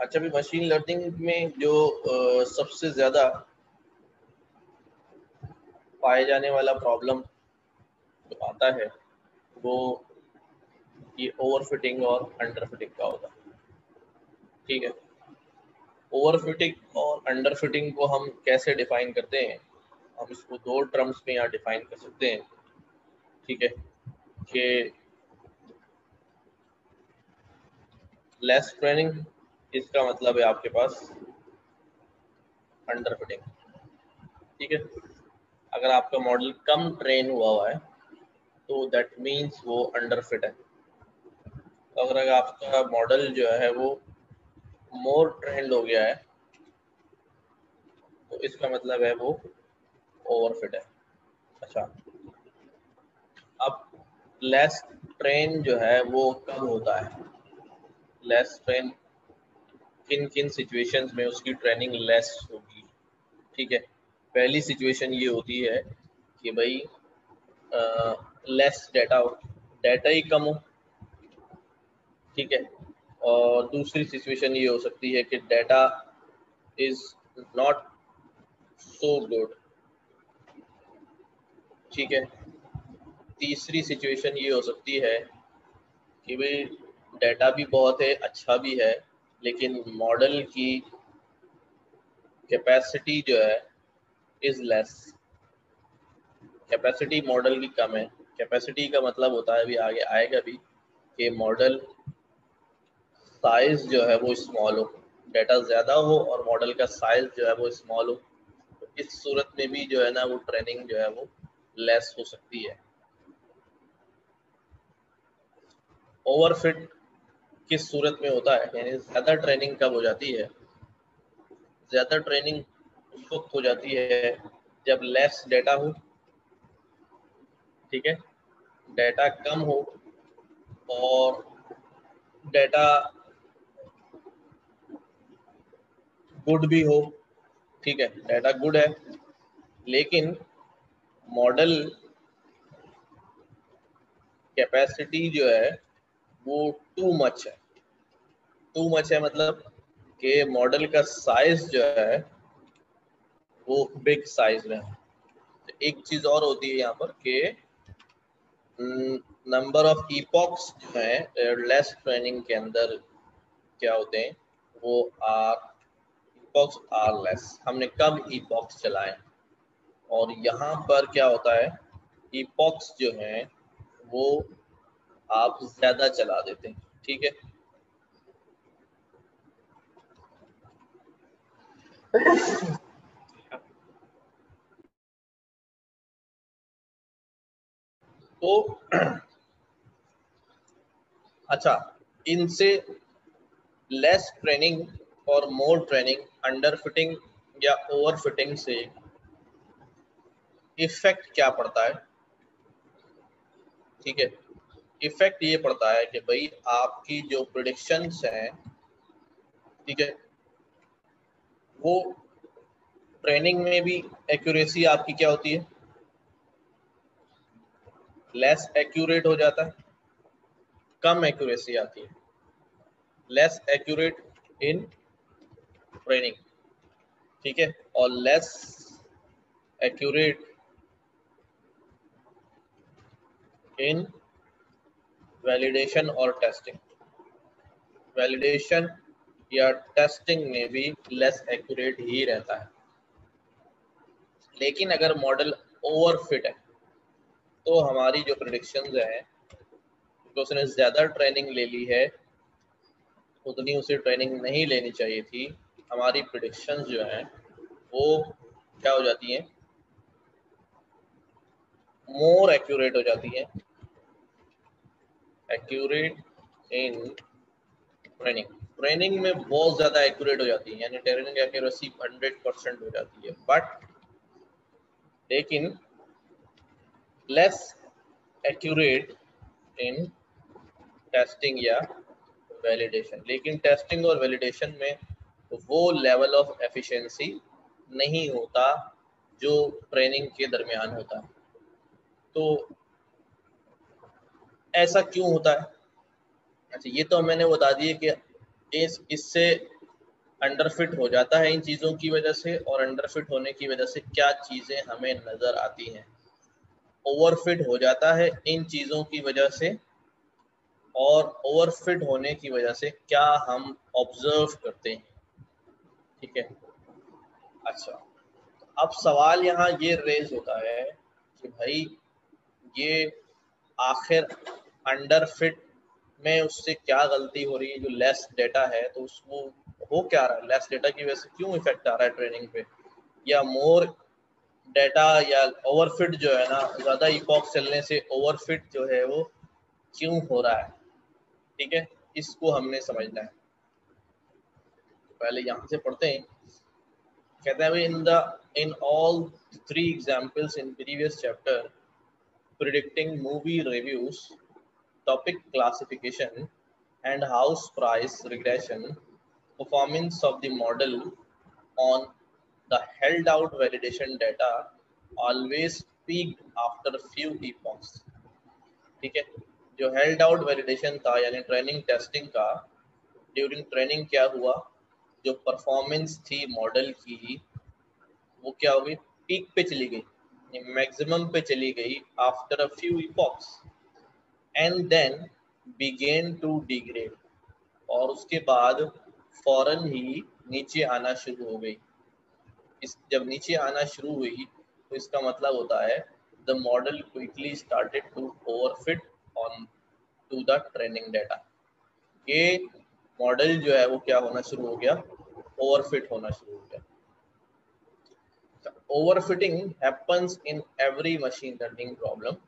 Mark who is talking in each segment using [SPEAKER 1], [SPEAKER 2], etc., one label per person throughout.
[SPEAKER 1] अच्छा, भी machine learning में जो सबसे ज़्यादा पाए जाने वाला प्रॉब्लम जो आता है वो ये ओवरफिटिंग और अंडरफिटिंग का होता है। ठीक है, ओवरफिटिंग और अंडरफिटिंग को हम कैसे डिफाइन करते हैं? हम इसको दो टर्म्स में यहाँ डिफाइन कर सकते हैं। ठीक है, कि लेस ट्रेनिंग, इसका मतलब है आपके पास अंडरफिटिंग। ठीक है, अगर आपका मॉडल कम ट्रेन हुआ है तो दैट मीन्स वो अंडरफिट है। अगर आपका मॉडल जो है वो मोर ट्रेंड हो गया है तो इसका मतलब है वो ओवरफिट है। अच्छा, अब लेस ट्रेन जो है वो कब होता है? लेस ट्रेन किन किन सिचुएशंस में उसकी ट्रेनिंग लेस होगी? ठीक है, पहली सिचुएशन ये होती है कि भाई लेस डाटा ही कम हो। ठीक है, और दूसरी सिचुएशन ये हो सकती है कि data is not so good. ठीक है, तीसरी सिचुएशन ये हो सकती है कि भाई डाटा भी बहुत है, अच्छा भी है, लेकिन मॉडल की कैपेसिटी जो है इज लेस। कैपेसिटी मॉडल की कम है। कैपेसिटी का मतलब होता है, अभी आगे आएगा भी, कि मॉडल साइज जो है वो स्मॉल हो, डाटा ज़्यादा हो और मॉडल का साइज जो है वो स्मॉल हो, तो इस सूरत में भी जो है ना वो ट्रेनिंग जो है वो लेस हो सकती है। ओवरफिट किस सूरत में होता है, यानी ज़्यादा ट्रेनिंग कब हो जाती है? ज़्यादा ट्रेनिंग उस वक्त हो जाती है जब लेस डाटा हो। ठीक है, डाटा कम हो और डाटा गुड भी हो। ठीक है, डाटा गुड है लेकिन मॉडल कैपेसिटी जो है वो टू मच है। टू मच है मतलब कि मॉडल का साइज जो है वो बिग साइज में है। तो एक चीज और होती है यहाँ पर कि नंबर ऑफ ईपॉक्स जो है लेस ट्रेनिंग के अंदर क्या होते हैं, वो आर ईपॉक्स आर लेस। हमने कम ईपॉक्स चलाए और यहाँ पर क्या होता है, ईपॉक्स जो है वो आप ज्यादा चला देते हैं। ठीक है, तो अच्छा, इनसे लेस ट्रेनिंग और मोर ट्रेनिंग, अंडर फिटिंग या ओवर फिटिंग से इफेक्ट क्या पड़ता है? ठीक है, इफेक्ट ये पड़ता है कि भाई आपकी जो प्रिडिक्शंस हैं, ठीक है, वो ट्रेनिंग में भी एक्यूरेसी आपकी क्या होती है, लेस एक्यूरेट हो जाता है, कम एक्यूरेसी आती है, लेस एक्यूरेट इन ट्रेनिंग। ठीक है, और लेस एक्यूरेट इन वैलिडेशन और टेस्टिंग। वैलिडेशन या टेस्टिंग में भी लेस एक्यूरेट ही रहता है। लेकिन अगर मॉडल ओवरफिट है तो हमारी जो प्रेडिक्शंस है, तो उसने ज़्यादा ट्रेनिंग ले ली है, उतनी उसे ट्रेनिंग नहीं लेनी चाहिए थी, हमारी प्रेडिक्शंस जो हैं वो क्या हो जाती हैं, मोर एक्यूरेट हो जाती हैं, एक्यूरेट इन ट्रेनिंग। ट्रेनिंग में बहुत ज़्यादा एक्यूरेट हो जाती है, यानी ट्रेनिंग एक्यूरेसी 100% हो जाती है, बट लेकिन लेस एक्यूरेट इन टेस्टिंग या वैलिडेशन। लेकिन टेस्टिंग और वैलिडेशन में वो लेवल ऑफ एफिशिएंसी नहीं होता जो ट्रेनिंग के दरमियान होता है। तो ऐसा क्यों होता है? अच्छा, ये तो मैंने बता दिए कि इससे अंडरफिट हो जाता है इन चीज़ों की वजह से, और अंडरफिट होने की वजह से क्या चीज़ें हमें नज़र आती हैं। ओवरफिट हो जाता है इन चीज़ों की वजह से, और ओवरफिट होने की वजह से क्या हम ऑब्जर्व करते हैं। ठीक है, अच्छा, अब सवाल यहाँ ये रेज होता है कि भाई ये आखिर अंडरफिट में उससे क्या गलती हो रही है, जो लेस डेटा है तो उसको हो क्या रहा है, लेस डेटा की वजह से क्यों इफेक्ट आ रहा है ट्रेनिंग पे, या मोर डेटा या ओवरफिट जो है ना, ज़्यादा इपॉक्स चलने से ओवरफिट जो है वो क्यों हो रहा है। ठीक है, इसको हमने समझना है। तो पहले यहाँ से पढ़ते हैं। कहते हैं in all three examples in previous chapter, predicting movie reviews, topic classification, and house price regression, performance of the model on the held out validation data always peaked after few epochs. ठीक है, जो held out validation था यानी training testing का, during training क्या हुआ, जो performance थी मॉडल की वो क्या हो गई, पीक पे चली गई, मैक्सिमम पे चली गई after a few epochs, and then begin to degrade, और उसके बाद फौरन ही नीचे आना शुरू हो गई। इस जब नीचे आना शुरू हुई तो इसका मतलब होता है the model quickly started to overfit on to the training data. ये मॉडल जो है वो क्या होना शुरू हो गया, ओवरफिट होना शुरू हो गया। Overfitting happens in every machine learning problem.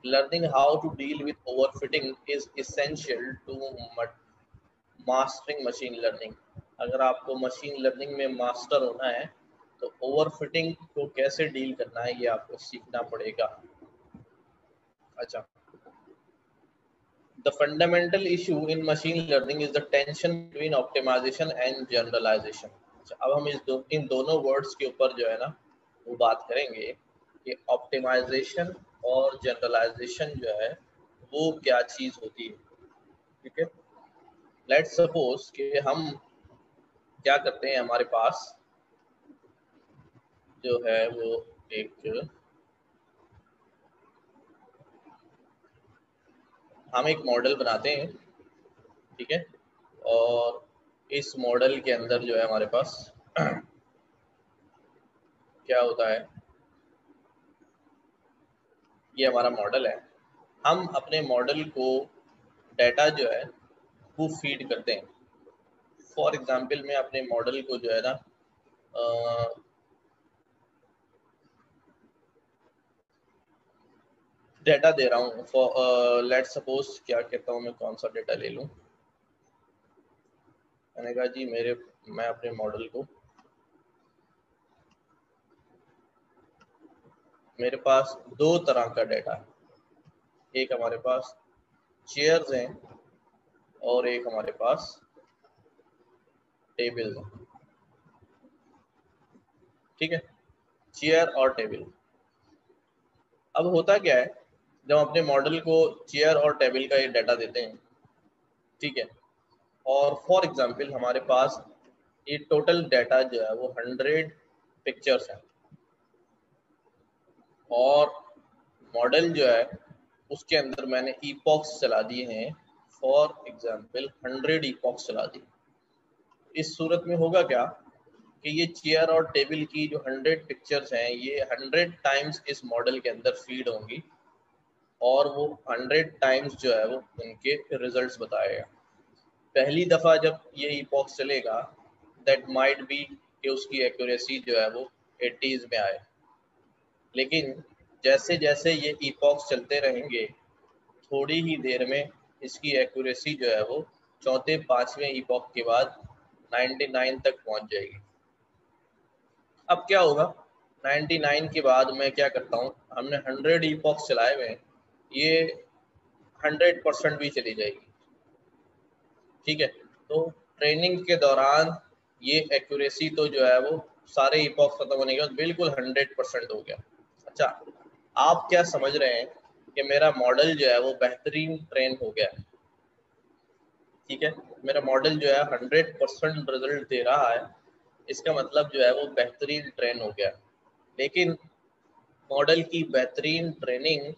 [SPEAKER 1] Learning how to deal with overfitting is essential to mastering machine learning. अगर आपको मशीन लर्निंग में मास्टर होना है तो ओवरफिटिंग को कैसे डील करना है ये आपको सीखना पड़ेगा। अच्छा, the fundamental issue in machine learning is the tension between optimization and generalization. अच्छा, अब हम इन दोनों वर्ड्स के ऊपर जो है ना वो बात करेंगे कि ऑप्टिमाइजेशन और जनरलाइजेशन जो है वो क्या चीज़ होती है। ठीक है, लेट्स सपोज कि हम क्या करते हैं, हमारे पास जो है वो हम एक मॉडल बनाते हैं। ठीक है, और इस मॉडल के अंदर जो है हमारे पास क्या होता है, ये हमारा मॉडल है। हम अपने मॉडल को डाटा जो है वो फीड करते हैं। फॉर एग्जांपल मैं अपने मॉडल को जो है ना डेटा दे रहा हूँ। फॉर लेट सपोज क्या कहता हूँ मैं, कौन सा डेटा ले लूँ। मैंने कहा जी मैं अपने मॉडल को, मेरे पास दो तरह का डेटा है, एक हमारे पास चेयर्स हैं और एक हमारे पास टेबल है। ठीक है, चेयर और टेबल। अब होता क्या है, जब अपने मॉडल को चेयर और टेबल का ये डाटा देते हैं, ठीक है, और फॉर एग्जांपल हमारे पास ये टोटल डाटा जो है वो 100 पिक्चर्स हैं, और मॉडल जो है उसके अंदर मैंने ईपॉक्स चला दिए हैं, फॉर एग्जांपल 100 ईपॉक्स चला दी। इस सूरत में होगा क्या कि ये चेयर और टेबल की जो 100 पिक्चर्स हैं ये 100 टाइम्स इस मॉडल के अंदर फीड होंगी, और वो 100 टाइम्स जो है वो उनके रिजल्ट्स बताएगा। पहली दफ़ा जब ये ईपॉक्स चलेगा दैट माइट बी कि उसकी एक्यूरेसी जो है वो 80s में आए, लेकिन जैसे जैसे ये ईपॉक्स चलते रहेंगे थोड़ी ही देर में इसकी एक्यूरेसी जो है वो चौथे पांचवें ईपॉक के बाद 99 तक पहुंच जाएगी। अब क्या होगा, 99 के बाद मैं क्या करता हूँ, हमने 100 ईपॉक्स चलाए हुए हैं, ये 100% भी चली जाएगी। ठीक है, तो ट्रेनिंग के दौरान ये एक्यूरेसी तो जो है वो सारे ईपॉक्स खत्म होने के बाद बिल्कुल 100% हो गया। अच्छा, आप क्या समझ रहे हैं कि मेरा मॉडल जो है वो बेहतरीन ट्रेन हो गया है। ठीक है, मेरा मॉडल जो है 100% रिजल्ट दे रहा है, इसका मतलब जो है वो बेहतरीन ट्रेन हो गया। लेकिन मॉडल की बेहतरीन ट्रेनिंग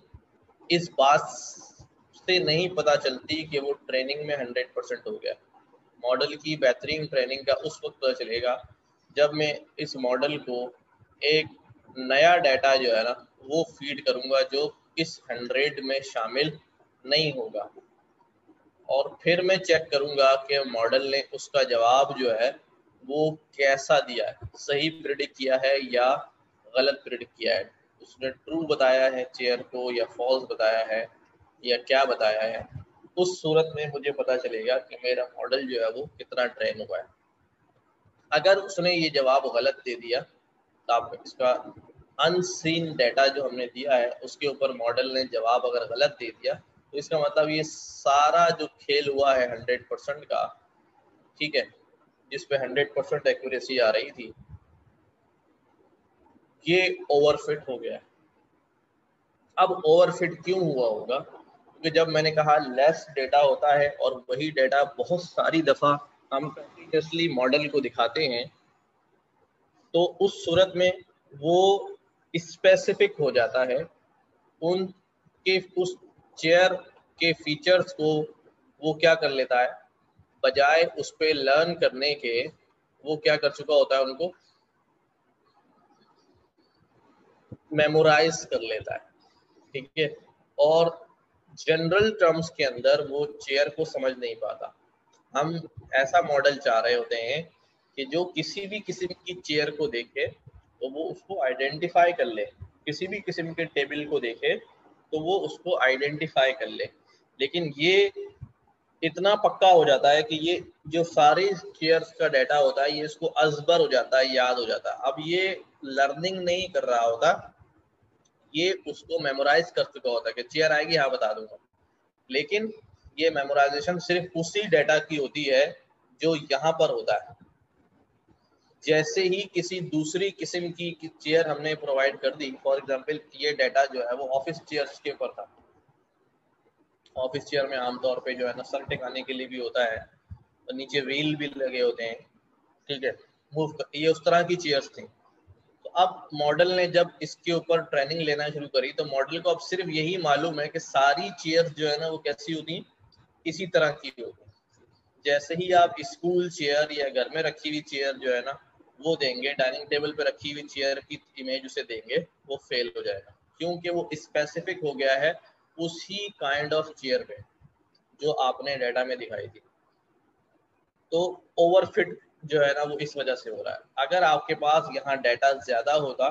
[SPEAKER 1] इस बात से नहीं पता चलती कि वो ट्रेनिंग में 100% हो गया। मॉडल की बेहतरीन ट्रेनिंग का उस वक्त पता चलेगा जब मैं इस मॉडल को एक नया डाटा जो है ना वो फीड करूंगा जो इस 100 में शामिल नहीं होगा, और फिर मैं चेक करूंगा कि मॉडल ने उसका जवाब जो है वो कैसा दिया है, सही प्रिडिक्ट किया है या गलत प्रिडिक्ट किया है, उसने ट्रू बताया है चेयर को या फॉल्स बताया है या क्या बताया है। उस सूरत में मुझे पता चलेगा कि मेरा मॉडल जो है वो कितना ट्रेन हुआ है। अगर उसने ये जवाब गलत दे दिया तो आप इसका अनसीन डाटा जो हमने दिया है उसके ऊपर मॉडल ने जवाब अगर गलत दे दिया तो इसका मतलब ये सारा जो खेल हुआ है 100% का, ठीक है, जिसपे 100% एक्यूरेसी आ रही थी, ये ओवरफिट हो गया है। अब ओवरफिट क्यों हुआ होगा? क्योंकि जब मैंने कहा लेस डेटा होता है और वही डेटा बहुत सारी दफा हम कंटिन्यूसली मॉडल को दिखाते हैं, तो उस सूरत में वो स्पेसिफिक हो जाता है, उनके उस चेयर के फीचर्स को वो क्या कर लेता है, बजाय उस पे लर्न करने के वो क्या कर चुका होता है, उनको मेमोराइज कर लेता है। ठीक है, और जनरल टर्म्स के अंदर वो चेयर को समझ नहीं पाता। हम ऐसा मॉडल चाह रहे होते हैं कि जो किसी भी किस्म की चेयर को देखे तो वो उसको आइडेंटिफाई कर ले, किसी भी किस्म के टेबल को देखे तो वो उसको आइडेंटिफाई कर ले। लेकिन ये इतना पक्का हो जाता है कि ये जो सारे चेयर्स का डाटा होता है ये इसको अजबर हो जाता है, याद हो जाता है। अब ये लर्निंग नहीं कर रहा होता, ये उसको मेमोराइज कर चुका होता है कि चेयर आएगी हाँ बता दूंगा। लेकिन ये मेमोराइजेशन सिर्फ उसी डाटा की होती है जो यहाँ पर होता है। जैसे ही किसी दूसरी किस्म की चेयर हमने प्रोवाइड कर दी, फॉर एग्जांपल ये डाटा जो है वो ऑफिस चेयर्स के ऊपर था। ऑफिस चेयर में आमतौर पे जो है ना सर टिकाने के लिए भी होता है और नीचे व्हील भी लगे होते हैं, ठीक है, ये उस तरह की चेयर्स थी। तो अब मॉडल ने जब इसके ऊपर ट्रेनिंग लेना शुरू करी तो मॉडल को अब सिर्फ यही मालूम है कि सारी चेयर्स जो है ना वो कैसी होती, इसी तरह की होती। जैसे ही आप स्कूल चेयर या घर में रखी हुई चेयर जो है ना वो देंगे, डाइनिंग टेबल पे रखी हुई चेयर की इमेज उसे देंगे, वो फेल हो जाएगा, क्योंकि वो स्पेसिफिक हो गया है उसी काइंड ऑफ चेयर पे जो आपने डाटा में दिखाई थी। तो ओवरफिट जो है ना वो इस वजह से हो रहा है। अगर आपके पास यहाँ डाटा ज्यादा होता,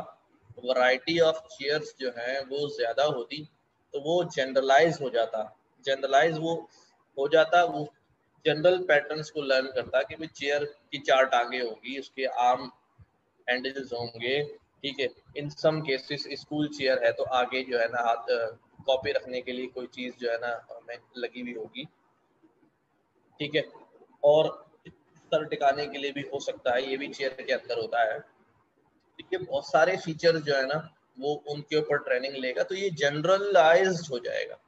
[SPEAKER 1] वैरायटी ऑफ चेयर्स जो है वो ज्यादा होती, तो वो जनरलाइज हो जाता, जनरलाइज वो हो जाता, वो जनरल पैटर्न्स को लर्न करता कि भाई चेयर की 4 टांगे होगी, उसके आर्म हैंडल्स होंगे, ठीक है। इन सम केसेस स्कूल चेयर है तो आगे जो है ना हाथ कॉपी रखने के लिए कोई चीज जो है ना हमें लगी हुई होगी, ठीक है। और सर टिकाने के लिए भी हो सकता है, ये भी चेयर के अंदर होता है, ठीक है। बहुत सारे फीचर जो है ना वो उनके ऊपर ट्रेनिंग लेगा तो ये जनरलाइज्ड हो जाएगा।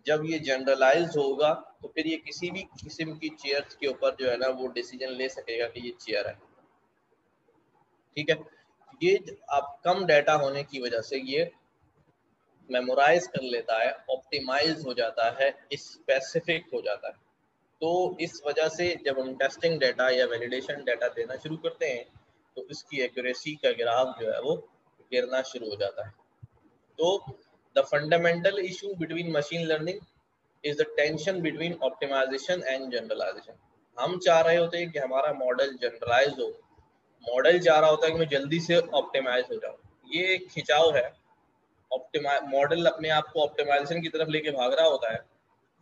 [SPEAKER 1] जब ये जनरलाइज होगा तो फिर ये किसी भी किस्म की चेयर्स के ऊपर जो है ना वो डिसीजन ले सकेगा कि ये चेयर है, ठीक है। ये आप कम डाटा होने की वजह से ये मेमोराइज कर लेता है, ऑप्टिमाइज हो जाता है, स्पेसिफिक हो जाता है। तो इस वजह से जब हम टेस्टिंग डाटा या वैलिडेशन डाटा देना शुरू करते हैं तो इसकी एक्यूरेसी का ग्राफ जो है वो गिरना शुरू हो जाता है। तो the fundamental issue between machine learning is the tension between optimisation and generalisation. हम चाह रहे होते हैं कि हमारा मॉडल जनरलाइज हो, मॉडल चाह रहा होता है कि मैं जल्दी से ऑप्टिमाइज हो जाऊं। ये एक खिंचाव है, ऑप्टिमाइज मॉडल अपने आप को ऑप्टिमाइजेशन की तरफ लेके भाग रहा होता है,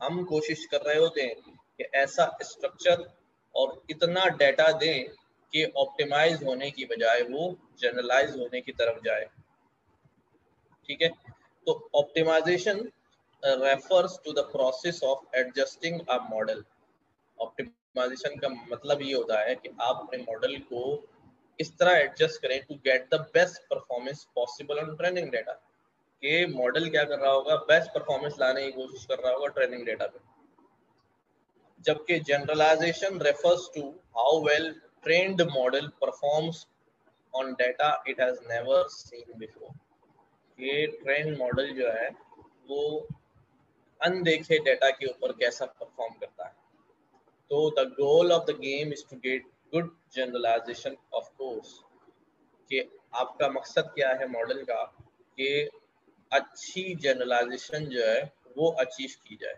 [SPEAKER 1] हम कोशिश कर रहे होते हैं कि ऐसा स्ट्रक्चर और इतना डाटा दें कि ऑप्टिमाइज होने की बजाय वो जनरलाइज होने की तरफ जाए, ठीक है। तो optimisation refers to the process of adjusting a model. Optimisation का मतलब ये होता है कि आप अपने मॉडल को इस तरह एडजस्ट करें to get the best performance possible on training data, कि मॉडल क्या कर रहा होगा, बेस्ट परफॉर्मेंस लाने की कोशिश कर रहा होगा ट्रेनिंग डेटा पे। जबकि generalisation refers to how well trained model performs on data it has never seen before. ये ट्रेन मॉडल जो है वो अनदेखे डेटा के ऊपर कैसा परफॉर्म करता है। तो the goal of the game is to get good generalisation of course, कि आपका मकसद क्या है मॉडल का, कि अच्छी जनरलाइजेशन जो है वो अचीव की जाए।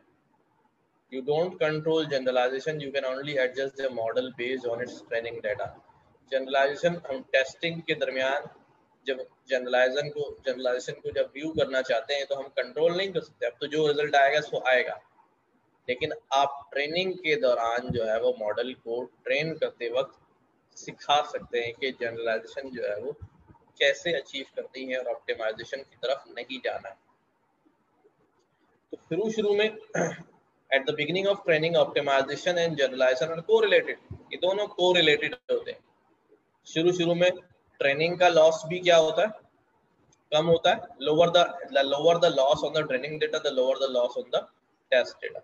[SPEAKER 1] You don't control generalization, you can only adjust the model based on its training data. Generalisation हम टेस्टिंग के दरमियान जब जनरलाइजेशन को जब व्यू करना चाहते हैं तो हम कंट्रोल नहीं कर सकते। अब तो जो रिजल्ट आएगा सो आएगा, लेकिन आप ट्रेनिंग के दौरान जो है वो मॉडल को ट्रेन करते वक्त सिखा सकते हैं कि जनरलाइजेशन जो है वो कैसे अचीव करती है और ऑप्टिमाइजेशन की तरफ नहीं जाना है। तो शुरू में at the beginning of training optimisation and generalisation are correlated, ये दोनों कोरिलेटेड होते हैं। शुरू में ट्रेनिंग का लॉस भी क्या होता है, कम होता है। Lower the loss on the training data, the lower the loss on the test data.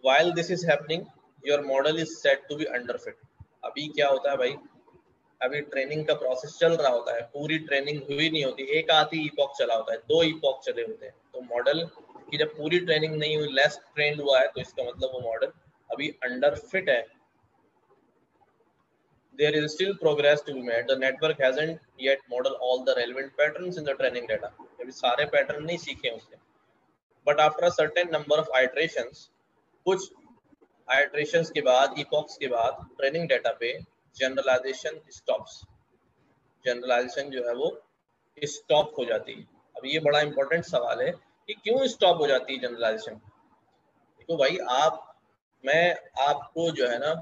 [SPEAKER 1] While this is happening your model is set to be underfit. अभी क्या होता है भाई, अभी ट्रेनिंग का प्रोसेस चल रहा होता है, पूरी ट्रेनिंग हुई नहीं होती, एक आधी ईपॉक चला होता है, 2 ईपॉक चले होते हैं। तो मॉडल की जब पूरी ट्रेनिंग नहीं हुई, लेस ट्रेंड हुआ है, तो इसका मतलब वो मॉडल अभी अंडरफिट है। There is still progress to be made. The network hasn't yet modeled all the relevant patterns in the training data. अभी सारे पैटर्न नहीं सीखे उसने। But after a certain number of iterations, कुछ iterations के बाद, epochs के बाद, ट्रेनिंग डेटा पे जनरलाइजेशन स्टॉप्स, जनरलाइजेशन जो है वो स्टॉप हो जाती है। अब ये बड़ा इंपॉर्टेंट सवाल है कि क्यों स्टॉप हो जाती है जनरलाइजेशन। देखो भाई, मैं आपको जो है ना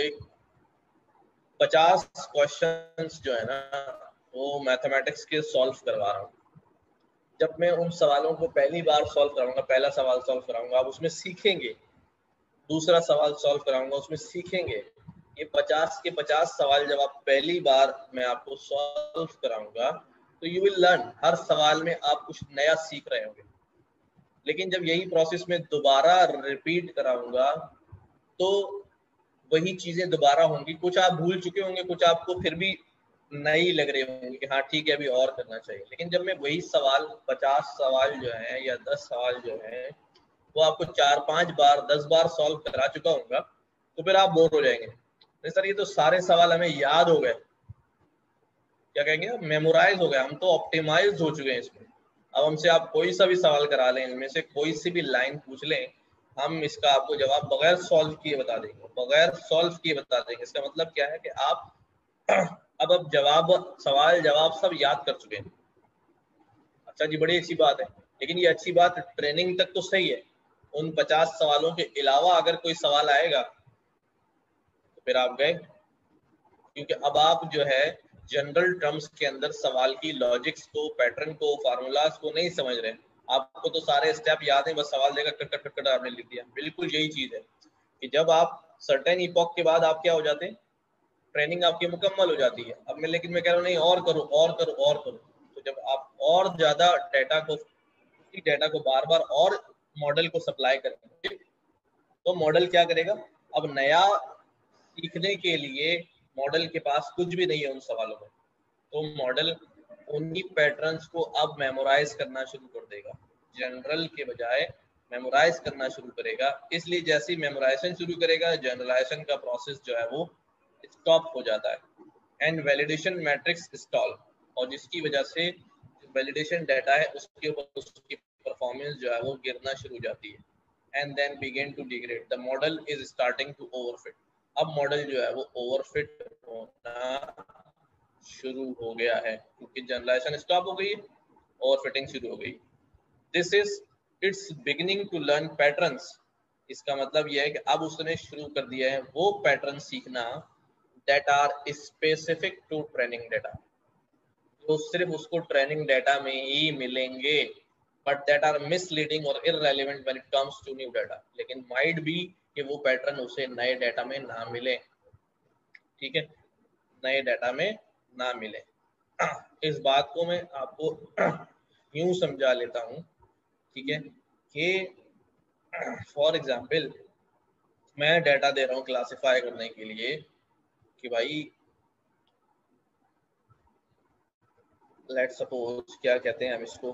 [SPEAKER 1] एक 50 क्वेश्चंस जो है ना वो मैथमेटिक्स के सॉल्व करवा रहा हूँ। जब मैं उन सवालों को पहली बार सॉल्व कराऊंगा, पहला सवाल सॉल्व कराऊंगा, आप उसमें सीखेंगे, दूसरा सवाल सॉल्व कराऊंगा, उसमें सीखेंगे। ये 50 के 50 सवाल जब आप पहली बार मैं आपको सॉल्व कराऊंगा तो यू विल लर्न, हर सवाल में आप कुछ नया सीख रहे होंगे। लेकिन जब यही प्रोसेस में दोबारा रिपीट कराऊंगा तो वही चीजें दोबारा होंगी, कुछ आप भूल चुके होंगे, कुछ आपको फिर भी नई लग रही होंगी कि हाँ ठीक है अभी और करना चाहिए। लेकिन जब मैं वही सवाल 50 सवाल जो है या 10 सवाल जो है वो आपको 4-5 बार 10 बार सॉल्व करा चुका हूँ तो फिर आप बोर हो जाएंगे। नहीं सर ये तो सारे सवाल हमें याद हो गए, क्या कहेंगे, मेमोराइज हो गए, हम तो ऑप्टिमाइज हो चुके हैं इसमें। अब हमसे आप कोई सा भी सवाल करा लें, इनमें से कोई सी भी लाइन पूछ लें, हम इसका आपको जवाब बगैर सॉल्व किए बता देंगे, बगैर सॉल्व किए बता देंगे। इसका मतलब क्या है कि आप अब सवाल जवाब सब याद कर चुके हैं। अच्छा जी, बड़ी अच्छी बात है, लेकिन ये अच्छी बात ट्रेनिंग तक तो सही है। उन 50 सवालों के अलावा अगर कोई सवाल आएगा तो फिर आप गए, क्योंकि अब आप जो है जनरल टर्म्स के अंदर सवाल की लॉजिक्स को, पैटर्न को, फार्मूलाज को नहीं समझ रहे। आपको तो सारे स्टेप याद है, बस सवाल देगा कट कट कट कट आपने लिख दिया। बिल्कुल यही चीज है कि जब आप सर्टेन इपॉक के बाद आप क्या हो जाते हैं, ट्रेनिंग आपकी मुकम्मल हो जाती है। अब मैं लेकिन मैं कह रहा हूँ नहीं और करो और करो और करो, तो जब आप और ज्यादा डेटा को बार बार और मॉडल को सप्लाई करेंगे तो मॉडल क्या करेगा, अब नया सीखने के लिए मॉडल के पास कुछ भी नहीं है उन सवालों में, तो मॉडल उन्हीं पैटर्न्स को अब मेमोराइज करना शुरू कर देगा, जनरल के बजाय मेमोराइज करना शुरू करेगा। इसलिए जैसे ही मेमोराइजेशन शुरू करेगा जनरलाइजेशन का प्रोसेस जो है वो स्टॉप हो जाता है एंड वैलिडेशन मैट्रिक्स स्टॉल, और जिसकी वजह से वैलिडेशन डाटा है उसके ऊपर उसकी परफॉर्मेंस जो है वो गिरना शुरू हो जाती है and then begin to degrade, the model is starting to overfit. अब मॉडल जो है वो ओवरफिट होना शुरू हो गया है क्योंकि जनरलाइजेशन स्टॉप हो गई, ओवरफिटिंग शुरू हो गई। This is its beginning to learn patterns. इसका मतलब यह है कि अब उसने शुरू कर दिया है वो पैटर्न सीखना that are specific to training data, जो सिर्फ उसको ट्रेनिंग डेटा में ही मिलेंगे, but that are misleading और irrelevant when it comes to new data। लेकिन might be कि वो पैटर्न उसे नए डेटा में ना मिले, ठीक है, नए डेटा में ना मिले। इस बात को मैं आपको यूं समझा लेता हूं, ठीक है, कि फॉर एग्जाम्पल मैं डाटा दे रहा हूँ क्लासिफाई करने के लिए कि भाई लेट्स सपोज क्या कहते हैं हम इसको,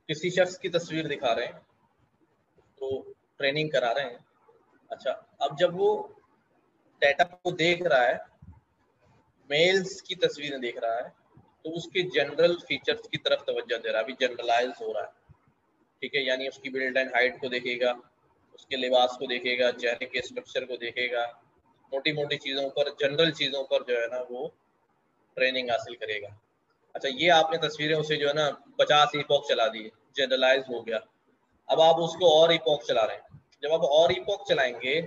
[SPEAKER 1] किसी शख्स की तस्वीर दिखा रहे हैं तो ट्रेनिंग करा रहे हैं। अच्छा, अब जब वो डाटा को देख रहा है, मेल्स की तस्वीरें देख रहा है, तो उसके जनरल फीचर्स की तरफ तवज्जो दे रहा है, अभी जनरलाइज हो रहा है, ठीक है। यानी उसकी बिल्ड एंड हाइट को देखेगा, उसके लिबास को देखेगा, चेहरे के स्ट्रक्चर को देखेगा, मोटी मोटी चीज़ों पर, जनरल चीज़ों पर जो है ना वो ट्रेनिंग हासिल करेगा। अच्छा, ये आपने तस्वीरें उसे जो है ना 50 ईपॉक चला दी, जनरलाइज हो गया। अब आप उसको और ईपॉक चला रहे हैं, जब आप और ईपॉक चलाएंगे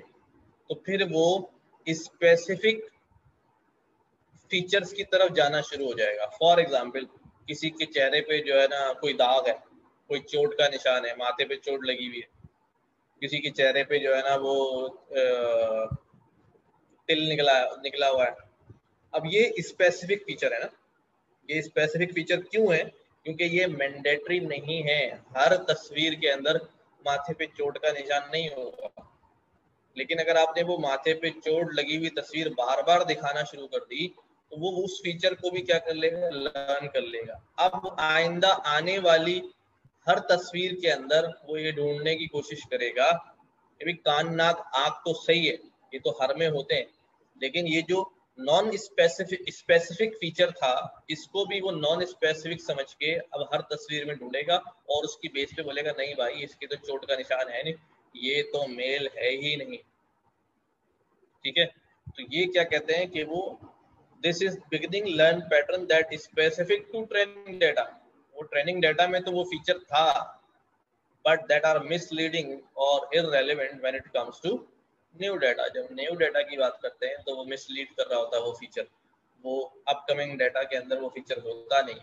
[SPEAKER 1] तो फिर वो स्पेसिफिक फीचर्स की तरफ जाना शुरू हो जाएगा। फॉर एग्जाम्पल, किसी के चेहरे पे जो है ना कोई दाग है, कोई चोट का निशान है, माथे पे चोट लगी हुई है, किसी के चेहरे पे जो है ना वो तिल निकला हुआ है। अब ये स्पेसिफिक फीचर है ना, ये स्पेसिफिक फीचर क्यों है? क्योंकि ये मैंडेटरी नहीं है, हर तस्वीर के अंदर माथे पे चोट का निशान नहीं होगा। लेकिन अगर आपने वो माथे पे चोट लगी हुई तस्वीर बार बार दिखाना शुरू कर दी तो वो उस फीचर को भी क्या कर लेगा, लर्न कर लेगा। अब आइंदा आने वाली हर तस्वीर के अंदर वो ये ढूंढने की कोशिश करेगा कि कान नाक आँख तो सही है, ये तो हर में होते हैं, लेकिन ये जो नॉन स्पेसिफिक फीचर था, इसको भी वो नॉन स्पेसिफिक समझ के अब हर तस्वीर में ढूंढेगा और उसकी बेस पे बोलेगा नहीं भाई इसकी तो चोट का निशान है नहीं, ये तो मेल है ही नहीं, ठीक है। तो ये क्या कहते हैं कि वो this is beginning learn pattern that specific to training data. वो ट्रेनिंग डाटा में तो वो फीचर था, बट दैट आर मिसलीडिंग और irrelevant when it comes to new data. जब न्यू डाटा की बात करते हैं तो वो मिसलीड कर रहा होता है वो फीचर, वो अपकमिंग डाटा के अंदर वो फीचर होता नहीं।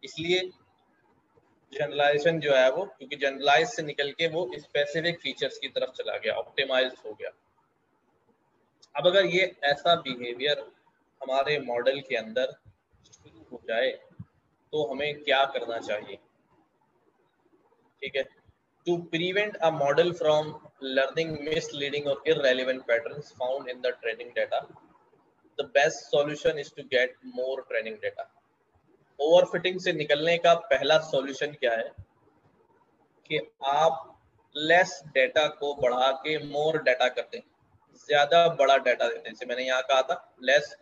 [SPEAKER 1] इसलिए जनरलाइजेशन जो है वो, क्योंकि जनरलाइज से निकल के वो स्पेसिफिक फीचर्स की तरफ चला गया, ऑप्टिमाइज हो गया। अब अगर ये ऐसा बिहेवियर हमारे मॉडल के अंदर शुरू हो जाए तो हमें क्या करना चाहिए, ठीक है। To prevent a model from learning misleading और irrelevant patterns found in the training data, the best solution is to get more training data. Overfitting से निकलने का पहला सॉल्यूशन क्या है कि आप लेस डेटा को बढ़ा के मोर डाटा करते हैं, ज्यादा बड़ा डाटा देते हैं। जैसे मैंने यहाँ कहा था लेस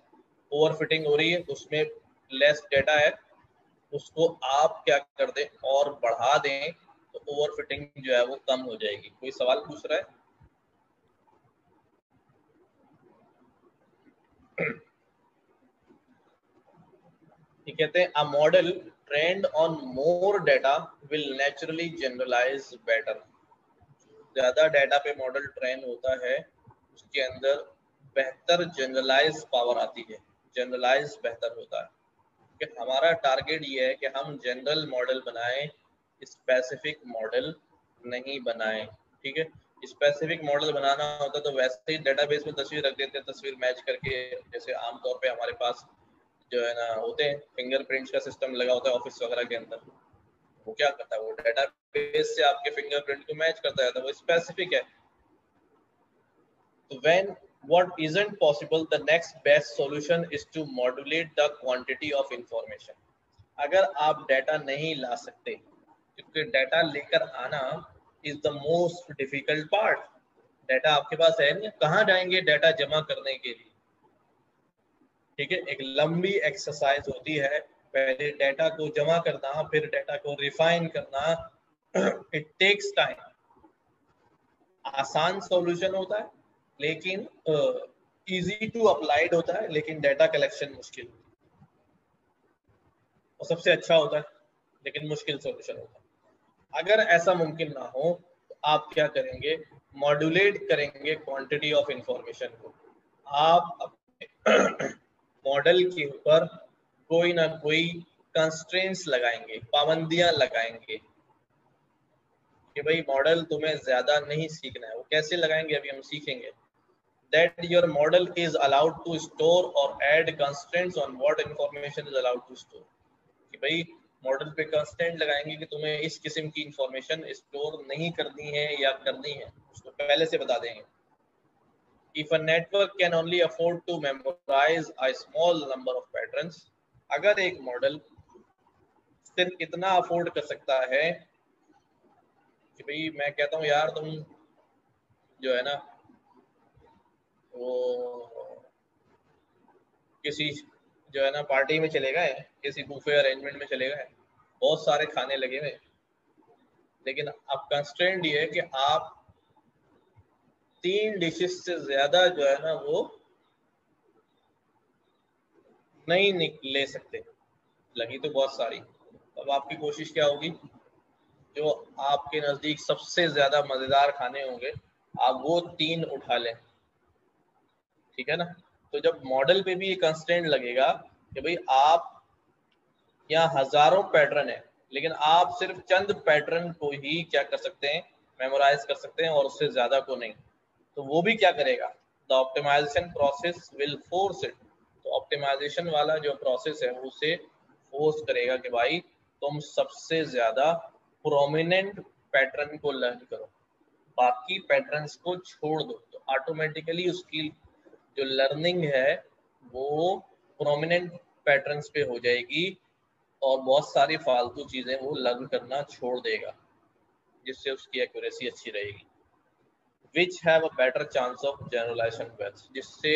[SPEAKER 1] ओवरफिटिंग हो रही है, उसमें लेस डेटा है, उसको आप क्या कर दें और बढ़ा दें तो ओवरफिटिंग जो है वो कम हो जाएगी। कोई सवाल पूछ रहा है? ये कहते हैं a model trained on more data will naturally generalise better. ज्यादा डाटा पे मॉडल ट्रेन होता है उसके अंदर बेहतर जनरलाइज पावर आती है, जनरलाइज बेहतर होता है। कि हमारा टारगेट ये है कि हम जनरल मॉडल बनाएं, स्पेसिफिक मॉडल नहीं बनाएं, ठीक है। स्पेसिफिक मॉडल बनाना होता तो वैसे ही डेटाबेस में तस्वीर रख देते हैं, तस्वीर मैच करके। जैसे आमतौर पे हमारे पास जो है ना होते हैं फिंगरप्रिंट्स का सिस्टम लगा होता है ऑफिस वगैरह के अंदर, वो क्या करता है, वो डेटाबेस से आपके फिंगरप्रिंट को मैच करता है, तो वो स्पेसिफिक है। तो when what isn't possible, the next best solution is to modulate the quantity of information. अगर आप डाटा नहीं ला सकते, क्योंकि डाटा लेकर आना is the most difficult part. Data आपके पास है नहीं, कहाँ जाएंगे डाटा जमा करने के लिए, ठीक है। एक लंबी एक्सरसाइज होती है, पहले डाटा को जमा करना, फिर डाटा को रिफाइन करना, इट टेक्स टाइम। आसान सॉल्यूशन होता है लेकिन इजी टू अप्लाइड होता है, लेकिन डाटा कलेक्शन मुश्किल, और सबसे अच्छा होता है लेकिन मुश्किल सॉल्यूशन होता है। अगर ऐसा मुमकिन ना हो तो आप क्या करेंगे, मॉड्यूलेट करेंगे क्वांटिटी ऑफ इंफॉर्मेशन को। आप अपने मॉडल के ऊपर कोई ना कोई कंस्ट्रेंट्स लगाएंगे, पाबंदियां लगाएंगे कि भाई मॉडल तुम्हें ज्यादा नहीं सीखना है। वो कैसे लगाएंगे अभी हम सीखेंगे। That your model is allowed to store or add constraints on what information is allowed to store, कि भाई मॉडल पे कंस्ट्रेंट लगाएंगे कि तुम्हें इस किस्म की इंफॉर्मेशन स्टोर नहीं करनी है या करनी है, उसको पहले से बता देंगे। If a network can only afford to memorize a small number of patterns, अगर एक मॉडल सिर्फ इतना अफोर्ड कर सकता है कि भाई मैं कहता हूँ यार तुम जो है ना वो किसी जो है ना पार्टी में चले गए, किसी बुफे अरेंजमेंट में चले गए, बहुत सारे खाने लगे हुए, लेकिन अब कंस्ट्रेंट ये है कि आप 3 डिशेस से ज्यादा जो है ना वो नहीं ले सकते, लगी तो बहुत सारी। अब आपकी कोशिश क्या होगी, जो आपके नजदीक सबसे ज्यादा मजेदार खाने होंगे आप वो 3 उठा लें, ठीक है ना। तो जब मॉडल पे भी ये कंस्ट्रेंट लगेगा कि भाई आप यहाँ हजारों पैटर्न है, लेकिन आप सिर्फ चंद पैटर्न को ही क्या कर सकते हैं, मेमोराइज कर सकते हैं और उससे ज्यादा को नहीं, तो वो भी क्या करेगा, the optimisation process will force it. तो ऑप्टिमाइजेशन वाला जो प्रोसेस है उसे फोर्स करेगा कि भाई तुम सबसे ज्यादा प्रोमिनेंट पैटर्न को लर्न करो, बाकी पैटर्न्स को छोड़ दो। तो ऑटोमेटिकली उसकी जो लर्निंग है वो प्रोमिनेंट पैटर्न्स पे हो जाएगी और बहुत सारी फालतू चीजें वो लर्न करना छोड़ देगा, जिससे उसकी एक्यूरेसी अच्छी रहेगी। Which have a better chance of generalisation wealth, जिससे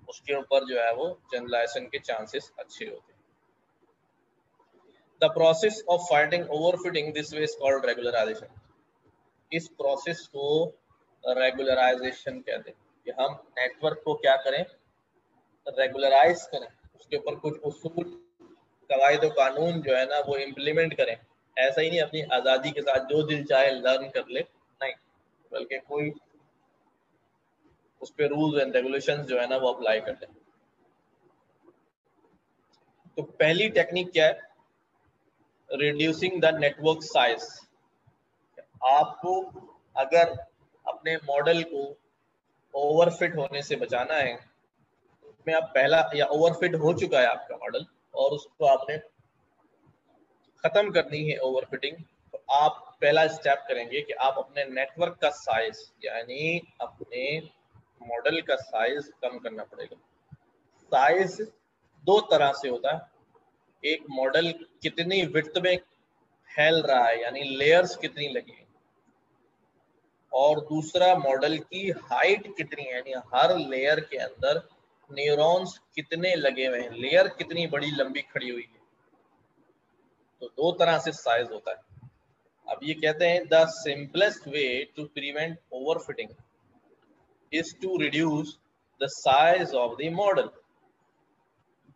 [SPEAKER 1] उसके ऊपर जो है वो जनरलाइजेशन के चांसेस अच्छे होते हैं। The process of finding overfitting this way is called regularisation. इस प्रोसेस को रेगुलराइजेशन कहते हैं कि हम नेटवर्क को क्या करें, रेगुलराइज करें, उसके ऊपर कुछ उसूल कवायद कानून जो है ना वो इम्प्लीमेंट करें। ऐसा ही नहीं अपनी आज़ादी के साथ जो दिल चाहे लर्न कर ले, नहीं, बल्कि कोई उस पर रूल्स एंड रेगुलेशंस जो है ना वो अप्लाई कर ले। तो पहली टेक्निक क्या है, रिड्यूसिंग द नेटवर्क साइज। आपको अगर अपने मॉडल को ओवरफिट होने से बचाना है, में आप पहला या ओवरफिट हो चुका है आपका मॉडल और उसको आपने खत्म करनी है ओवरफिटिंग, तो आप पहला स्टेप करेंगे कि आप अपने नेटवर्क का साइज यानी अपने मॉडल का साइज कम करना पड़ेगा। साइज दो तरह से होता है, एक मॉडल कितनी विड्थ में फैल रहा है यानी लेयर्स कितनी लगी है, और दूसरा मॉडल की हाइट कितनी है यानी हर लेयर के अंदर न्यूरॉन्स कितने लगे हुए हैं, लेयर कितनी बड़ी लंबी खड़ी हुई है। तो दो तरह से साइज होता है। अब ये कहते हैं the simplest way to prevent overfitting is to reduce the size of the model,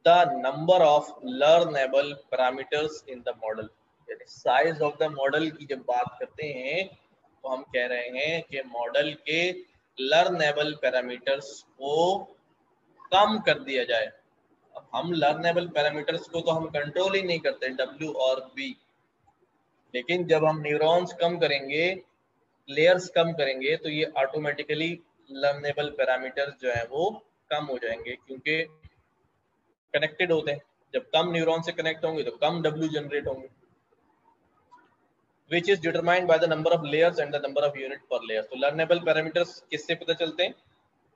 [SPEAKER 1] the number of learnable parameters in the model. यानी साइज ऑफ द मॉडल की जब बात करते हैं तो हम कह रहे हैं कि मॉडल के लर्नेबल पैरामीटर्स को कम कर दिया जाए। अब हम लर्नेबल पैरामीटर्स को तो हम कंट्रोल ही नहीं करते, W और B, लेकिन जब हम न्यूरॉन्स कम करेंगे, लेयर्स कम करेंगे, तो ये ऑटोमेटिकली लर्नेबल पैरामीटर्स जो है वो कम हो जाएंगे, क्योंकि कनेक्टेड होते हैं। जब कम न्यूरॉन से कनेक्ट होंगे तो कम W जनरेट होंगे, which is determined by the number of layers and the number of unit per layer। तो लर्नेबल पैरामीटर्स किससे पता चलते हैं,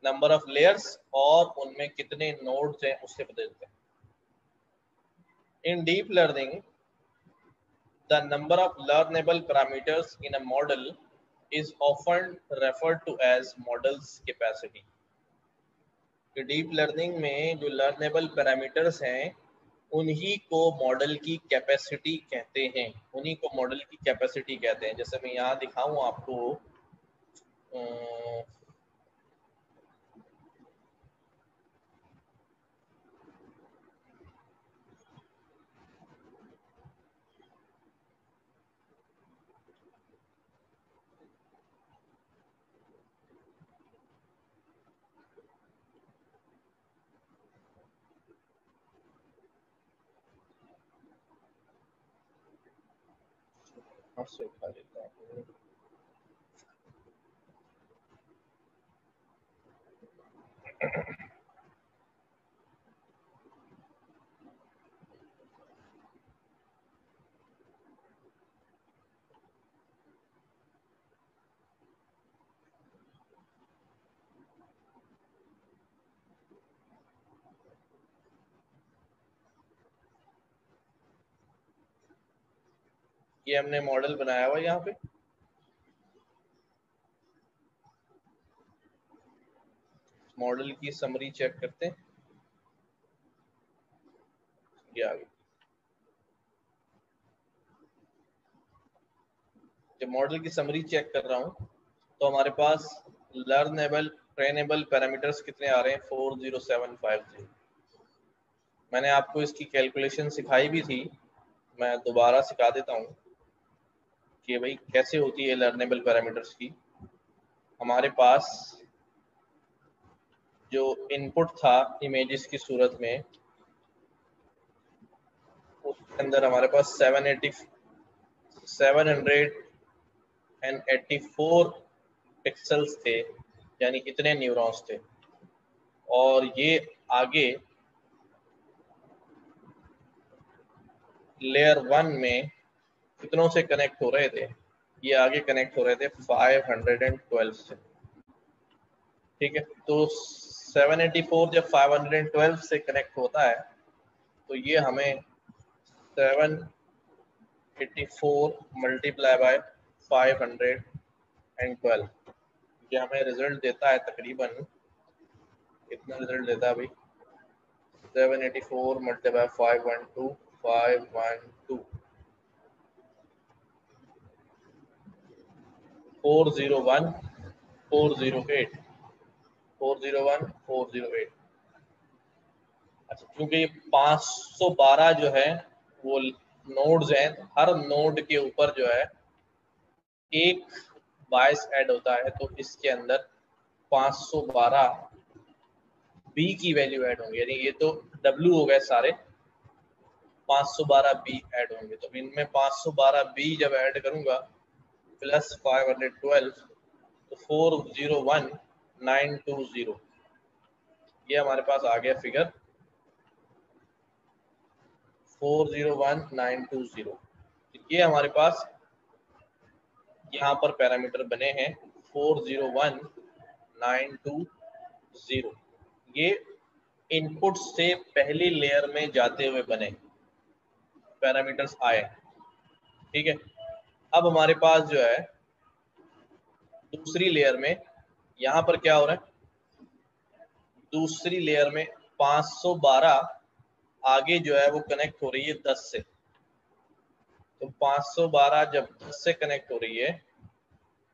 [SPEAKER 1] नंबर ऑफ लेयर्स और उनमें कितने नोड्स हैं उससे पता चलता है। In deep learning, the number of learnable parameters in a model is often referred to as model's capacity। तो डीप लर्निंग में जो लर्नेबल पैरामीटर्स हैं उन्हीं को मॉडल की कैपेसिटी कहते हैं, उन्हीं को मॉडल की कैपेसिटी कहते हैं। जैसे मैं यहाँ दिखाऊं आपको, उठा लेता हूँ। ये हमने मॉडल बनाया हुआ यहाँ पे, मॉडल की समरी चेक करते हैं। ये आ गई। जब मॉडल की समरी चेक कर रहा हूँ तो हमारे पास लर्नेबल ट्रेनेबल पैरामीटर्स कितने आ रहे हैं, 40750। मैंने आपको इसकी कैलकुलेशन सिखाई भी थी, मैं दोबारा सिखा देता हूँ कि भाई कैसे होती है लर्नेबल पैरामीटर्स की। हमारे पास जो इनपुट था इमेजेस की सूरत में, उसके अंदर हमारे पास 784 पिक्सल्स थे, यानी इतने न्यूरॉन्स थे। और ये आगे लेयर 1 में कितनों से कनेक्ट हो रहे थे, ये आगे कनेक्ट हो रहे थे 512 से। ठीक है, तो 784 जब 512 से कनेक्ट होता है तो ये हमें 784 मल्टीप्लाई बाय 512, ये हमें रिजल्ट देता है तकरीबन, कितना रिजल्ट देता है भाई, 784 मल्टीप्लाई 512 401 408 401 408। अच्छा, क्योंकि ये 512 जो है वो नोड्स हैं, हर नोड के ऊपर जो है एक बायस ऐड होता है, तो इसके अंदर 512 बी की वैल्यू ऐड होंगी, यानी ये तो डब्ल्यू हो गए सारे, 512 बी ऐड होंगे। तो इनमें 512 बी जब ऐड करूंगा प्लस 512 तो 401920, ये हमारे पास आ गया फिगर 401920। ये हमारे पास यहाँ पर पैरामीटर बने हैं 401920। ये इनपुट से पहली लेयर में जाते हुए बने पैरामीटर्स आए। ठीक है, अब हमारे पास जो है दूसरी लेयर में यहाँ पर क्या हो रहा है, दूसरी लेयर में 512 आगे जो है वो कनेक्ट हो रही है 10 से। तो 512 जब 10 से कनेक्ट हो रही है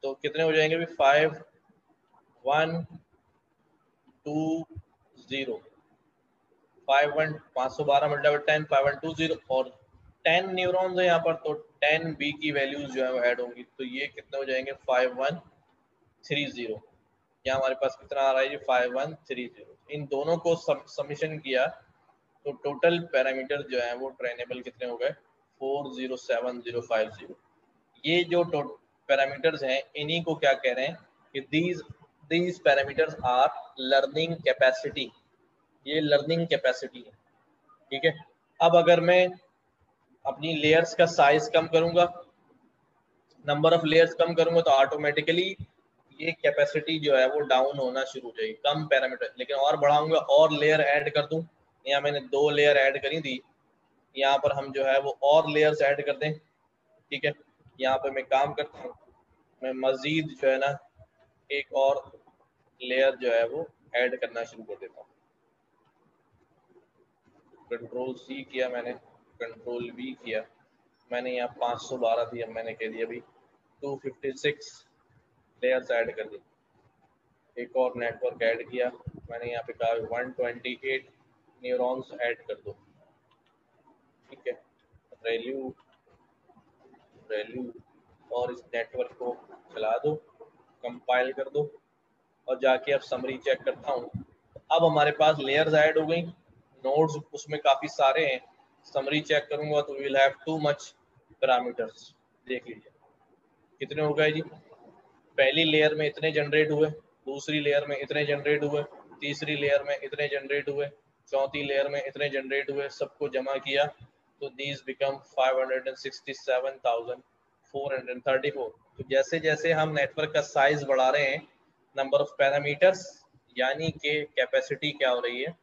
[SPEAKER 1] तो कितने हो जाएंगे भी, 5120, 512 मल्टीप्लाई 10 5120, और 10 न्यूरॉन्स है यहाँ पर, तो 10 बी की वैल्यूज जो है वो ऐड होंगी, तो ये कितने हो जाएंगे 5130। यहाँ हमारे पास कितना आ रहा है, ये 5130। इन दोनों को समीशन किया तो टोटल पैरामीटर जो है वो ट्रेनेबल कितने हो गए, 407050। ये जो पैरामीटर्स हैं इन्हीं को क्या कह रहे हैं कि these parameters are learning capacity, ये लर्निंग कैपेसिटी है। ठीक है, अब अगर मैं अपनी लेयर्स का साइज कम करूंगा, नंबर ऑफ लेयर्स कम करूंगा, तो ऑटोमेटिकली ये कैपेसिटी जो है वो डाउन होना शुरू हो जाएगी, कम पैरामीटर। लेकिन और बढ़ाऊंगा और लेयर ऐड कर दूं, यहाँ मैंने 2 लेयर ऐड करी थी, यहाँ पर हम जो है वो और लेयर्स ऐड कर दें। ठीक है, यहाँ पर मैं काम करता हूँ, मैं मजीद जो है ना एक और लेयर जो है वो ऐड करना शुरू कर देता हूँ। कंट्रोल सी किया मैंने, कंट्रोल वी किया, मैंने यहाँ 512 थी, अब मैंने कह दिया भाई 256 लेयर्स ऐड कर दी। एक और नेटवर्क ऐड किया, मैंने यहाँ पे कहा 128 न्यूरॉन्स ऐड कर दो। ठीक है, वैल्यू और इस नेटवर्क को चला दो, कंपाइल कर दो, और जाके अब समरी चेक करता हूँ। अब हमारे पास लेयर्स ऐड हो गई, नोड्स उसमें काफी सारे हैं, समरी चेक करूंगा तो will have too much parameters. देख लीजिए कितने हो गए जी, पहली लेयर में इतने जनरेट हुए, दूसरी लेयर में इतने जनरेट हुए, तीसरी लेयर में इतने जनरेट हुए, चौथी लेयर में इतने जनरेट हुए, सबको जमा किया तो दीज बिकम 567,434। तो जैसे जैसे हम नेटवर्क का साइज बढ़ा रहे हैं, नंबर ऑफ पैरामीटर्स यानी कि कैपेसिटी क्या हो रही है,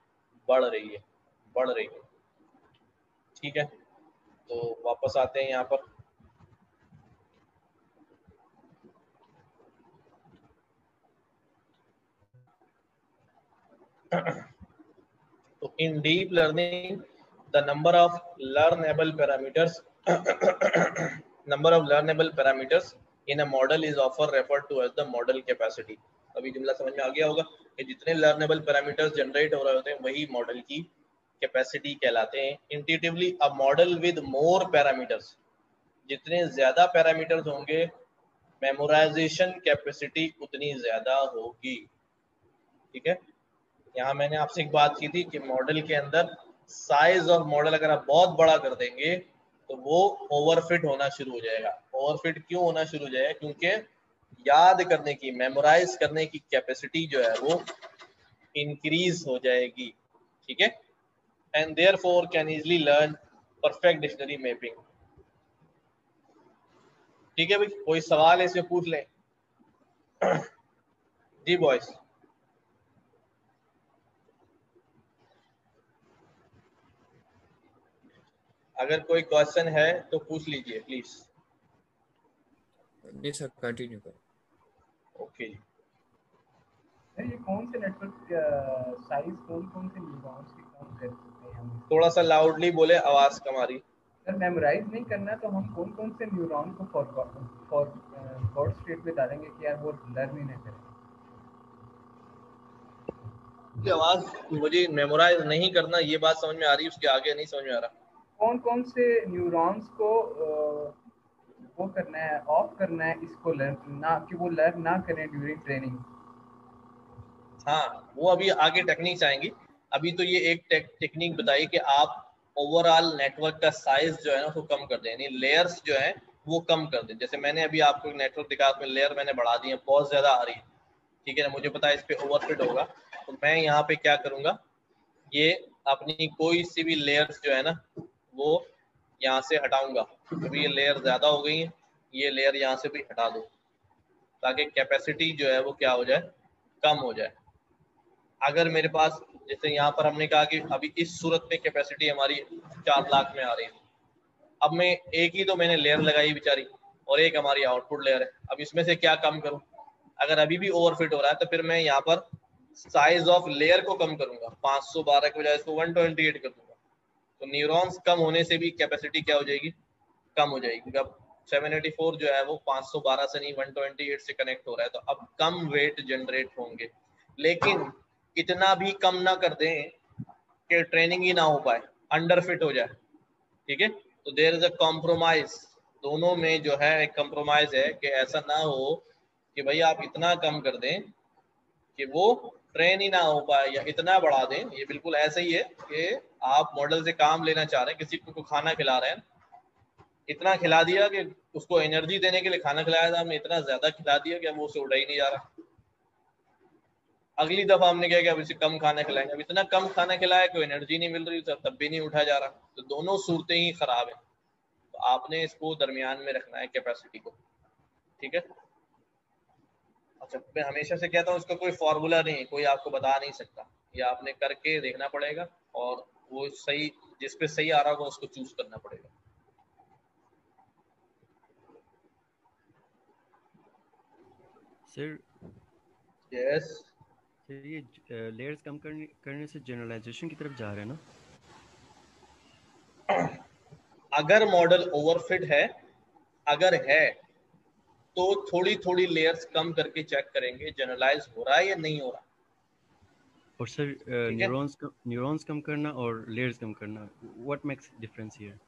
[SPEAKER 1] बढ़ रही है, बढ़ रही है। ठीक है, तो वापस आते हैं यहाँ पर, तो in deep learning the number of learnable parameters in a model is ऑफर referred to as the model capacity. अभी जुमला समझ में आ गया होगा कि जितने लर्नेबल पैरामीटर्स जनरेट हो रहे होते हैं वही मॉडल की कैपेसिटी कहलाते हैं। Intuitively a model with more parameters, जितने ज्यादा पैरामीटर्स होंगे मेमोराइजेशन कैपेसिटी उतनी ज्यादा होगी। ठीक है, यहाँ मैंने आपसे एक बात की थी कि मॉडल के अंदर साइज ऑफ मॉडल अगर आप बहुत बड़ा कर देंगे तो वो ओवरफिट होना शुरू हो जाएगा। ओवरफिट क्यों होना शुरू हो जाएगा? क्योंकि याद करने की, मेमोराइज करने की कैपेसिटी जो है वो इंक्रीज हो जाएगी। ठीक है, and therefore can easily learn perfect dictionary mapping. ठीक है भाई, कोई सवाल है इसमें पूछ लें। जी बॉयस, अगर कोई क्वेश्चन है तो पूछ लीजिए प्लीज।
[SPEAKER 2] नहीं सर, कंटिन्यू करो।
[SPEAKER 1] ओके जी।
[SPEAKER 3] ये कौन से नेटवर्क साइज कौन से न्यूरॉन्स की कम कर सकते हैं हम?
[SPEAKER 1] थोड़ा सा लाउडली बोले, आवाज कम आ रही।
[SPEAKER 3] अगर मेमोराइज नहीं करना तो हम कौन से न्यूरॉन को फॉरवर्ड स्टेट में डालेंगे कि यार वो लर्न ही ना करें?
[SPEAKER 1] की आवाज मुझे मेमोराइज नहीं करना ये बात समझ में आ रही है, उसके आगे नहीं समझ में आ रहा।
[SPEAKER 3] कौन से न्यूरॉन्स को वो करना है, ऑफ करना है इसको लर्न ना, कि वो लर्न ना करें ड्यूरिंग ट्रेनिंग।
[SPEAKER 1] हाँ, वो अभी आगे टेक्निक्स आएंगी। अभी तो ये एक टेक्निक बताई कि आप ओवरऑल नेटवर्क का साइज जो है ना उसको कम कर दें, यानी लेयर्स जो है वो कम कर दें। जैसे मैंने अभी आपको एक नेटवर्क दिखा, उसमें लेयर मैंने बढ़ा दी है, बहुत ज्यादा आ रही है। ठीक है ना, मुझे पता है इस पे ओवरफिट होगा, तो मैं यहाँ पे क्या करूंगा, ये अपनी कोई सी भी लेयर्स जो है ना वो यहाँ से हटाऊंगा। अभी ये लेयर ज्यादा हो गई है, ये लेयर यहाँ से भी हटा दो ताकि कैपेसिटी जो है वो क्या हो जाए, कम हो जाए। अगर मेरे पास, जैसे यहाँ पर हमने कहा कि अभी इस सूरत में कैपेसिटी हमारी 4 लाख में आ रही है, अब मैं एक ही तो मैंने लेयर लगाई बेचारी, और एक हमारी आउटपुट लेयर है। अब इसमें से क्या कम करूं? अगर अभी भी ओवरफिट हो रहा है तो फिर मैं यहाँ पर साइज ऑफ लेयर को कम करूंगा, 512 के बजाय इसको 128 कर दूंगा। तो न्यूरॉन्स कम होने से भी कैपेसिटी क्या हो जाएगी, कम हो जाएगी। अब 784 जो है वो 512 से नहीं 128 से कनेक्ट हो रहा है, तो अब कम वेट जनरेट होंगे। लेकिन इतना भी कम ना कर दें कि ट्रेनिंग ही ना हो पाए, अंडर फिट हो जाए। ठीक है, तो देयर इज अ कॉम्प्रोमाइज, दोनों में जो है एक कॉम्प्रोमाइज है कि ऐसा ना हो कि भाई आप इतना कम कर दें कि वो ट्रेन ही ना हो पाए, या इतना बढ़ा दें। ये बिल्कुल ऐसे ही है कि आप मॉडल से काम लेना चाह रहे हैं, किसी को खाना खिला रहे हैं, इतना खिला दिया कि उसको एनर्जी देने के लिए खाना खिलाया था हमने, इतना ज्यादा खिला दिया कि अब वो उसे उड़ा ही नहीं जा रहा। अगली दफा हमने क्या किया, अब इसे कम खाना खिलाएंगे, अब इतना कम खाना खिलाया कि एनर्जी नहीं मिल रही, तब भी नहीं उठा जा रहा। तो दोनों सूरतें ही खराब है। तो आपने इसको दरमियान में रखना है कैपेसिटी को। ठीक है, अच्छा, मैं हमेशा से कहता हूँ इसका कोई फॉर्मूला नहीं, कोई आपको बता नहीं सकता, ये आपने करके देखना पड़ेगा, और वो सही, जिस पे सही आ रहा होगा उसको चूज करना पड़ेगा।
[SPEAKER 4] सर
[SPEAKER 1] यस,
[SPEAKER 4] सर ये लेयर्स कम करने से जनरलाइजेशन की तरफ जा रहे हैं ना?
[SPEAKER 1] अगर मॉडल ओवरफिट है, अगर है तो थोड़ी थोड़ी लेयर्स कम करके चेक करेंगे जनरलाइज हो रहा है या नहीं हो रहा।
[SPEAKER 4] और सर न्यूरॉन्स कम करना और लेयर्स कम करना, व्हाट मेक्स डिफरेंस हियर?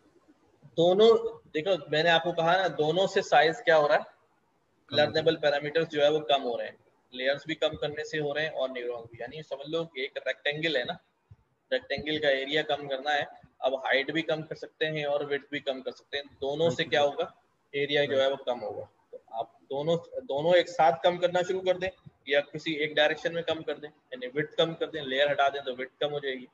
[SPEAKER 1] दोनों देखो, मैंने आपको कहा ना, दोनों से साइज क्या हो रहा है, लर्नेबल पैरामीटर्स जो है वो कम हो रहे हैं। लेयर्स भी कम करने से हो रहे हैं और न्यूरॉन भी। यानी समझ लो कि एक रेक्टेंगल है ना, रेक्टेंगल का एरिया कम करना है, अब हाइट भी कम कर सकते हैं और विड्थ भी कम कर सकते हैं। दोनों से क्या होगा, एरिया जो है वो कम होगा। तो आप दोनों एक साथ कम करना शुरू कर दें, या किसी एक डायरेक्शन में कम कर दें, यानी विड्थ कम कर दें, लेयर हटा दें तो विड्थ कम हो जाएगी।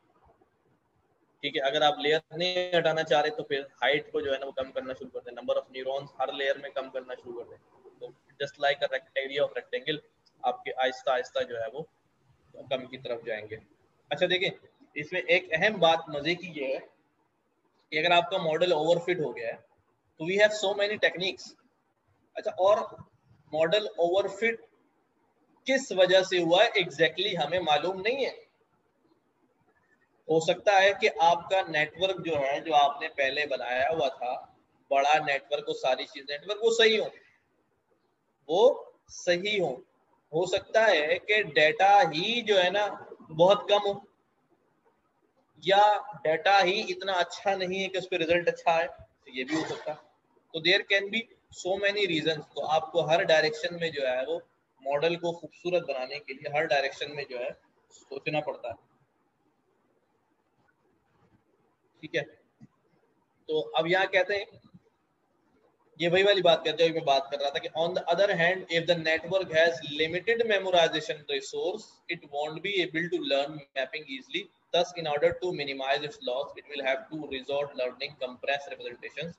[SPEAKER 1] ठीक है, अगर आप लेयर नहीं हटाना चाह रहे तो फिर हाइट को जो है ना वो कम करना शुरू कर दें, number of neurons her layer में कम करना शुरू कर दें। तो just like a area of rectangle, आपके आहिस्ता आहिस्ता जो है वो कम की तरफ जाएंगे। अच्छा देखिए, इसमें एक अहम बात मजे की ये है कि अगर आपका मॉडल ओवरफिट हो गया है तो we have so many techniques. अच्छा, और मॉडल ओवरफिट किस वजह से हुआ है एग्जैक्टली हमें मालूम नहीं है। हो सकता है कि आपका नेटवर्क जो है, जो आपने पहले बनाया हुआ था, बड़ा नेटवर्क, वो सारी चीजें नेटवर्क वो सही हो सकता है कि डेटा ही जो है ना बहुत कम हो, या डेटा ही इतना अच्छा नहीं है कि उस पर रिजल्ट अच्छा है, तो ये भी हो सकता है। तो there can be so many reasons. तो आपको हर डायरेक्शन में जो है वो मॉडल को खूबसूरत बनाने के लिए हर डायरेक्शन में जो है सोचना पड़ता है, ठीक है। तो अब यहाँ कहते हैं, ये वही वाली बात करते हैं, मैं बात कर रहा था कि on the other hand if the network has limited memorisation resource it won't be able to learn mapping easily, thus in order to minimize its loss it will have to resort learning compressed representations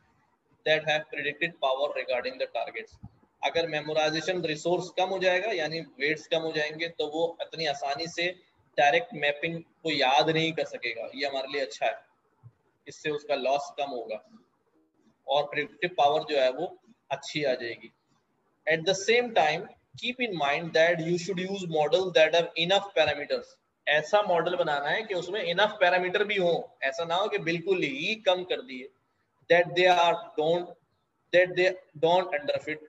[SPEAKER 1] that have predicted power regarding the targets। अगर memorisation resource कम हो जाएगा, यानी weights कम हो जाएंगे, तो वो इतनी आसानी से डायरेक्ट मैपिंग को याद नहीं कर सकेगा। ये हमारे लिए अच्छा है, इससे उसका लॉस कम होगा और प्रेडिक्टिव पावर जो है वो अच्छी आ जाएगी। At the same time keep in mind that you should use model that are enough parameters. ऐसा मॉडल बनाना है कि उसमें इनफ पैरामीटर भी हो, ऐसा ना हो कि बिल्कुल ही कम कर दिए। that they don't underfit।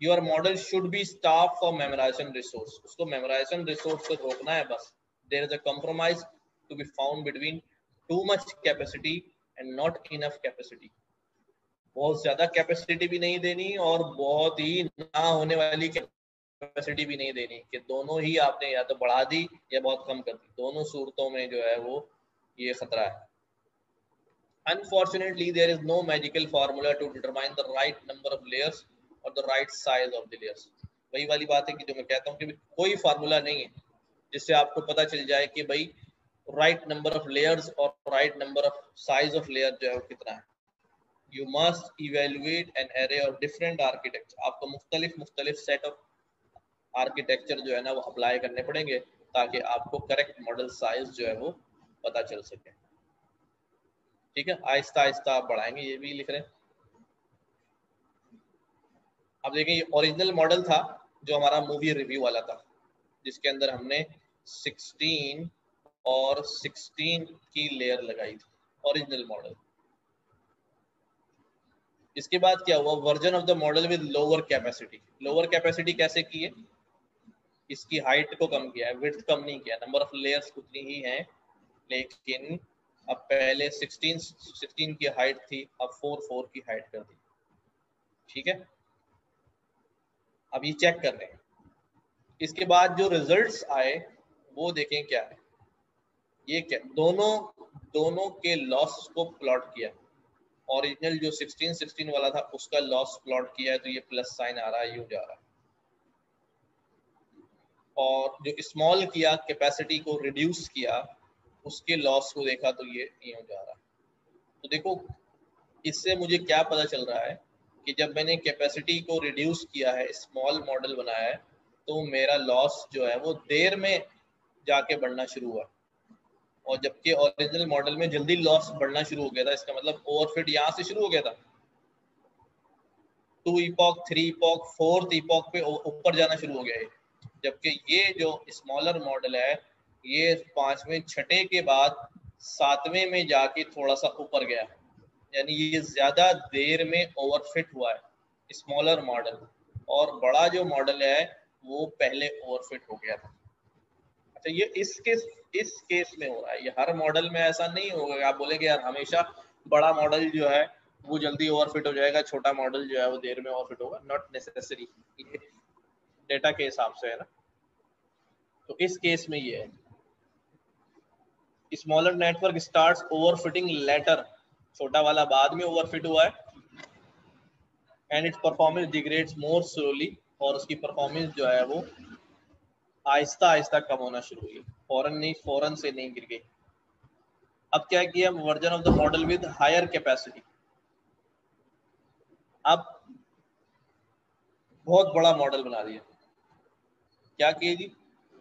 [SPEAKER 1] your model should be staffed for memorization resource। उसको memorization resource से रोकना है बस। there is a compromise to be found between too much capacity and not enough capacity। बहुत ज्यादा कैपेसिटी भी नहीं देनी और बहुत ही ना होने वाली कैपेसिटी भी नहीं देनी, कि दोनों ही आपने या तो बढ़ा दी या बहुत कम कर दी। दोनों सूरतों में जो है वो ये खतरा है। Unfortunately, there is no magical formula to determine the right number of layers or the right size of the layers। वही वाली बात है कि जो मैं कहता हूँ कि कोई फार्मूला नहीं है जिससे आपको पता चल जाए कि भाई राइट नंबर ऑफ लेयर्स और right number of size of layer जो है वो कितना है। You must evaluate an array of different architecture। आपको मुख्तलिफ सेट ऑफ आर्किटेक्चर जो है ना वो अप्लाई करने पड़ेंगे ताकि आपको करेक्ट मॉडल साइज जो है वो पता चल सके, ठीक है। आहिस्ता आहिस्ता आप बढ़ाएंगे, ये भी लिख रहे हैं। अब देखिए, ये ओरिजिनल मॉडल था जो हमारा मूवी रिव्यू वाला था, जिसके अंदर हमने 16 और 16 की लेयर लगाई थी, ओरिजिनल मॉडल। इसके बाद क्या हुआ, version of the model with lower capacity. Lower capacity कैसे की है, इसकी हाइट को कम किया है, विड्थ कम नहीं किया, नंबर ऑफ लेयर्स उतनी ही हैं, लेकिन अब पहले 16 की हाइट थी, अब 4 की हाइट कर दी, ठीक है। अब ये चेक कर रहे हैं। इसके बाद जो रिजल्ट्स आए वो देखें क्या है। ये क्या, दोनों के लॉस को प्लॉट किया। ओरिजिनल जो 16 वाला था उसका लॉस प्लॉट किया है, तो ये प्लस साइन आ रहा है, यूं जा रहा है। और जो स्मॉल किया, कैपेसिटी को रिड्यूस किया, उसके लॉस को देखा तो ये यूं जा रहा है। तो देखो, इससे मुझे क्या पता चल रहा है कि जब मैंने कैपेसिटी को रिड्यूस किया है, स्मॉल मॉडल बनाया है, तो मेरा लॉस जो है वो देर में जाके बढ़ना शुरू हुआ, और जबकि ओरिजिनल मॉडल में जल्दी लॉस बढ़ना शुरू हो गया था। इसका मतलब ओवरफिट यहाँ से शुरू हो गया था, 2 इपॉक, 3 इपॉक, 4th इपॉक पे ऊपर जाना शुरू हो गया है। जबकि ये जो स्मॉलर मॉडल है, ये 5वें 6ठे के बाद 7वें में जाके थोड़ा सा ऊपर गया, यानी ये ज्यादा देर में ओवरफिट हुआ है स्मॉलर मॉडल, और बड़ा जो मॉडल है वो पहले ओवरफिट हो गया था। अच्छा, ये इस केस में हो रहा है, ये हर मॉडल में ऐसा नहीं होगा। आप बोलेंगे यार हमेशा बड़ा मॉडल जो है वो जल्दी ओवरफिट हो जाएगा, छोटा मॉडल जो है वो देर में ओवरफिट होगा। नॉट नेसेसरी, ये डेटा के हिसाब से है ना। तो इस केस में ये है, smaller network starts overfitting later, छोटा वाला बाद में ओवरफिट हुआ है, and its performance degrades more slowly, और उसकी परफॉर्मेंस जो है वो आहिस्ता आहिस्ता कम होना शुरू हुई, फौरन से नहीं गिर गई। अब क्या किया, version of the model with higher capacity. अब बहुत बड़ा मॉडल बना दिया, क्या किया जी,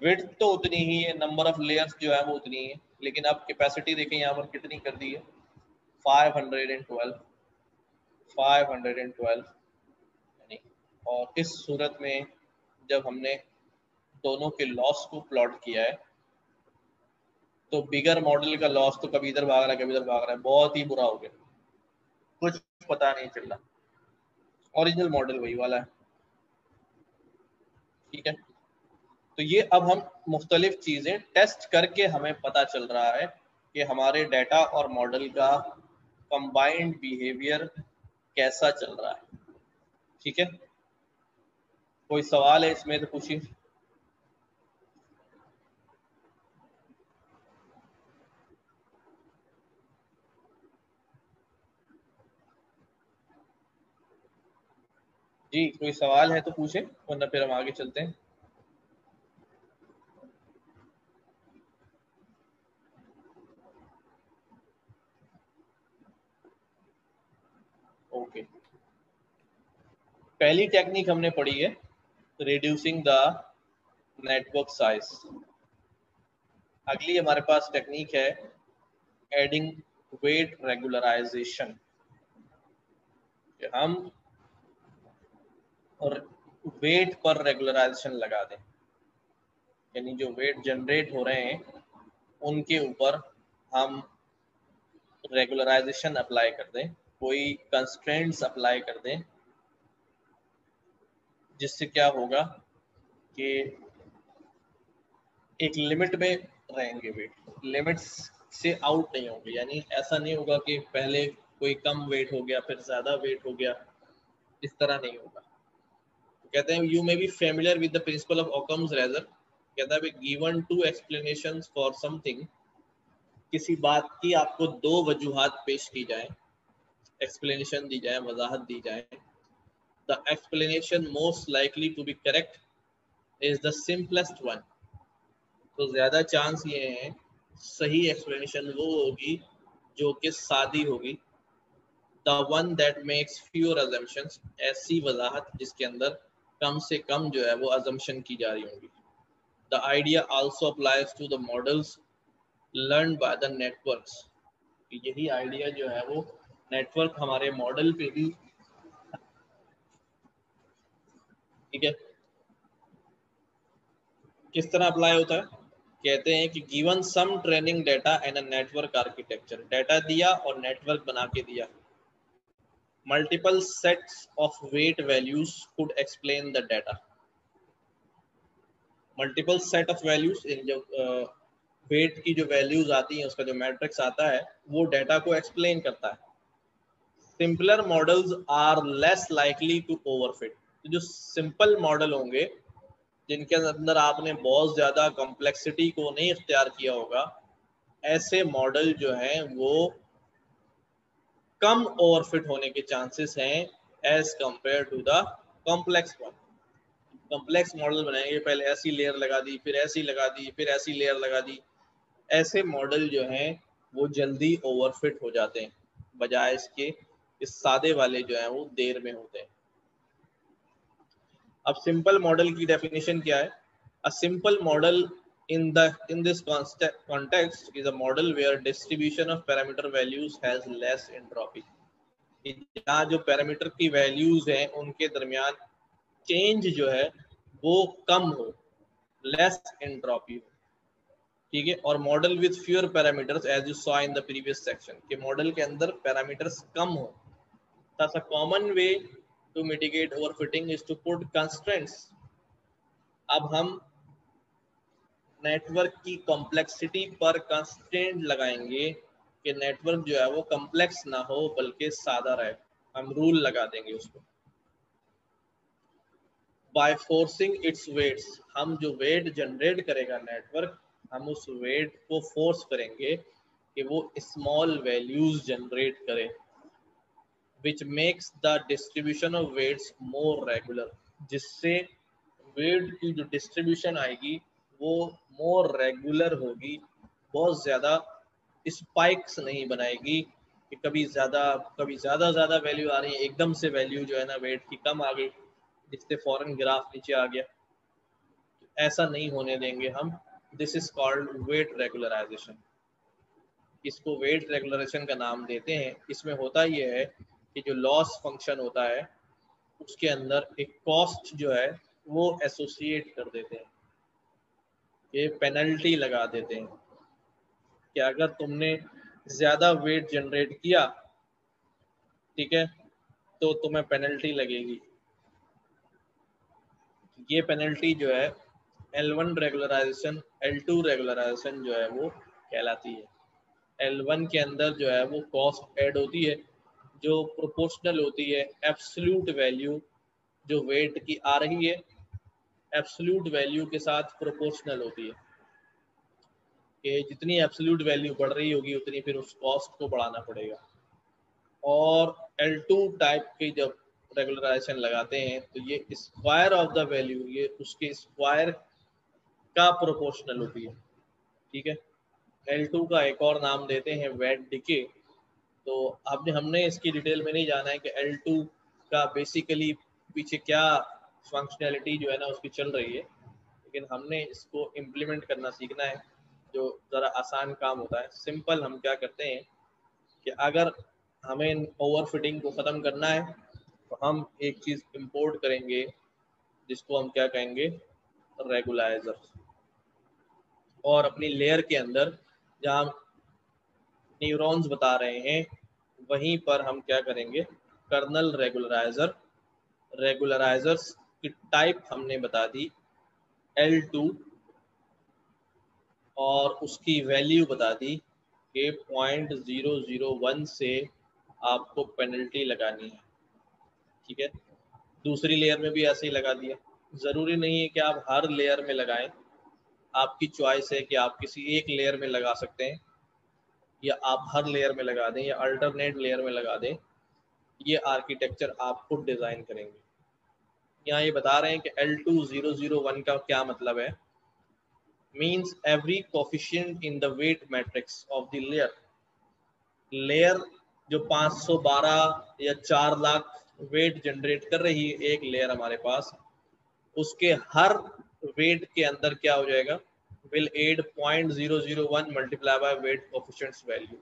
[SPEAKER 1] विड्थ तो उतनी ही है, नंबर ऑफ लेयर्स जो है वो उतनी ही है, लेकिन अब कैपेसिटी देखें यहाँ पर कितनी कर दी है, 512। और इस सूरत में जब हमने दोनों के लॉस को प्लॉट किया है तो बिगर मॉडल का लॉस तो कभी इधर भाग रहा है कभी इधर भाग रहा है, बहुत ही बुरा हो गया, कुछ पता नहीं चल रहा। ओरिजिनल मॉडल वही वाला है, ठीक है। तो ये अब हम मुख्तलिफ चीजें टेस्ट करके हमें पता चल रहा है कि हमारे डाटा और मॉडल का कंबाइंड बिहेवियर कैसा चल रहा है, ठीक है। कोई सवाल है इसमें तो पूछिए। जी कोई सवाल है तो पूछे, वरना फिर हम आगे चलते हैं। ओके, पहली टेक्निक हमने पढ़ी है रिड्यूसिंग द नेटवर्क साइज। अगली हमारे पास टेक्निक है एडिंग वेट रेगुलराइजेशन। हम और वेट पर रेगुलराइजेशन लगा दें, यानी जो वेट जनरेट हो रहे हैं उनके ऊपर हम रेगुलराइजेशन अप्लाई कर दें, कोई कंस्ट्रेंट्स अप्लाई कर दें, जिससे क्या होगा कि एक लिमिट में रहेंगे, वेट लिमिट्स से आउट नहीं होंगे। यानी ऐसा नहीं होगा कि पहले कोई कम वेट हो गया फिर ज्यादा वेट हो गया, इस तरह नहीं होगा। कहते हैं you may be familiar with the principle of Occam's razor. कहता है given two explanations for something, किसी बात की आपको दो वजूहात पेश की जाए, एक्सप्लेनेशन दी जाए, वजाहत दी जाए, the explanation most likely to be correct is the simplest one. तो ज्यादा चांस ये है सही एक्सप्लेनेशन वो होगी जो कि सादी होगी। The one that makes fewer assumptions, ऐसी वजाहत जिसके अंदर कम से कम जो है वो अजम्पशन की जा रही होंगी। The idea also applies to the models learn by the networks. यही आइडिया जो है वो नेटवर्क हमारे मॉडल पे भी, ठीक है, किस तरह अप्लाई होता है। कहते हैं कि given some training data and a network architecture, data दिया और नेटवर्क बना के दिया। Multiple sets of weight values could explain the data. Multiple set of values, इन जो वेट की जो वैल्यूज आती हैं उसका जो मैट्रिक्स आता है वो डाटा को एक्सप्लेन करता है। Simpler models are less likely to overfit. तो जो सिंपल मॉडल होंगे जिनके अंदर आपने बहुत ज्यादा कॉम्प्लेक्सिटी को नहीं इख्तियार किया होगा, ऐसे मॉडल जो हैं वो कम ओवरफिट होने के चांसेस हैं as compare to the complex one. Complex model बनाएंगे, पहले ऐसी लेयर लगा दी, फिर ऐसी लगा दी, फिर ऐसी लेयर लगा दी, ऐसे मॉडल जो हैं वो जल्दी ओवरफिट हो जाते हैं, बजाय इसके इस सादे वाले जो हैं वो देर में होते हैं। अब सिंपल मॉडल की डेफिनेशन क्या है? A simple model in this context is a model where distribution of parameter values has less entropy। यहाँ जो पैरामीटर की वैल्यूज हैं उनके दरमियान चेंज जो है वो कम हो, लेस एंट्रोपी हो, ठीक है। और model with fewer parameters as you saw in the previous section, के मॉडल के अंदर पैरामीटर्स कम हो। Thus a common way to mitigate overfitting is to put constraints। अब हम नेटवर्क की कॉम्प्लेक्सिटी पर कंस्ट्रेंट लगाएंगे कि नेटवर्क जो है वो कॉम्प्लेक्स ना हो बल्कि सादा रहे, हम रूल लगा देंगे उसको। बाय फोर्सिंग इट्स वेट्स, हम जो वेट जनरेट करेगा नेटवर्क, हम उस वेट को फोर्स करेंगे कि वो स्मॉल वैल्यूज जनरेट करे, which makes the distribution of weights more regular। जिससे वेट की जो डिस्ट्रीब्यूशन आएगी वो मोर रेगुलर होगी, बहुत ज्यादा स्पाइक्स नहीं बनाएगी कि कभी ज्यादा वैल्यू आ रही है, एकदम से वैल्यू जो है ना वेट की कम आ गई जिससे फॉरन ग्राफ नीचे आ गया, ऐसा नहीं होने देंगे हम। This is called weight regularisation. इसको वेट रेगुलराइजेशन का नाम देते हैं। इसमें होता यह है कि जो लॉस फंक्शन होता है उसके अंदर एक कॉस्ट जो है वो एसोसिएट कर देते हैं, ये पेनल्टी लगा देते हैं। कि अगर तुमने ज़्यादा वेट जनरेट किया, ठीक है, तो तुम्हें पेनल्टी लगेगी। ये पेनल्टी जो है L1 रेगुलराइजेशन, L2 रेगुलराइजेशन जो है वो कहलाती है। L1 के अंदर जो है वो कॉस्ट ऐड होती है जो प्रोपोर्शनल होती है एब्सोल्यूट वैल्यू जो वेट की आ रही है, एब्सोल्यूट वैल्यू के साथ प्रोपोर्शनल होती है कि जितनी एब्सोल्यूट वैल्यू बढ़ रही होगी उतनी फिर उस कॉस्ट को बढ़ाना पड़ेगा। और L2 टाइप की जब रेगुलराइजेशन लगाते हैं तो ये स्क्वायर ऑफ द वैल्यू, ये उसके स्क्वायर का प्रोपोर्शनल होती है, ठीक है। L2 का एक और नाम देते हैं वेट डिके। तो हमने इसकी डिटेल में नहीं जाना है कि L2 का बेसिकली पीछे क्या फंक्शनैलिटी जो है ना उसकी चल रही है, लेकिन हमने इसको इम्प्लीमेंट करना सीखना है जो ज़रा आसान काम होता है। सिंपल हम क्या करते हैं कि अगर हमें ओवरफिटिंग को ख़त्म करना है तो हम एक चीज़ इंपोर्ट करेंगे जिसको हम क्या कहेंगे, रेगुलाइजर। और अपनी लेयर के अंदर जहाँ न्यूरॉन्स बता रहे हैं वहीं पर हम क्या करेंगे, कर्नल रेगुलराइजर, रेगुलराइजर्स की टाइप हमने बता दी L2 और उसकी वैल्यू बता दी कि 0.001 से आपको पेनल्टी लगानी है, ठीक है। दूसरी लेयर में भी ऐसे ही लगा दिया। ज़रूरी नहीं है कि आप हर लेयर में लगाएं, आपकी चॉइस है कि आप किसी एक लेयर में लगा सकते हैं या आप हर लेयर में लगा दें या अल्टरनेट लेयर में लगा दें। ये आर्किटेक्चर आप खुद डिज़ाइन करेंगे। यहाँ ये बता रहे हैं कि L2001 का क्या मतलब है। Means every coefficient in the weight matrix of the layer जो 512 या 4 लाख वेट जनरेट कर रही है एक लेयर हमारे पास, उसके हर वेट के अंदर क्या हो जाएगा, will add 0.001 multiply by weight coefficients value.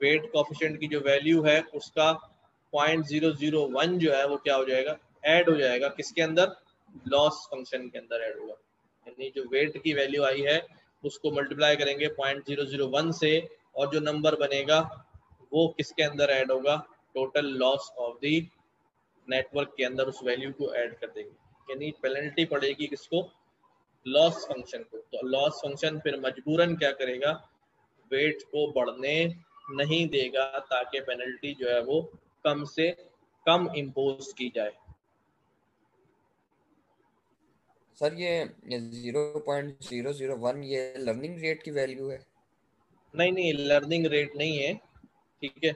[SPEAKER 1] Weight coefficient की जो वैल्यू है उसका 0.001 जो है वो क्या हो जाएगा, ऐड हो जाएगा किसके अंदर, लॉस फंक्शन के अंदर ऐड होगा। यानी जो वेट की वैल्यू आई है उसको मल्टीप्लाई करेंगे 0.001 से और जो नंबर बनेगा वो किसके अंदर ऐड होगा, total loss of the network के अंदर उस वैल्यू को ऐड कर देंगे। यानी पेनल्टी पड़ेगी किसको, लॉस फंक्शन को। तो लॉस फंक्शन फिर मजबूरन क्या करेगा, वेट को बढ़ने नहीं देगा ताकि पेनल्टी जो है वो कम से कम इम्पोज की जाए।
[SPEAKER 2] सर ये 0.001 ये लर्निंग रेट की वैल्यू है?
[SPEAKER 1] नहीं, लर्निंग रेट नहीं है, ठीक है।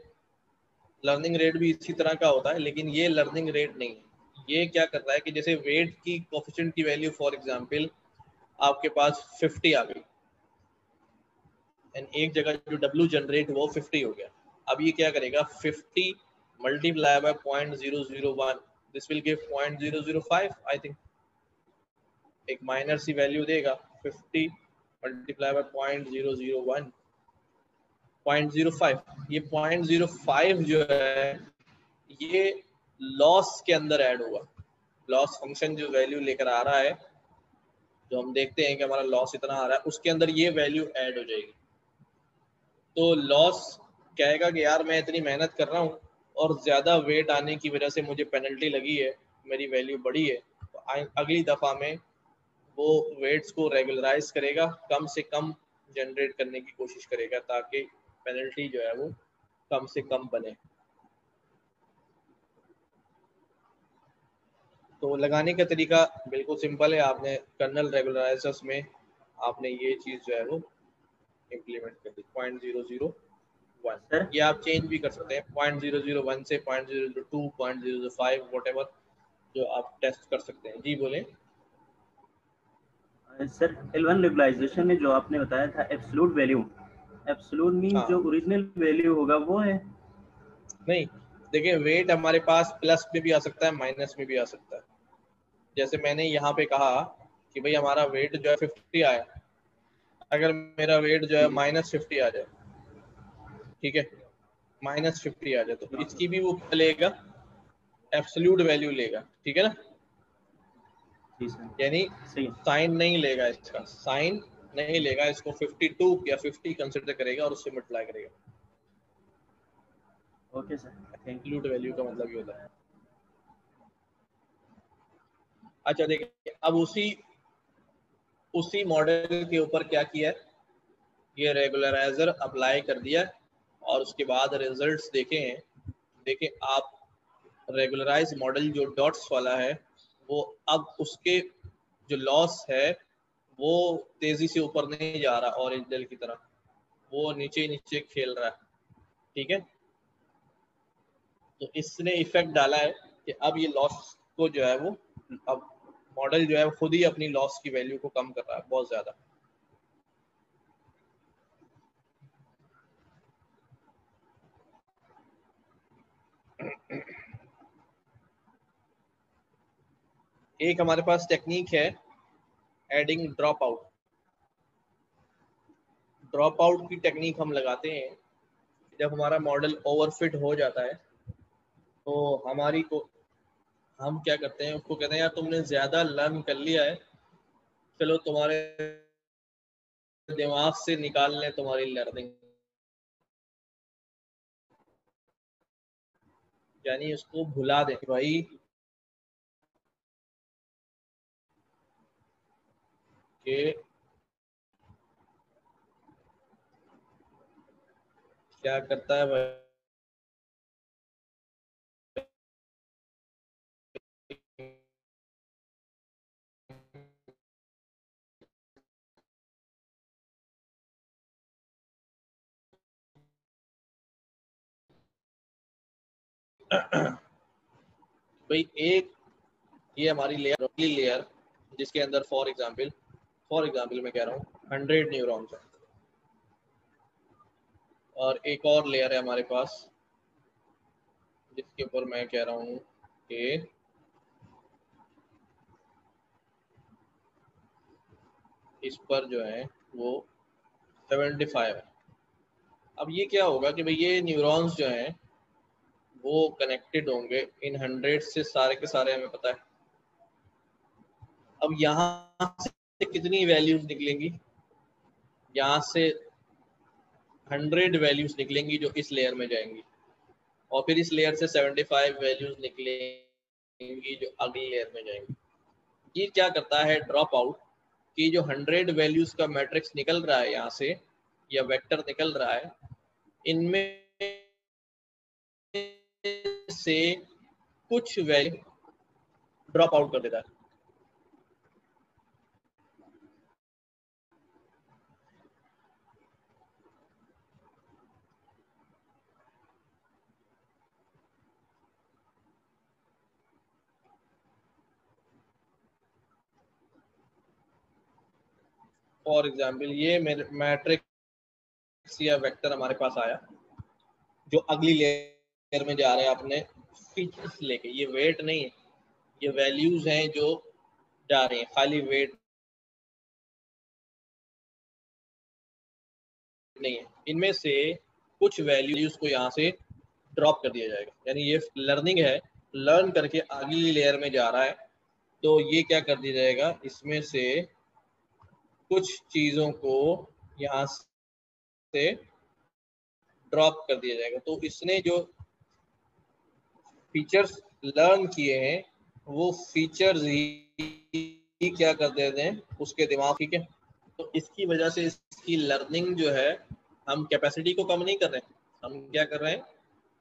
[SPEAKER 1] लर्निंग रेट भी इसी तरह का होता है लेकिन ये लर्निंग रेट नहीं है। ये क्या कर रहा है कि जैसे वेट की कोफिशिएंट की वैल्यू फॉर एग्जांपल आपके पास 50 आ गई एंड एक जगह जो W जनरेट हुआ 50 हो गया। अब ये क्या करेगा, 50 multiply by 0.001, this will give 0.005 I think, एक माइनर सी वैल्यू देगा। 50 मल्टीप्लाई बाय 0.001 0.05, ये 0.05 जो है ये लॉस के अंदर ऐड होगा। लॉस फंक्शन जो वैल्यू लेकर आ रहा है, जो हम देखते हैं कि हमारा लॉस इतना आ रहा है, उसके अंदर ये वैल्यू ऐड हो जाएगी। तो लॉस कहेगा कि यार मैं इतनी मेहनत कर रहा हूँ और ज़्यादा वेट आने की वजह से मुझे पेनल्टी लगी है, मेरी वैल्यू बढ़ी है, तो अगली दफ़ा में वो वेट्स को रेगुलराइज करेगा, कम से कम जनरेट करने की कोशिश करेगा ताकि पेनल्टी जो है वो कम से कम बने। तो लगाने का तरीका बिल्कुल सिंपल है, आपने कर्नल रेगुलराइजर्स में आपने ये चीज़ जो है वो इम्प्लीमेंट कर दी 0.001। ये आप चेंज भी कर सकते हैं 0.001 से 0.002 0.005 व्हाटएवर जो आप टेस्ट कर सकते हैं। जी बोलें।
[SPEAKER 5] सर L1 रेगुलाइजेशन में जो आपने बताया था एब्सोल्यूट वैल्यू, एब्सोल्यूट मीन
[SPEAKER 1] हाँ।
[SPEAKER 5] जो ओरिजिनल वैल्यू होगा वो है?
[SPEAKER 1] नहीं, देखिए वेट हमारे पास प्लस में भी आ सकता है माइनस में भी आ सकता है। जैसे मैंने यहाँ पे कहा कि भाई हमारा वेट जो है 50 आया, अगर मेरा वेट जो है -50 आ जाए, ठीक है, -50 आ जाए तो इसकी भी वो क्या लेगा, एब्सोल्यूट वैल्यू लेगा, ठीक है ना।
[SPEAKER 5] जी सर,
[SPEAKER 1] यानी
[SPEAKER 5] सही।
[SPEAKER 1] साइन नहीं लेगा इसका, साइन नहीं लेगा, इसको 52 या 50 कंसिडर करेगा और उससे मल्टीप्लाई करेगा।
[SPEAKER 5] Okay sir, thank you.
[SPEAKER 1] Absolute value का मतलब ये होता है। अच्छा देखिए, अब उसी मॉडल के ऊपर क्या किया है, ये रेगुलराइजर अप्लाई कर दिया और उसके बाद रिजल्ट्स देखे हैं। देखें आप, रेगुलराइज मॉडल जो डॉट्स वाला है वो अब उसके जो लॉस है वो तेजी से ऊपर नहीं जा रहा ऑरेंज जेल की तरह, वो नीचे नीचे खेल रहा है। ठीक है, तो इसने इफेक्ट डाला है कि अब ये लॉस को जो है वो, अब मॉडल जो है खुद ही अपनी लॉस की वैल्यू को कम कर रहा है बहुत ज्यादा। एक हमारे पास टेक्निक है adding drop out. Drop out की टेक्निक हम लगाते हैं जब हमारा मॉडल ओवरफिट हो जाता है, तो हमारी को हम क्या करते हैं, उसको कहते हैं यार तुमने ज्यादा लर्न कर लिया है, चलो तुम्हारे दिमाग से निकाल लें तुम्हारी लर्निंग, यानी उसको भुला दें कि भाई कि क्या करता है भाई, भाई एक ये हमारी लेयर जिसके अंदर फॉर एग्जाम्पल मैं कह रहा हूँ 100 न्यूरॉन्स है, और एक और लेयर है हमारे पास जिसके ऊपर मैं कह रहा हूँ कि इस पर जो है वो 75 है। अब ये क्या होगा कि भाई ये न्यूरॉन्स जो हैं वो कनेक्टेड होंगे इन 100 से, सारे के सारे हमें पता है। अब यहाँ से कितनी वैल्यूज निकलेंगी, यहाँ से 100 वैल्यूज निकलेंगी जो इस लेयर में जाएंगी, और फिर इस लेयर से 75 वैल्यूज निकलेंगी जो अगली लेयर में जाएंगी। ये क्या करता है ड्रॉप आउट, कि जो 100 वैल्यूज का मैट्रिक्स निकल रहा है यहाँ से या वेक्टर निकल रहा है, इनमें से कुछ वैल्यू ड्रॉप आउट कर देता है। फॉर एग्जाम्पल ये मैट्रिक्स या वेक्टर हमारे पास आया जो अगली लेयर में जा रहे हैं अपने फीचर्स लेके, ये वेट नहीं है, ये वैल्यूज हैं जो जा रही हैं, खाली वेट नहीं है। इनमें से कुछ वैल्यूज को यहाँ से ड्रॉप कर दिया जाएगा, यानी ये लर्निंग है, लर्न करके अगली लेयर में जा रहा है, तो ये क्या कर दिया जाएगा, इसमें से कुछ चीजों को यहाँ से ड्रॉप कर दिया जाएगा। तो इसने जो फीचर्स लर्न किए हैं वो फीचर्स ही क्या कर देते हैं उसके दिमाग। ठीक है, तो इसकी वजह से इसकी लर्निंग जो है, हम कैपेसिटी को कम नहीं कर रहे हैं, हम क्या कर रहे हैं,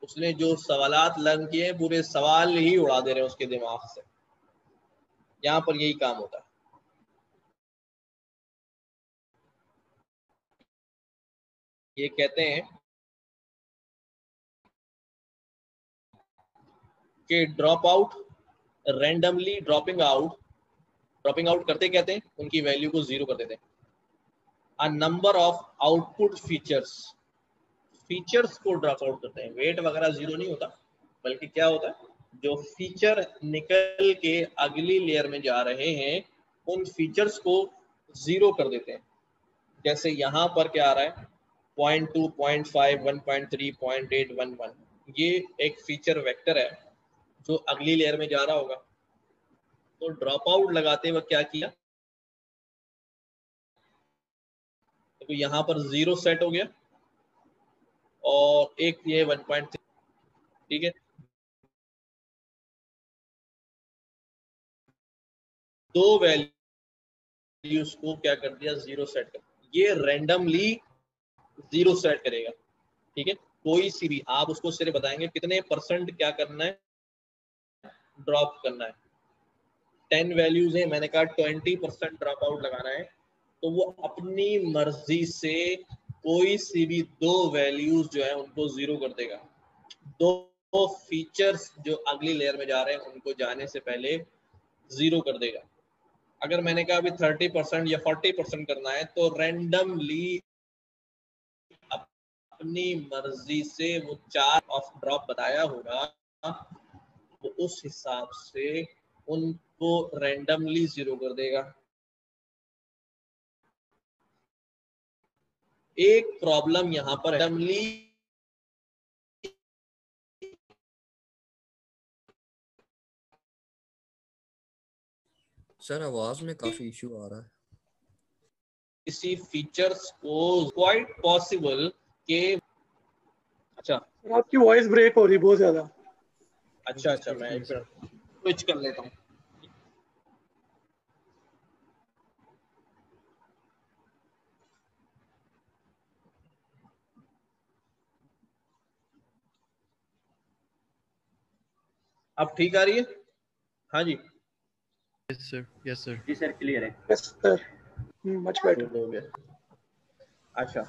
[SPEAKER 1] उसने जो सवालात लर्न किए हैं पूरे सवाल ही उड़ा दे रहे हैं उसके दिमाग से। यहाँ पर यही काम होता है। ये कहते हैं कि drop out randomly dropping out करते कहते हैं उनकी वैल्यू को 0 कर देते हैं। A number of output features को ड्रॉप आउट करते हैं। वेट वगैरह 0 नहीं होता, बल्कि क्या होता है, जो फीचर निकल के अगली लेयर में जा रहे हैं उन फीचर्स को 0 कर देते हैं। जैसे यहाँ पर क्या आ रहा है 0.2, 0.5, 1.3, 0.8, 1.1, ये एक फीचर वेक्टर है जो अगली लेयर में जा रहा होगा। तो ड्रॉप आउट लगाते वक्त क्या किया, देखो यहाँ पर 0 सेट हो गया और एक ये 1.3, ठीक है, दो वैल्यूज को क्या कर दिया, 0 सेट कर, ये रैंडमली 0 सेट करेगा, ठीक है। कोई सी भी आप उसको सिर्फ बताएंगे कितने % क्या करना है, ड्रॉप करना है। 10 वैल्यूज है, मैंने कहा 20% ड्रॉप आउट लगाना है, तो वो अपनी मर्जी से कोई सी भी दो वैल्यूज जो है उनको 0 कर देगा। दो फीचर्स जो अगली लेयर में जा रहे हैं उनको जाने से पहले 0 कर देगा। अगर मैंने कहा अभी 30% या 40% करना है तो रैंडमली अपनी मर्जी से वो 4 ऑफ ड्रॉप बताया होगा, वो उस हिसाब से उनको रैंडमली 0 कर देगा। एक प्रॉब्लम यहाँ पर रैंडमली
[SPEAKER 2] सर आवाज में काफी इशू आ रहा है।
[SPEAKER 1] किसी फीचर्स को क्वाइट पॉसिबल के, अच्छा
[SPEAKER 6] आपकी वॉइस ब्रेक हो रही बहुत ज्यादा।
[SPEAKER 1] अच्छा मैं एक मिनट स्विच कर लेता हूँ। अब ठीक आ रही है? हाँ जी,
[SPEAKER 4] यस सर, यस सर।
[SPEAKER 5] जी सर, क्लियर है।
[SPEAKER 6] Yes sir, much better.
[SPEAKER 1] हो गया। अच्छा,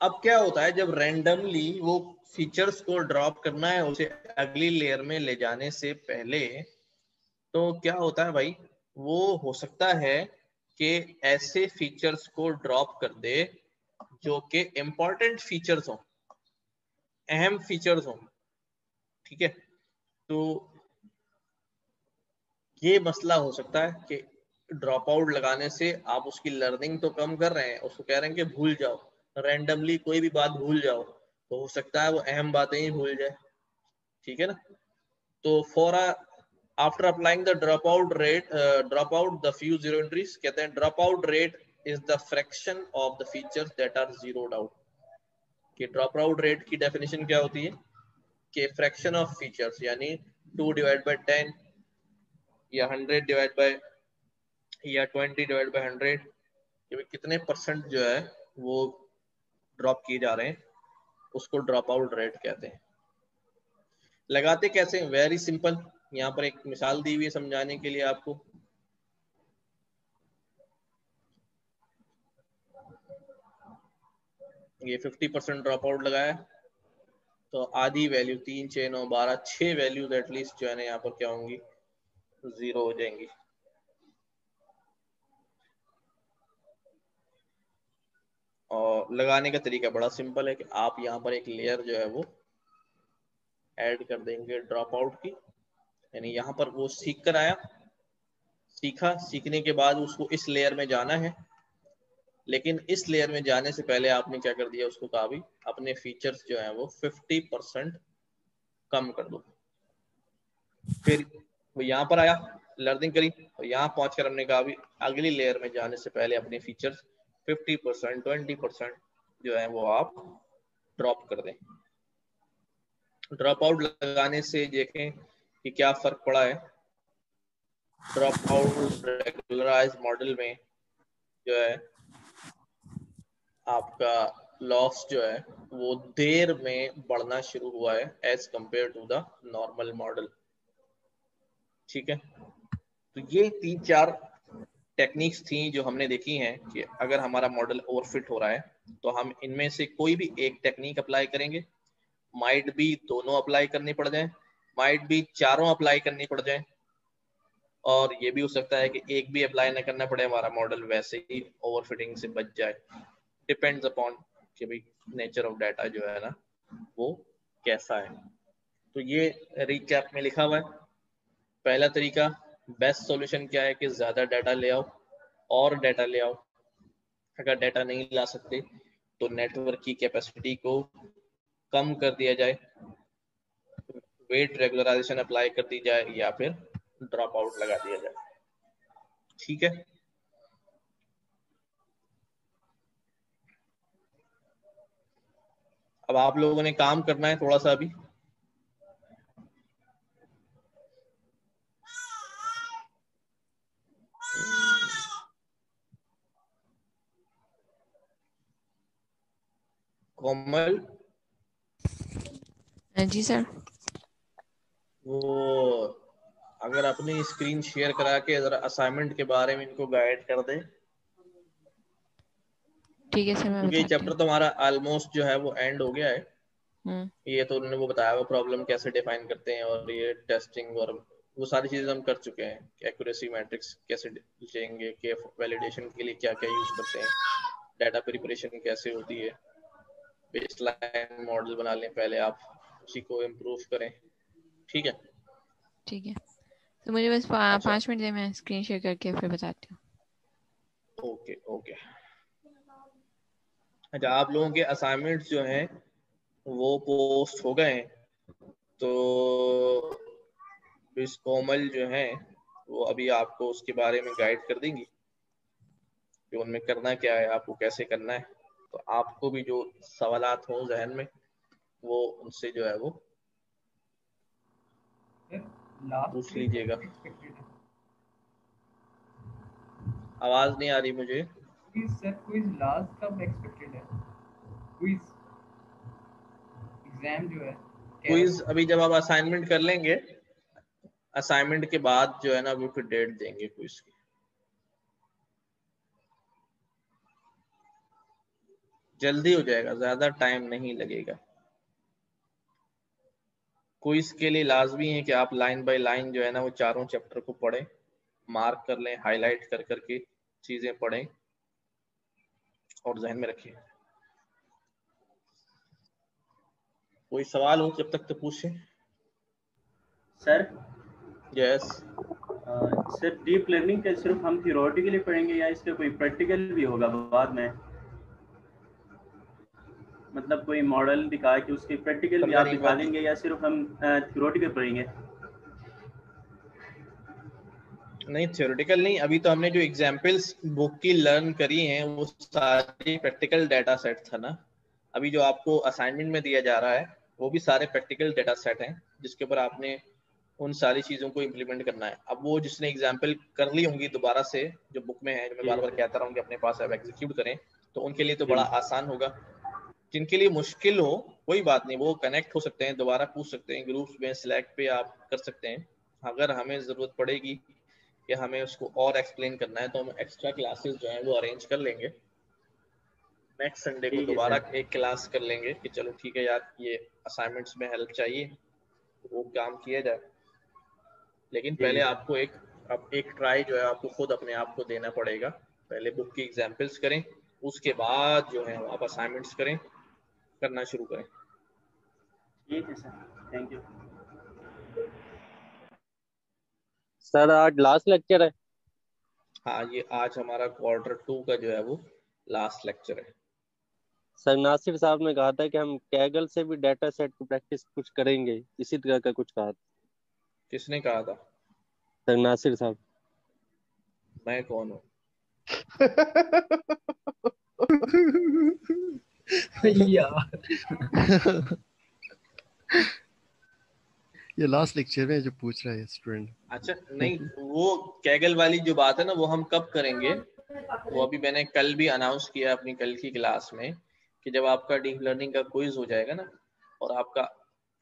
[SPEAKER 1] अब क्या होता है जब रैंडमली वो फीचर्स को ड्रॉप करना है उसे अगली लेयर में ले जाने से पहले, तो क्या होता है भाई, वो हो सकता है कि ऐसे फीचर्स को ड्रॉप कर दे जो कि इम्पोर्टेंट फीचर्स हो, अहम फीचर्स हो, ठीक है। तो ये मसला हो सकता है कि ड्रॉप आउट लगाने से आप उसकी लर्निंग तो कम कर रहे हैं, उसको कह रहे हैं कि भूल जाओ, रैंडमली कोई भी बात भूल जाओ, तो हो सकता है वो अहम बातें ही भूल जाए, ठीक है ना। तो for after applying the dropout rate, dropout the few zero entries, कहते हैं dropout rate is the fraction of the features that are zeroed out. कि ड्रॉप आउट रेट की डेफिनेशन क्या होती है कि फ्रैक्शन ऑफ फीचर्स, यानी 2 divide by 10 या 100 डिवाइड बाय या 20 डिवाइड बाय 100, कि कितने % जो है वो ड्रॉप किए जा रहे हैं, उसको ड्रॉप आउट रेट कहते हैं। लगाते कैसे, वेरी सिंपल, यहाँ पर एक मिसाल दी हुई है समझाने के लिए आपको। ये 50% ड्रॉप आउट लगाया, तो आधी वैल्यू 3 6 9 12 6 वैल्यूज एटलीस्ट जो है ना यहाँ पर क्या होंगी, 0 हो जाएंगी। और लगाने का तरीका बड़ा सिंपल है कि आप यहाँ पर एक लेयर जो है वो ऐड कर देंगे ड्रॉप आउट की, यानी यहाँ पर वो सीख कर आया, सीखा, सीखने के बाद उसको इस लेयर में जाना है, लेकिन इस लेयर में जाने से पहले आपने क्या कर दिया, उसको कहा भी अपने फीचर्स जो है वो 50% कम कर दो। फिर वो यहाँ पर आया, लर्निंग करी, और यहाँ पहुंचकर हमने कहा भी अगली लेयर में जाने से पहले अपने फीचर्स 50% 20% जो है वो आप ड्रॉप कर दें। ड्रॉप आउट लगाने से देखें कि क्या फर्क पड़ा है। ड्रॉप आउट रेगुलराइज मॉडल में जो है आपका लॉस जो है वो देर में बढ़ना शुरू हुआ है as compare to the normal model, ठीक है। तो ये 3-4 टेक्निक्स थी जो हमने देखी हैं कि अगर हमारा मॉडल ओवरफिट हो रहा है तो हम इनमें से कोई भी एक टेक्निक अप्लाई करेंगे, माइट भी दोनों अप्लाई करनी पड़ जाए, माइट भी चारों अप्लाई करनी पड़ जाए, और ये भी हो सकता है कि एक भी अप्लाई ना करना पड़े, हमारा मॉडल वैसे ही ओवरफिटिंग से बच जाए। डिपेंड्स अपॉन कि भाई नेचर ऑफ डाटा जो है ना वो कैसा है। तो ये रिकैप में लिखा हुआ है। पहला तरीका, बेस्ट सॉल्यूशन क्या है कि ज्यादा डाटा ले आओ और डाटा ले आओ। अगर डाटा नहीं ला सकते तो नेटवर्क की कैपेसिटी को कम कर दिया जाए, वेट रेगुलराइजेशन अप्लाई कर दी जाए, या फिर ड्रॉप आउट लगा दिया जाए, ठीक है। अब आप लोगों ने काम करना है थोड़ा सा अभी। कोमल,
[SPEAKER 7] जी सर।
[SPEAKER 1] वो अगर अपनी स्क्रीन शेयर करा के जरा असाइनमेंट के बारे में इनको गाइड कर दे,
[SPEAKER 7] ठीक है सर, मैं
[SPEAKER 1] क्योंकि ये
[SPEAKER 7] बताती
[SPEAKER 1] चैप्टर
[SPEAKER 7] हूँ।
[SPEAKER 1] तो हमारा ऑलमोस्ट जो है वो एंड हो गया है।
[SPEAKER 7] हम्म,
[SPEAKER 1] ये तो उन्होंने वो बताया, वो प्रॉब्लम कैसे डिफाइन करते हैं और ये टेस्टिंग और वो सारी चीजें हम कर चुके हैं। एक्यूरेसी मैट्रिक्स कैसे लेंगे, के वैलिडेशन के लिए क्या क्या यूज करते हैं, डाटा प्रिपरेशन कैसे होती है, बेसलाइन मॉडल बना लें पहले आप, उसी को इम्प्रूव करें। ठीक है,
[SPEAKER 7] ठीक है। तो मुझे बस
[SPEAKER 1] अच्छा
[SPEAKER 7] 5 मिनट दे, मैं स्क्रीन शेयर करके फिर बताती हूँ।
[SPEAKER 1] Okay okay. अच्छा, आप लोगों के असाइनमेंट्स जो हैं वो पोस्ट हो गए हैं, तो मिस कोमल जो है वो अभी आपको उसके बारे में गाइड कर देंगी कि उनमें करना क्या है, आपको कैसे करना है। तो आपको भी जो सवालात हो जहन में वो उनसे जो है वो
[SPEAKER 3] लास्ट
[SPEAKER 1] पूछ
[SPEAKER 3] वीक
[SPEAKER 1] लीजिएगा।
[SPEAKER 3] एक्सपेक्टेड है
[SPEAKER 1] आवाज नहीं आ रही मुझे।
[SPEAKER 3] क्विज सर, क्विज लास्ट कब एक्सपेक्टेड है? क्विज एग्जाम जो है
[SPEAKER 1] क्विज
[SPEAKER 3] कैरल।
[SPEAKER 1] अभी जब आप असाइनमेंट कर लेंगे, असाइनमेंट के बाद जो है ना वो फिर डेट देंगे क्विज की। जल्दी हो जाएगा, ज्यादा टाइम नहीं लगेगा। क्विज के लिए लाजमी है कि आप लाइन बाय लाइन जो है ना वो चारों चैप्टर को पढ़ें, मार्क कर लें, हाईलाइट कर करके चीजें पढ़ें और जहन में रखें। कोई सवाल हो जब तक तो पूछें।
[SPEAKER 5] Sir
[SPEAKER 1] yes.
[SPEAKER 5] Sir deep learning का सिर्फ हम थियोरेटिकली पढ़ेंगे या इसका कोई प्रैक्टिकल भी होगा बाद में? मतलब कोई मॉडल दिखा के उसकी प्रैक्टिकल भी
[SPEAKER 1] समझा
[SPEAKER 5] आप
[SPEAKER 1] नहीं
[SPEAKER 5] दिखा
[SPEAKER 1] बात।
[SPEAKER 5] देंगे या सिर्फ हम थियोरेटिकल पढ़ेंगे?
[SPEAKER 1] नहीं, थ्योरेटिकल नहीं, अभी तो हमने जो एग्जाम्पल्स बुक की लर्न करी हैं वो सारी प्रैक्टिकल डाटा सेट था ना। अभी जो आपको असाइनमेंट में दिया जा रहा है वो भी सारे प्रैक्टिकल डाटा सेट हैं जिसके ऊपर आपने उन सारी चीजों को इम्प्लीमेंट करना है। अब वो जिसने एग्जाम्पल कर ली होंगी दोबारा से जो बुक में है, जो मैं
[SPEAKER 5] जी
[SPEAKER 1] बार बार कहता रहा हूँ कि अपने पास अब एग्जीक्यूट करें, तो उनके लिए तो
[SPEAKER 5] जी
[SPEAKER 1] बड़ा आसान होगा। जिनके लिए मुश्किल हो कोई बात नहीं, वो कनेक्ट हो सकते हैं, दोबारा पूछ सकते हैं, ग्रुप्स में सिलेक्ट पे आप कर सकते हैं। अगर हमें जरूरत पड़ेगी कि हमें उसको और एक्सप्लेन करना है तो हम एक्स्ट्रा क्लासेस जो है वो अरेंज कर लेंगे। नेक्स्ट संडे को
[SPEAKER 5] ठीक है
[SPEAKER 1] दोबारा
[SPEAKER 5] सर।
[SPEAKER 1] एक क्लास कर लेंगे कि चलो ठीक है यार, ये असाइनमेंट्स में हेल्प चाहिए वो काम किया जाए। लेकिन
[SPEAKER 5] जी
[SPEAKER 1] पहले
[SPEAKER 5] सर।
[SPEAKER 1] आपको एक ट्राई जो है आपको खुद अपने आप को देना पड़ेगा। पहले बुक की एग्जाम्पल्स करें, उसके बाद जो है आप असाइनमेंट्स करें, करना शुरू करें।
[SPEAKER 5] ठीक है सर, थैंक यू।
[SPEAKER 8] सर आज लास्ट लेक्चर है।
[SPEAKER 1] हाँ, ये आज हमारा Q2 का जो है वो लास्ट लेक्चर है।
[SPEAKER 8] सर नासिर साहब ने कहा था कि हम कैगल से भी डाटा सेट की प्रैक्टिस कुछ करेंगे, इसी तरह का कुछ कहा था।
[SPEAKER 1] किसने कहा था?
[SPEAKER 8] सर नासिर साहब।
[SPEAKER 1] मैं कौन हूँ?
[SPEAKER 4] यार ये लास्ट लेक्चर में जो पूछ रहा है स्टूडेंट।
[SPEAKER 1] अच्छा नहीं, वो कैगल वाली जो बात है ना वो हम कब करेंगे, वो अभी मैंने कल भी अनाउंस किया अपनी कल की क्लास में कि जब आपका डीप लर्निंग का क्विज हो जाएगा ना और आपका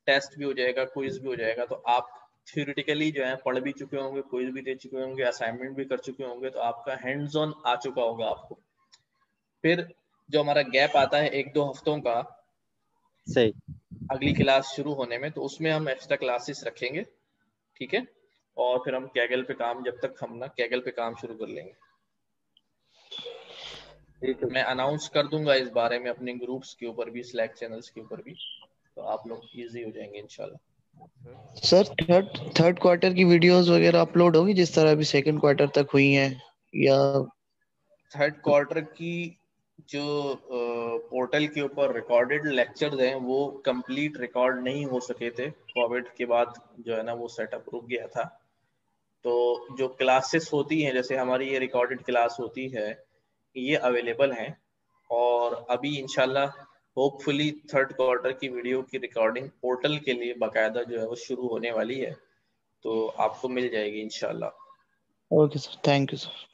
[SPEAKER 1] टेस्ट भी हो जाएगा, क्विज भी हो जाएगा, तो आप थ्योरेटिकली जो है पढ़ भी चुके होंगे, क्विज भी दे चुके होंगे, असाइनमेंट भी कर चुके होंगे, तो आपका हैंड्स ऑन आ चुका होगा आपको। फिर जो हमारा गैप आता है 1-2 हफ्तों का
[SPEAKER 8] सही।
[SPEAKER 1] अगली क्लास शुरू होने में, तो उसमें हम एक्स्ट्रा क्लासेस रखेंगे, ठीक है। और फिर हम कैगल पे काम, जब तक हम ना कैगल पे काम शुरू कर लेंगे।
[SPEAKER 8] ठीक है।
[SPEAKER 1] मैं अनाउंस कर दूंगा इस बारे में अपने ग्रुप्स के ऊपर भी, स्लैक चैनल्स के ऊपर भी, तो आप लोग इजी हो जाएंगे इंशाल्लाह।
[SPEAKER 2] सर थर्ड क्वार्टर की वीडियोस वगैरह अपलोड होगी जिस तरह अभी सेकंड क्वार्टर तक हुई हैं, या
[SPEAKER 1] थर्ड क्वार्टर की जो पोर्टल के ऊपर रिकॉर्डेड लेक्चर्स हैं वो कंप्लीट रिकॉर्ड नहीं हो सके थे, कोविड के बाद जो है ना वो सेटअप रुक गया था। तो जो क्लासेस होती हैं, जैसे हमारी ये रिकॉर्डेड क्लास होती है, ये अवेलेबल हैं और अभी इंशाल्लाह होपफुली थर्ड क्वार्टर की वीडियो की रिकॉर्डिंग पोर्टल के लिए बाकायदा जो है वो शुरू होने वाली है, तो आपको मिल जाएगी इंशाल्लाह।
[SPEAKER 2] Okay sir, thank you sir.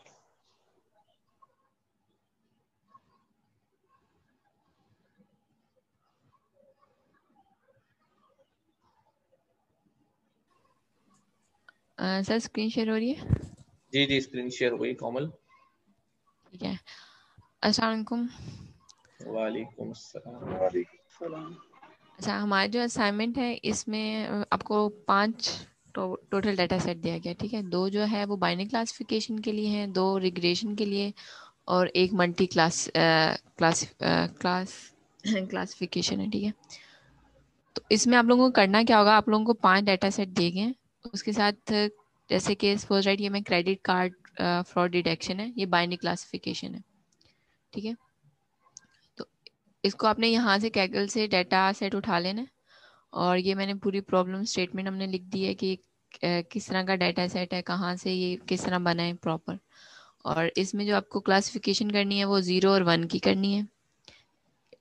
[SPEAKER 7] Sir screen share हो रही है?
[SPEAKER 1] जी जी, स्क्रीन शेयर हुई कोमल।
[SPEAKER 7] ठीक है। अस्सलाम वालेकुम।
[SPEAKER 1] वालेकुम अस्सलाम।
[SPEAKER 6] सलाम।
[SPEAKER 7] अच्छा, हमारा जो असाइनमेंट है इसमें आपको 5 टोटल डाटा सेट दिया गया, ठीक है। 2 जो है वो बाइनरी क्लासिफिकेशन के लिए हैं, 2 रिग्रेशन के लिए, और एक मल्टी क्लासिफिकेशन है, ठीक है। तो इसमें आप लोगों को करना क्या होगा, आप लोगों को 5 डाटा सेट दिए गए हैं, उसके साथ जैसे कि सपोज राइट ये मैं क्रेडिट कार्ड फ्रॉड डिटेक्शन है, ये बाइनरी क्लासिफिकेशन है, ठीक है। तो इसको आपने यहाँ से कैगल से डाटा सेट उठा लेना है, और ये मैंने पूरी प्रॉब्लम स्टेटमेंट हमने लिख दी है कि किस तरह का डाटा सेट है, कहाँ से ये किस तरह बना है प्रॉपर। और इसमें जो आपको क्लासिफिकेशन करनी है वो 0 और 1 की करनी है।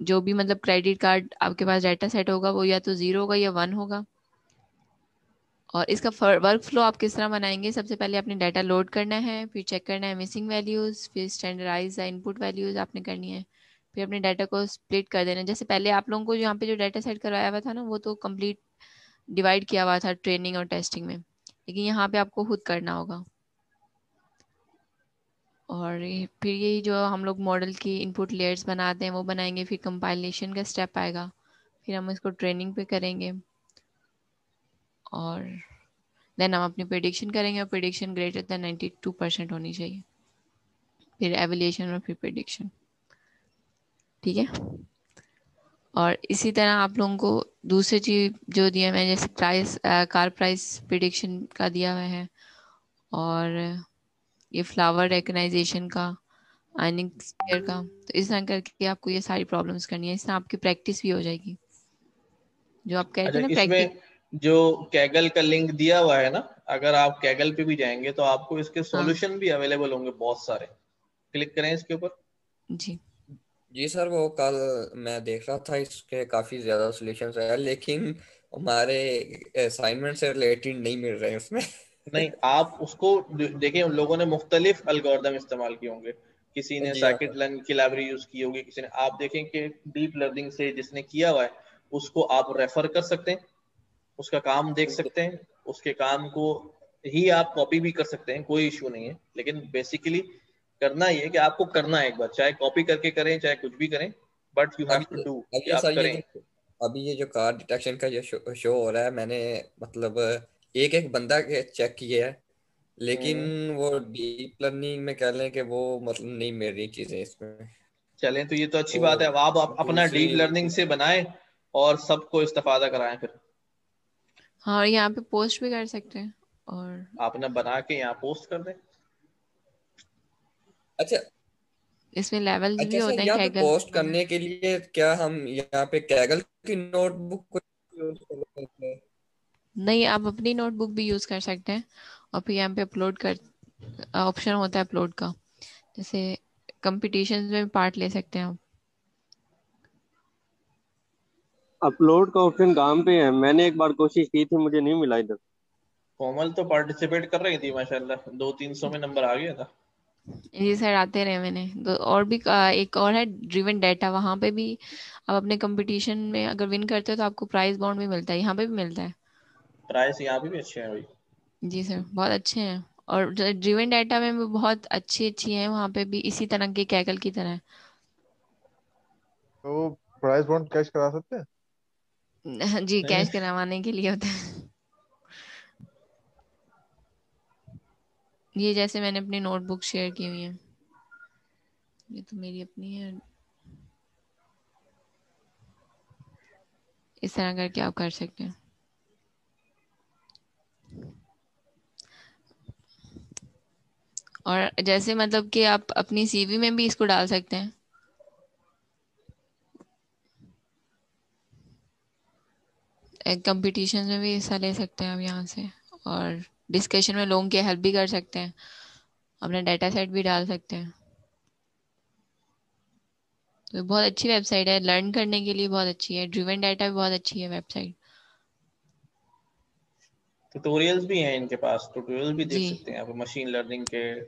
[SPEAKER 7] जो भी मतलब क्रेडिट कार्ड आपके पास डाटा सेट होगा वो या तो 0 होगा या 1 होगा। और इसका वर्क फ्लो आप किस तरह बनाएंगे, सबसे पहले आपने डाटा लोड करना है, फिर चेक करना है मिसिंग वैल्यूज़, फिर स्टैंडर्डाइज इनपुट वैल्यूज़ आपने करनी है, फिर अपने डाटा को स्प्लिट कर देना। जैसे पहले आप लोगों को यहाँ पे जो डाटा सेट करवाया हुआ था ना, वो तो कंप्लीट डिवाइड किया हुआ था ट्रेनिंग और टेस्टिंग में, लेकिन यहाँ पे आपको खुद करना होगा। और फिर यही जो हम लोग मॉडल की इनपुट लेयर्स बनाते हैं वो बनाएंगे, फिर कंपाइलेशन का स्टेप आएगा, फिर हम इसको ट्रेनिंग पे करेंगे, और देन हम अपनी प्रेडिक्शन करेंगे, और प्रेडिक्शन ग्रेटर देन 92% होनी चाहिए, फिर एवल्यूएशन और फिर प्रेडिक्शन, ठीक है। और इसी तरह आप लोगों को दूसरी चीज जो दिया मैं, जैसे कार प्राइस प्रेडिक्शन का दिया हुआ है, और ये फ्लावर रिकग्नाइजेशन का, आइनिंग स्पेयर का। तो इस तरह करके आपको ये सारी प्रॉब्लम्स करनी है, इस तरह आपकी प्रैक्टिस भी हो जाएगी, जो आप कह रहे थे
[SPEAKER 1] अच्छा,
[SPEAKER 7] ना प्रैक्टिस।
[SPEAKER 1] इसमें जो कैगल का लिंक दिया हुआ है ना, अगर आप कैगल पे भी जाएंगे तो आपको इसके
[SPEAKER 7] हाँ
[SPEAKER 1] सॉल्यूशन भी अवेलेबल होंगे बहुत सारे। क्लिक करें इसके ऊपर।
[SPEAKER 7] जी।
[SPEAKER 9] जी सर, वो कल मैं देख रहा था, इसके काफी ज्यादा सॉल्यूशंस है, लेकिन हमारे असाइनमेंट से रिलेटेड नहीं मिल रहे हैं उसमें।
[SPEAKER 1] नहीं, आप उसको देखिए, उन लोगों ने मुख्तलिफ एल्गोरिदम इस्तेमाल किए होंगे। किसी ने
[SPEAKER 9] जी हाँ
[SPEAKER 1] साइकिट
[SPEAKER 9] सर।
[SPEAKER 1] लर्न की लाइब्रेरी यूज की होगी, किसी ने, आप देखें कि डीप लर्निंग से जिसने किया हुआ है उसको आप रेफर कर सकते हैं, उसका काम देख सकते हैं, उसके काम को ही आप कॉपी भी कर सकते हैं, कोई इशू नहीं है। लेकिन बेसिकली करना ये है कि आपको करना है, एक बार चाहे कॉपी करके करें चाहे कुछ भी करें, but you have to do
[SPEAKER 9] अब
[SPEAKER 1] कि
[SPEAKER 9] ये
[SPEAKER 1] आप
[SPEAKER 9] सर,
[SPEAKER 1] करें।
[SPEAKER 9] अभी ये जो कार डिटेक्शन का जो शो हो रहा है, मैंने मतलब एक एक बंदा के चेक किया है, लेकिन
[SPEAKER 1] हम्म,
[SPEAKER 9] वो डीप लर्निंग में कह लें कि वो मतलब नहीं मिल रही चीजें इसमें।
[SPEAKER 1] चलें तो ये तो अच्छी बात है।
[SPEAKER 9] तो
[SPEAKER 1] अब आप अपना डीप
[SPEAKER 9] दूसरी,
[SPEAKER 1] लर्निंग से बनाएं और सबको इस्तेफादा कराएं फिर।
[SPEAKER 7] हाँ, और यहाँ पे पोस्ट भी कर सकते हैं, और
[SPEAKER 1] आपने बना के यहाँ पोस्ट कर दें।
[SPEAKER 9] अच्छा
[SPEAKER 7] इसमें लेवल्स भी
[SPEAKER 9] अच्छा सर,
[SPEAKER 7] होते हैं
[SPEAKER 9] यहाँ पे
[SPEAKER 7] कैगल
[SPEAKER 9] पोस्ट
[SPEAKER 7] में।
[SPEAKER 9] करने के लिए क्या हम यहाँ पे कैगल की नोटबुक को यूज कर सकते हैं?
[SPEAKER 7] नहीं, आप अपनी नोटबुक भी यूज़ कर सकते हैं, और फिर यहाँ पे अपलोड कर ऑप्शन होता है अपलोड का, जैसे कंपटीशन में भी पार्ट ले सकते हैं आप।
[SPEAKER 8] अपलोड का ऑप्शन कहाँ पे है? मैंने एक बार कोशिश की थी, मुझे नहीं मिला इधर।
[SPEAKER 1] कोमल तो पार्टिसिपेट कर रही थी माशाल्लाह, 200-300 में नंबर आ गया था।
[SPEAKER 7] ये साइड आते रहे मैंने तो। और भी एक और है ड्रिवन डाटा, वहाँ पे भी आप अपने कंपटीशन में अगर विन करते हो तो आपको प्राइज बॉन्ड भी मिलता है, यहाँ पे भी मिलता है।
[SPEAKER 1] प्राइस यहाँ पे भी अच्छे हैं भाई।
[SPEAKER 7] जी सर, बहुत अच्छे हैं, और ड्रिवन डाटा में भी बहुत अच्छी अच्छी हैं, वहाँ पे भी इसी तरह के कैगल की तरह
[SPEAKER 10] तो प्राइस बॉन्ड कैश करा सकते हैं?
[SPEAKER 7] है। जी, कैश करवाने के लिए होता है। ये जैसे मैंने अपनी नोटबुक शेयर की हुई है, ये तो मेरी अपनी है, इस तरह करके आप कर सकते हैं। और जैसे मतलब कि आप अपनी सीवी में भी इसको डाल सकते हैं, कंपटीशन में भी हिस्सा ले सकते हैं आप यहाँ से, और डिस्कशन में लोगों की हेल्प भी कर सकते हैं, अपना डाटा सेट भी डाल सकते हैं। तो बहुत अच्छी वेबसाइट है, लर्न करने के लिए बहुत अच्छी है, ड्रिवन डाटा भी बहुत अच्छी है वेबसाइट।
[SPEAKER 1] ट्यूटोरियल्स भी हैं इनके पास, ट्यूटोरियल भी देख
[SPEAKER 7] जी,
[SPEAKER 1] सकते हैं आप, मशीन लर्निंग के,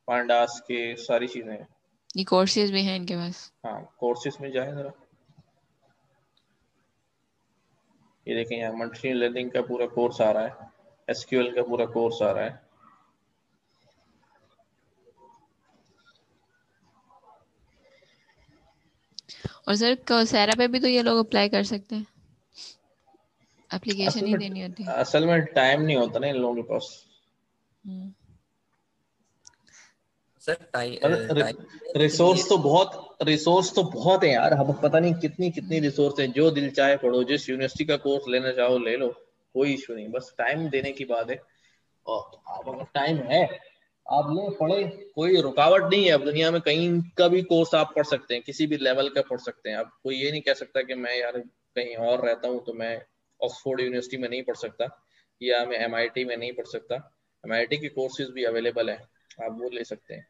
[SPEAKER 1] पांडास के, सारी चीजें हैं।
[SPEAKER 7] ये कोर्सेज भी हैं इनके पास।
[SPEAKER 1] हाँ, कोर्सेज में जाए जरा, ये देखें यहाँ मशीन लर्निंग का पूरा कोर्स आ रहा है, एसक्यूएल का पूरा कोर्स आ रहा है।
[SPEAKER 7] और सर coursera पे भी तो ये लोग अप्लाई कर सकते हैं, एप्लीकेशन
[SPEAKER 1] असल
[SPEAKER 7] ही
[SPEAKER 1] में
[SPEAKER 7] देनी होती है।
[SPEAKER 1] असल में टाइम नहीं होता ना इन लोगों के पास।
[SPEAKER 7] हम्म,
[SPEAKER 9] सर टाइम के लिए
[SPEAKER 1] रिसोर्स तो बहुत है यार, हम पता नहीं कितनी कितनी रिसोर्स है, जो दिल चाहे पढ़ो, जिस यूनिवर्सिटी का कोर्स लेना चाहो ले लो, कोई इशू नहीं, बस टाइम देने की बात है। और आप अगर टाइम है आप ले पढ़े, कोई रुकावट नहीं है। अब दुनिया में कहीं का भी कोर्स आप पढ़ सकते हैं, किसी भी लेवल का पढ़ सकते हैं। अब कोई ये नहीं कह सकता कि मैं यार कहीं और रहता हूँ तो मैं ऑक्सफोर्ड यूनिवर्सिटी में नहीं पढ़ सकता, या मैं MIT में नहीं पढ़ सकता। MIT के कोर्सेज भी अवेलेबल है, आप वो ले सकते हैं।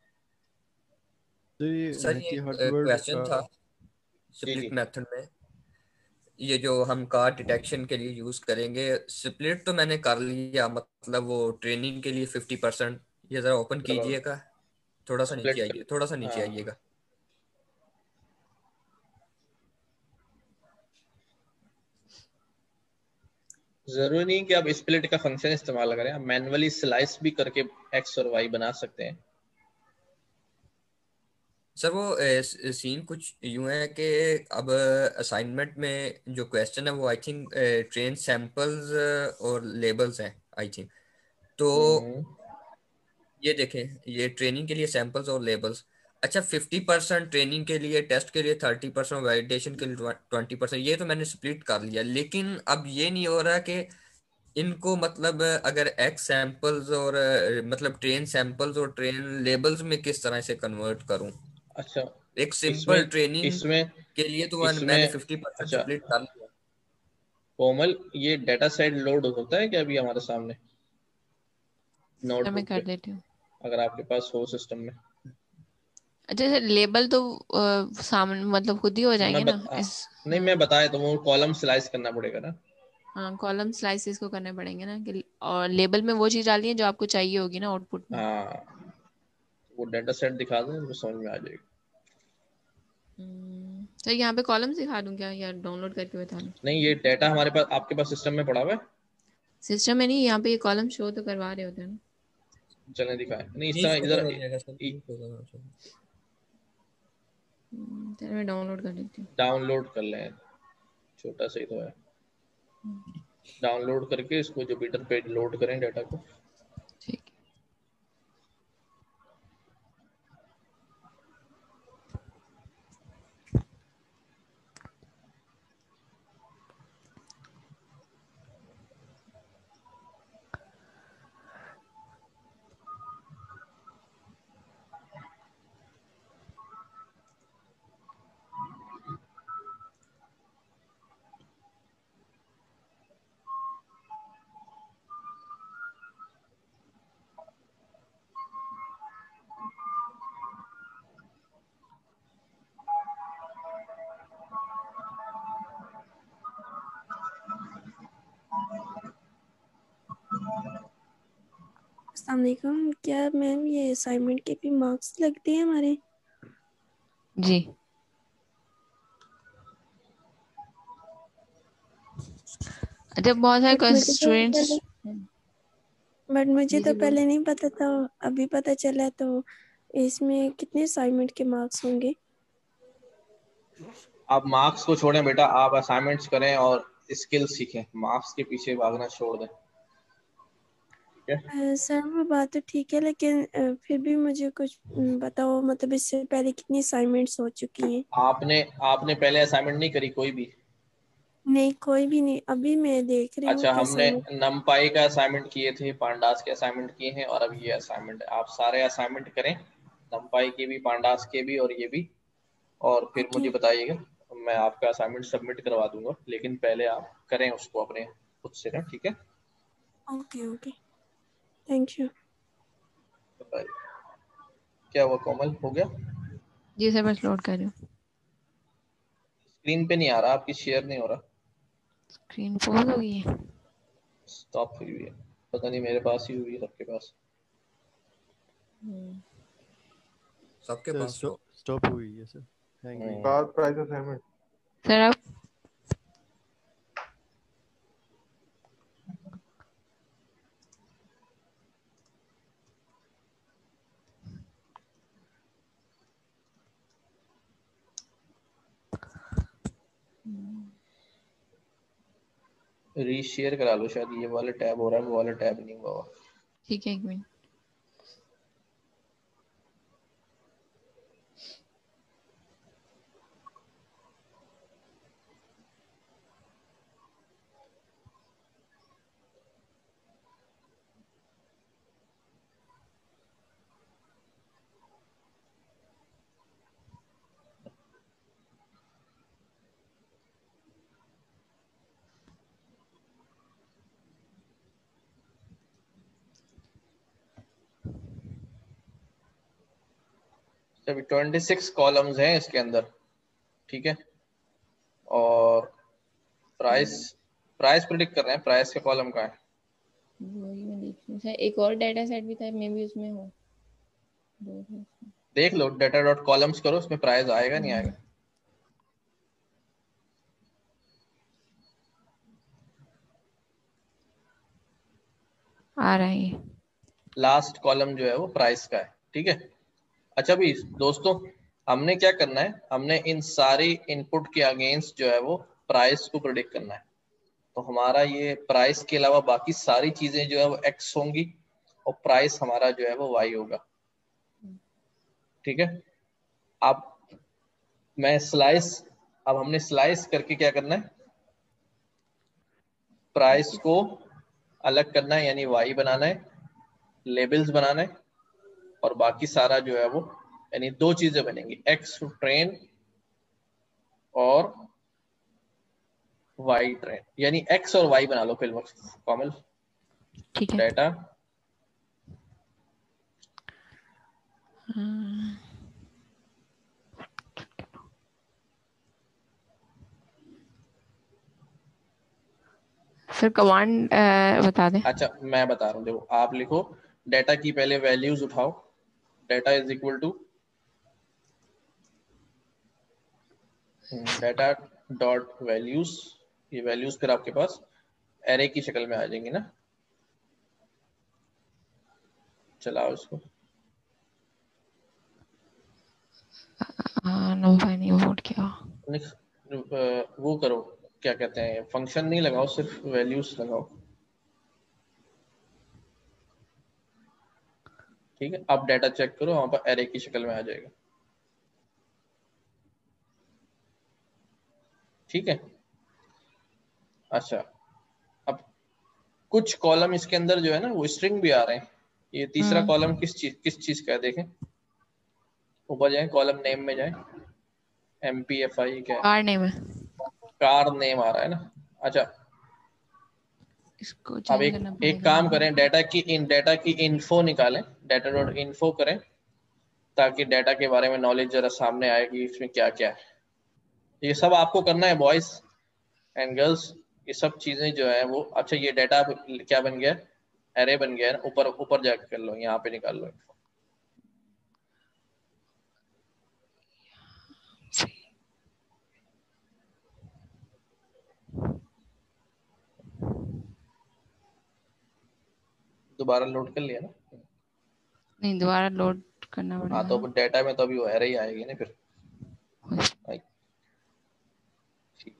[SPEAKER 4] तो ये
[SPEAKER 9] सर ये
[SPEAKER 4] हैकी हार्डवेयर
[SPEAKER 9] क्वेश्चन
[SPEAKER 4] का
[SPEAKER 9] था
[SPEAKER 1] जी
[SPEAKER 9] स्प्लिट
[SPEAKER 1] जी।
[SPEAKER 9] मेथड में, ये जो हम कार डिटेक्शन के लिए यूज करेंगे, स्प्लिट तो मैंने कर लिया, मतलब वो ट्रेनिंग के लिए 50%। ये जरा ओपन
[SPEAKER 1] चलो
[SPEAKER 9] कीजिएगा, थोड़ा सा नीचे
[SPEAKER 1] स्प्लिट
[SPEAKER 9] आइए, थोड़ा सा नीचे
[SPEAKER 1] हाँ,
[SPEAKER 9] आइएगा।
[SPEAKER 1] जरूरी नहीं कि आप स्प्लिट का फंक्शन इस्तेमाल करें, आप मैन्युअली स्लाइस भी करके एक्स और वाई बना सकते हैं।
[SPEAKER 9] सर वो सीन कुछ यूं है कि अब असाइनमेंट में जो क्वेश्चन है वो आई थिंक ट्रेन सैंपल्स और लेबल्स हैं आई थिंक। तो
[SPEAKER 1] हम्म,
[SPEAKER 9] ये देखें, ये ट्रेनिंग के लिए सैंपल्स और लेबल्स। अच्छा, 50% ट्रेनिंग के लिए, टेस्ट के लिए 30%, वैलिडेशन के लिए 20%, ये तो मैंने स्प्लिट कर लिया। लेकिन अब ये नहीं हो रहा कि इनको मतलब अगर एक्स सैंपल्स और मतलब ट्रेन सैंपल्स और ट्रेन लेबल्स में किस तरह से कन्वर्ट करूं।
[SPEAKER 1] अच्छा
[SPEAKER 9] एक सिंपल
[SPEAKER 1] इसमें
[SPEAKER 9] ट्रेनिंग
[SPEAKER 1] इसमें
[SPEAKER 9] के लिए तो मैंने
[SPEAKER 1] इसमें
[SPEAKER 9] 50%
[SPEAKER 1] अच्छा
[SPEAKER 9] स्प्लिट कर लिया।
[SPEAKER 1] कोमल, ये डाटा सेट लोड होता है क्या अभी हमारे सामने
[SPEAKER 7] सर मैं
[SPEAKER 1] नोटबुक
[SPEAKER 7] कर
[SPEAKER 1] पे,
[SPEAKER 7] देती हूँ।
[SPEAKER 1] अगर आपके पास हो सिस्टम में?
[SPEAKER 7] अच्छा सर, लेबल तो सामने मतलब खुद ही हो जाएंगे ना इस।
[SPEAKER 1] नहीं
[SPEAKER 7] हाँ
[SPEAKER 1] मैं बताया तो वो कॉलम स्लाइस करना पड़ेगा ना।
[SPEAKER 7] हाँ, कॉलम स्लाइसेस को करने पड़ेंगे ना कि, और लेबल में वो चीज डालनी है जो आपको चाहिए होगी ना आउटपुट में।
[SPEAKER 1] हाँ, वो डाटा सेट दिखा दें तो समझ में आ जाएगी।
[SPEAKER 7] सर यहाँ पे कॉलम दिखा दूँ क्या, या डाउनलोड करके बता दूँ?
[SPEAKER 1] नहीं, ये डाटा हमारे पास, आपके पास सिस्टम में पड़ा हुआ है।
[SPEAKER 7] सिस्टम में नहीं, यहाँ पे ये कॉलम शो तो करवा रहे होते हैं ना।
[SPEAKER 1] चलें दिखाएं, नहीं इस
[SPEAKER 9] नहीं,
[SPEAKER 1] तरह
[SPEAKER 9] शो
[SPEAKER 1] इधर
[SPEAKER 9] हो जाएगा सर, नहीं होगा।
[SPEAKER 7] चलो मैं डाउनलोड कर लेती हूँ।
[SPEAKER 1] डाउनलोड कर लें, छोटा सा ही तो है। डाउनलोड करके इसको जुपिटर पे लोड करें डाटा को।
[SPEAKER 7] ठीक है।
[SPEAKER 11] अस्सलाम वालेकुम, क्या मैम ये असाइनमेंट के भी मार्क्स लगते हैं हमारे?
[SPEAKER 7] जी अच्छा, बहुत
[SPEAKER 11] बट
[SPEAKER 7] सारे
[SPEAKER 11] मुझे तो
[SPEAKER 7] स्टूडेंट्स। जी जी बोल।
[SPEAKER 11] पहले नहीं पता था, अभी पता चला। तो इसमें कितने असाइनमेंट के मार्क्स होंगे?
[SPEAKER 1] आप मार्क्स को छोड़ें बेटा, आप असाइनमेंट्स करें और स्किल सीखें, मार्क्स के पीछे भागना छोड़ दें, ठीक है?
[SPEAKER 11] सर वो बात तो ठीक है, लेकिन फिर भी मुझे कुछ बताओ, मतलब इससे पहले कितनी असाइनमेंट्स हो चुकी हैं?
[SPEAKER 1] आपने आपने पहले असाइनमेंट नहीं करी कोई भी?
[SPEAKER 11] नहीं, कोई भी नहीं। अभी मैं देख रही हूँ
[SPEAKER 1] अच्छा,
[SPEAKER 11] कि
[SPEAKER 1] हमने
[SPEAKER 11] असाइनमेंट।
[SPEAKER 1] नमपाई का असाइनमेंट किए थे, पांडास के असाइनमेंट किए हैं, और अब ये असाइनमेंट, आप सारे असाइनमेंट करें, नमपाई के भी, पांडास के भी और ये भी, और फिर
[SPEAKER 11] ओके
[SPEAKER 1] मुझे बताइएगा, मैं आपका असाइनमेंट सबमिट करवा दूंगा, लेकिन पहले आप करें उसको अपने खुद से ना, ठीक है?
[SPEAKER 11] Okay okay, thank you.
[SPEAKER 1] बताइए क्या हुआ कोमल, हो गया?
[SPEAKER 7] जी सर बस लोड कर रही हूँ।
[SPEAKER 1] स्क्रीन पे नहीं आ रहा, आपकी शेयर नहीं हो रहा,
[SPEAKER 7] स्क्रीन पॉज हो गई है।
[SPEAKER 1] स्टॉप हुई हुई है, पता नहीं मेरे पास ही हुई है, सबके पास।
[SPEAKER 9] सबके
[SPEAKER 4] सर
[SPEAKER 9] पास
[SPEAKER 4] स्टॉप स्टॉप हुई है सर, हैंग हुई है।
[SPEAKER 10] कार प्राइस असाइनमेंट
[SPEAKER 7] सर आप
[SPEAKER 1] रीशेयर करा लो, शायद ये वाला टैब हो रहा है, वो वाला टैब नहीं हुआ हुआ।
[SPEAKER 7] ठीक है, एक मिनट।
[SPEAKER 1] अभी 26 कॉलम्स हैं इसके अंदर, ठीक है, और प्राइस प्राइस प्रिडिक्ट कर रहे हैं, प्राइस का कॉलम का है।
[SPEAKER 7] वही मैं देख रही हूँ सर, एक और डाटा सेट भी था, मे बी उसमें हो। दो है उसमें।
[SPEAKER 1] देख लो, डाटा डॉट कॉलम्स करो, उसमें प्राइस आएगा नहीं आएगा।
[SPEAKER 7] आ रहा है।
[SPEAKER 1] लास्ट कॉलम जो है वो प्राइस का है, ठीक है। अच्छा भी दोस्तों, हमने क्या करना है, हमने इन सारी इनपुट के अगेंस्ट जो है वो प्राइस को प्रिडिक्ट करना है। तो हमारा ये प्राइस के अलावा बाकी सारी चीजें जो है वो एक्स होंगी और प्राइस हमारा जो है वो वाई होगा, ठीक है। अब हमने स्लाइस करके क्या करना है, प्राइस को अलग करना है, यानी वाई बनाना है, लेबल्स बनाना है, और बाकी सारा जो है वो, यानी दो चीजें बनेंगी, एक्स ट्रेन और वाई ट्रेन, यानी एक्स और वाई बना लो फिर कॉमल।
[SPEAKER 7] ठीक है।
[SPEAKER 1] डाटा
[SPEAKER 7] सर कमांड बता दें।
[SPEAKER 1] अच्छा मैं बता रहा हूँ, देखो आप लिखो डाटा की पहले वैल्यूज उठाओ, data is equal to data dot values, ये वैल्यूज फिर आपके पास एरे की शक्ल में आ जाएंगी ना। चलाओ इसको,
[SPEAKER 7] नो फाइन नहीं वोट किया।
[SPEAKER 1] वो करो, क्या कहते हैं, फंक्शन नहीं लगाओ, सिर्फ वैल्यूज लगाओ, ठीक है। अब डाटा चेक करो, वहां पर एरे की शक्ल में आ जाएगा, ठीक है। अच्छा, अब कुछ कॉलम इसके अंदर जो है ना वो स्ट्रिंग भी आ रहे हैं। ये तीसरा कॉलम किस चीज का है, देखें ऊपर जाए, कॉलम नेम में जाए, MPFI क्या है,
[SPEAKER 7] कार नेम है।
[SPEAKER 1] कार नेम आ रहा है ना। अच्छा
[SPEAKER 7] इसको
[SPEAKER 1] अब
[SPEAKER 7] चेंज करना
[SPEAKER 1] एक
[SPEAKER 7] पड़ेगा।
[SPEAKER 1] काम करें, डाटा की इन्फो निकालें, डाटा डॉट इन्फो करें, ताकि डाटा के बारे में नॉलेज जरा सामने आए कि इसमें क्या क्या है। ये सब आपको करना है बॉयज एंड गर्ल्स, ये सब चीजें जो है वो। अच्छा ये डाटा क्या बन गया, एरे बन गया है, ऊपर ऊपर जाकर कर लो, यहाँ पे निकाल लो। दोबारा लोड कर लिया ना?
[SPEAKER 7] नहीं, दोबारा लोड करना
[SPEAKER 1] हाँ
[SPEAKER 7] पड़ेगा
[SPEAKER 1] तो
[SPEAKER 7] ना।
[SPEAKER 1] डाटा में तो अभी वो एरे ही आएगी ना फिर। ठीक,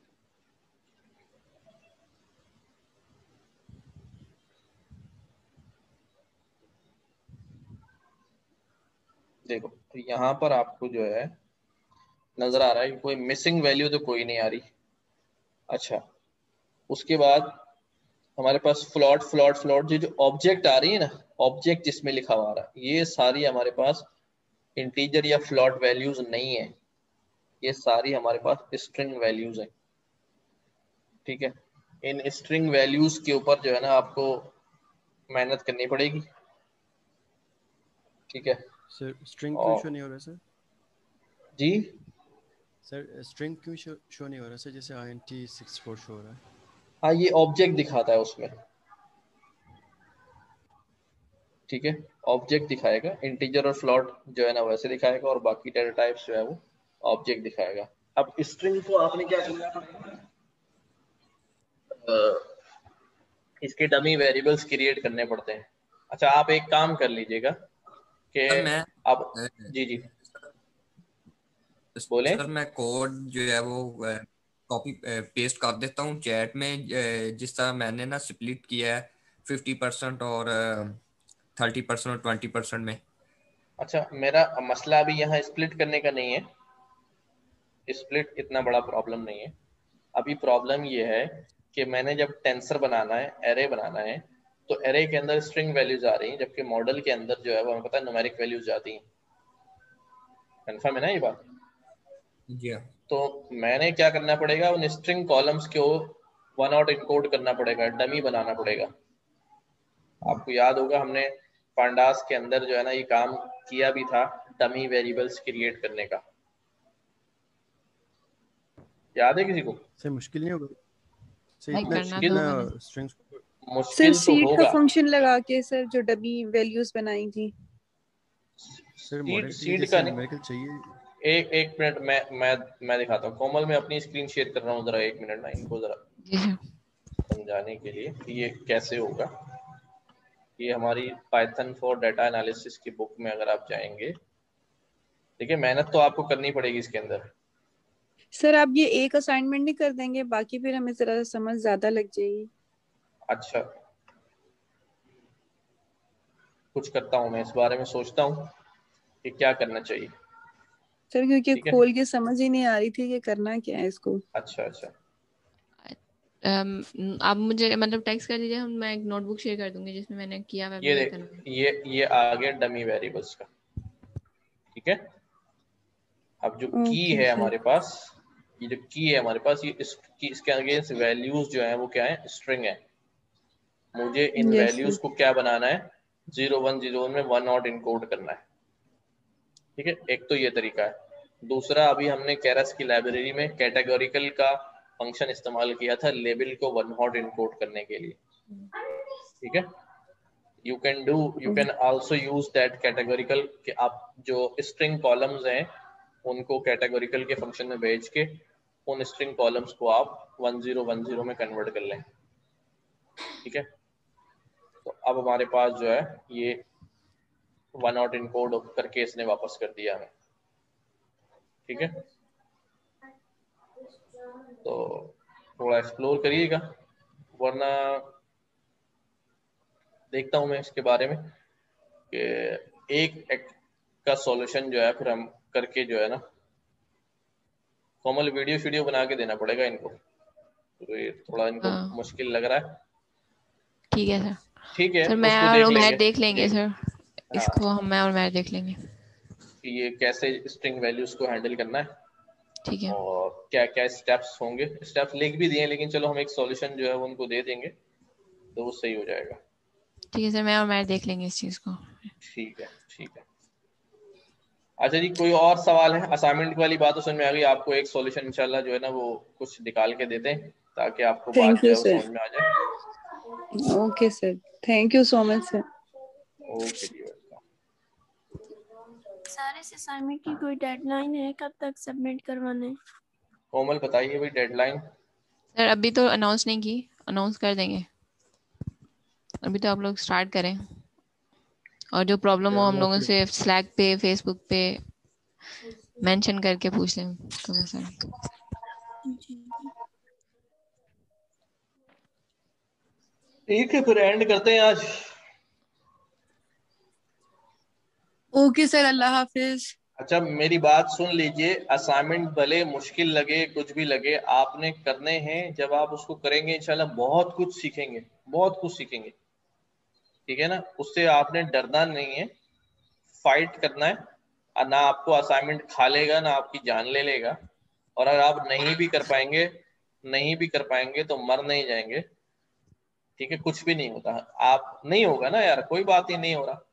[SPEAKER 1] देखो तो यहाँ पर आपको जो है नजर आ रहा है कि कोई मिसिंग वैल्यू तो कोई नहीं आ रही। अच्छा उसके बाद हमारे पास फ्लॉट फ्लॉट फ्लॉट जो ऑब्जेक्ट आ रही है ना, ऑब्जेक्ट जिसमें लिखा हुआ आ रहा है, ये सारी हमारे पास इंटीजर या फ्लॉट वैल्यूज नहीं है, ये सारी हमारे पास स्ट्रिंग वैल्यूज है, ठीक है। इन स्ट्रिंग वैल्यूज के ऊपर जो है ना आपको मेहनत करनी पड़ेगी, ठीक है।
[SPEAKER 4] सर स्ट्रिंग क्यों
[SPEAKER 1] और
[SPEAKER 4] शो नहीं हो रहा सर?
[SPEAKER 1] जी
[SPEAKER 4] सर स्ट्रिंग क्यों शो नहीं हो रहा सर, जैसे int64 शो हो रहा है?
[SPEAKER 1] हाँ, ये ऑब्जेक्ट दिखाता है उसमें, ठीक है, ऑब्जेक्ट दिखाएगा, इंटीजर और फ्लोट जो है ना वैसे दिखाएगा, और बाकी डेटा टाइप्स जो है वो ऑब्जेक्ट दिखाएगा। अब स्ट्रिंग को आपने क्या करना पड़ेगा, इसके डमी वेरिएबल्स क्रिएट करने पड़ते हैं। अच्छा, आप एक काम कर लीजिएगा कि
[SPEAKER 9] सर मैं
[SPEAKER 1] अब जी जी बोलें।
[SPEAKER 9] सर मैं कोड जो है वो कॉपी पेस्ट कर देता हूँ चैट में, जिस तरह मैंने ना स्प्लिट किया है 50% और 30% और 20% में।
[SPEAKER 1] अच्छा, मेरा मसला अभी यहाँ स्प्लिट करने का नहीं है, स्प्लिट इतना बड़ा प्रॉब्लम नहीं है। अभी प्रॉब्लम ये है कि मैंने जब टेंसर बनाना है, एरे बनाना है, तो एरे के अंदर स्ट्रिंग वैल्यूज आ रही हैं, जबकि मॉडल के अंदर जो है वो हमें पता है न्यूमेरिक वैल्यूज जाती हैं। कन्फर्म है ना ये बात?
[SPEAKER 9] जी हाँ।
[SPEAKER 1] तो मैंने क्या करना पड़ेगा, उन स्ट्रिंग कॉलम्स को वन आउट इनकोड करना पड़ेगा, डमी बनाना पड़ेगा। आपको याद होगा हमने पांडास के अंदर जो है ना ये काम किया भी था, डमी वेरिएबल्स क्रिएट करने का। याद है किसी को?
[SPEAKER 4] सर मुश्किल नहीं होगा सर,
[SPEAKER 7] नहीं
[SPEAKER 4] इतना
[SPEAKER 7] करना
[SPEAKER 1] मुश्किल
[SPEAKER 7] तो
[SPEAKER 4] इतना स्ट्रिंग्स?
[SPEAKER 12] सर
[SPEAKER 1] मुश्किल तो
[SPEAKER 12] सीड का
[SPEAKER 1] होगा।
[SPEAKER 12] फंक्शन लगा के सर जो डमी वैल्यूज बनाई थी।
[SPEAKER 4] सर मॉडल के लिए
[SPEAKER 1] सीड
[SPEAKER 4] जैसे
[SPEAKER 1] का नहीं,
[SPEAKER 4] न्यूमेरिकल चाहिए।
[SPEAKER 1] एक मिनट, मैं दिखाता हूँ कोमल, मैं अपनी स्क्रीन शेयर कर रहा हूँ, जरा एक मिनट ना इनको जरा
[SPEAKER 7] जी सर।
[SPEAKER 1] समझाने के लिए कि ये कैसे होगा। ये हमारी पाइथन फॉर डाटा एनालिसिस की बुक में अगर आप जाएंगे, देखिए मेहनत तो आपको करनी पड़ेगी इसके अंदर।
[SPEAKER 12] सर आप ये एक असाइनमेंट नहीं कर देंगे, बाकी फिर हमें जरा समझ ज्यादा लग जाएगी।
[SPEAKER 1] अच्छा, कुछ करता हूँ मैं, इस बारे में सोचता हूँ कि क्या करना चाहिए।
[SPEAKER 12] सर क्योंकि
[SPEAKER 1] ठीक है,
[SPEAKER 12] खोल के समझ ही नहीं आ रही थी कि करना क्या है इसको।
[SPEAKER 1] अच्छा अच्छा,
[SPEAKER 7] आप मुझे मतलब टेक्स्ट कर दीजिए, मैं एक नोटबुक शेयर कर दूंगी जिसमें मैंने किया हुआ
[SPEAKER 1] ये
[SPEAKER 7] है
[SPEAKER 1] देख, ये आ गया डमी वेरिएबल्स का, ठीक है। अब जो की
[SPEAKER 12] ओके
[SPEAKER 1] है
[SPEAKER 12] सर।
[SPEAKER 1] हमारे पास, ये जो की है हमारे पास, ये इसके अगेंस्ट वैल्यूज जो है वो क्या है, स्ट्रिंग है। मुझे इन
[SPEAKER 12] यस
[SPEAKER 1] वैल्यूज
[SPEAKER 12] सर।
[SPEAKER 1] को क्या बनाना है, 0101 में वन नॉट इनकोड करना है, ठीक है। एक तो ये तरीका है। दूसरा, अभी हमने केरस की लाइब्रेरी में कैटेगोरिकल का फंक्शन इस्तेमाल किया था लेबल को वन हॉट इनकोड करने के लिए, ठीक है। You can also use that categorical, कि आप जो स्ट्रिंग कॉलम्स हैं उनको कैटेगोरिकल के फंक्शन में भेज के उन स्ट्रिंग कॉलम्स को आप 1010 में कन्वर्ट कर लें, ठीक है। तो अब हमारे पास जो है ये वन नॉट इनकोड करके इसने वापस कर दिया हमें, ठीक है। तो थोड़ा एक्सप्लोर करिएगा, वरना देखता हूँ मैं इसके बारे में कि एक का सॉल्यूशन जो है फिर हम करके जो है ना, कोमल वीडियो बना के देना पड़ेगा इनको, तो ये थोड़ा इनको मुश्किल लग रहा है।
[SPEAKER 7] ठीक है सर।
[SPEAKER 1] ठीक है,
[SPEAKER 7] सर मैं
[SPEAKER 1] उसको
[SPEAKER 7] और
[SPEAKER 1] देख
[SPEAKER 7] उमैर
[SPEAKER 1] लेंगे
[SPEAKER 7] देख लेंगे
[SPEAKER 1] जी।
[SPEAKER 7] सर,
[SPEAKER 1] हाँ,
[SPEAKER 7] इसको मैं और उमैर देख लेंगे
[SPEAKER 1] कि ये कैसे स्ट्रिंग वैल्यूज को हैंडल करना है,
[SPEAKER 7] ठीक है।
[SPEAKER 1] और क्या क्या स्टेप्स होंगे। स्टेप्स लिख भी दिए, लेकिन चलो हम एक सॉल्यूशन जो है वो उनको दे देंगे तो वो सही हो जाएगा।
[SPEAKER 7] ठीक है सर, मैं और उमैर देख लेंगे इस चीज़ को।
[SPEAKER 1] ठीक है, ठीक है। अच्छा जी, कोई और सवाल है? असाइनमेंट वाली बात तो समझ में आ गई आपको, एक सॉल्यूशन इंशाल्लाह जो है ना वो कुछ निकाल के देते हैं ताकि आपको बात
[SPEAKER 12] थैंक
[SPEAKER 1] जो
[SPEAKER 12] यू
[SPEAKER 1] है वो
[SPEAKER 12] सर।
[SPEAKER 1] समझ में आ जाए।
[SPEAKER 12] Okay sir, thank you so much sir.
[SPEAKER 1] Okay जी, वेलकम।
[SPEAKER 11] सर इस असाइनमेंट की कोई डेडलाइन है, कब तक सबमिट करवाना है?
[SPEAKER 1] कोमल बताइए भाई डेडलाइन।
[SPEAKER 7] सर अभी तो अनाउंस नहीं की, अनाउंस कर देंगे, अभी तो आप लोग स्टार्ट करें, और जो प्रॉब्लम हो हम लोगों से स्लैक पे फेसबुक पे मेंशन करके पूछ लें तो सर।
[SPEAKER 1] ठीक है, फिर एंड करते हैं आज।
[SPEAKER 12] ओके सर, अल्लाह हाफिज।
[SPEAKER 1] अच्छा, मेरी बात सुन लीजिए, असाइनमेंट भले मुश्किल लगे, कुछ भी लगे, आपने करने हैं। जब आप उसको करेंगे इंशाल्लाह बहुत कुछ सीखेंगे, बहुत कुछ सीखेंगे, ठीक है ना। उससे आपने डरना नहीं है, फाइट करना है। और ना आपको असाइनमेंट खा लेगा, ना आपकी जान ले लेगा। और अगर आप नहीं भी कर पाएंगे तो मर नहीं जाएंगे, ठीक है। कुछ भी नहीं होता, आप नहीं होगा ना यार, कोई बात ही नहीं हो रहा।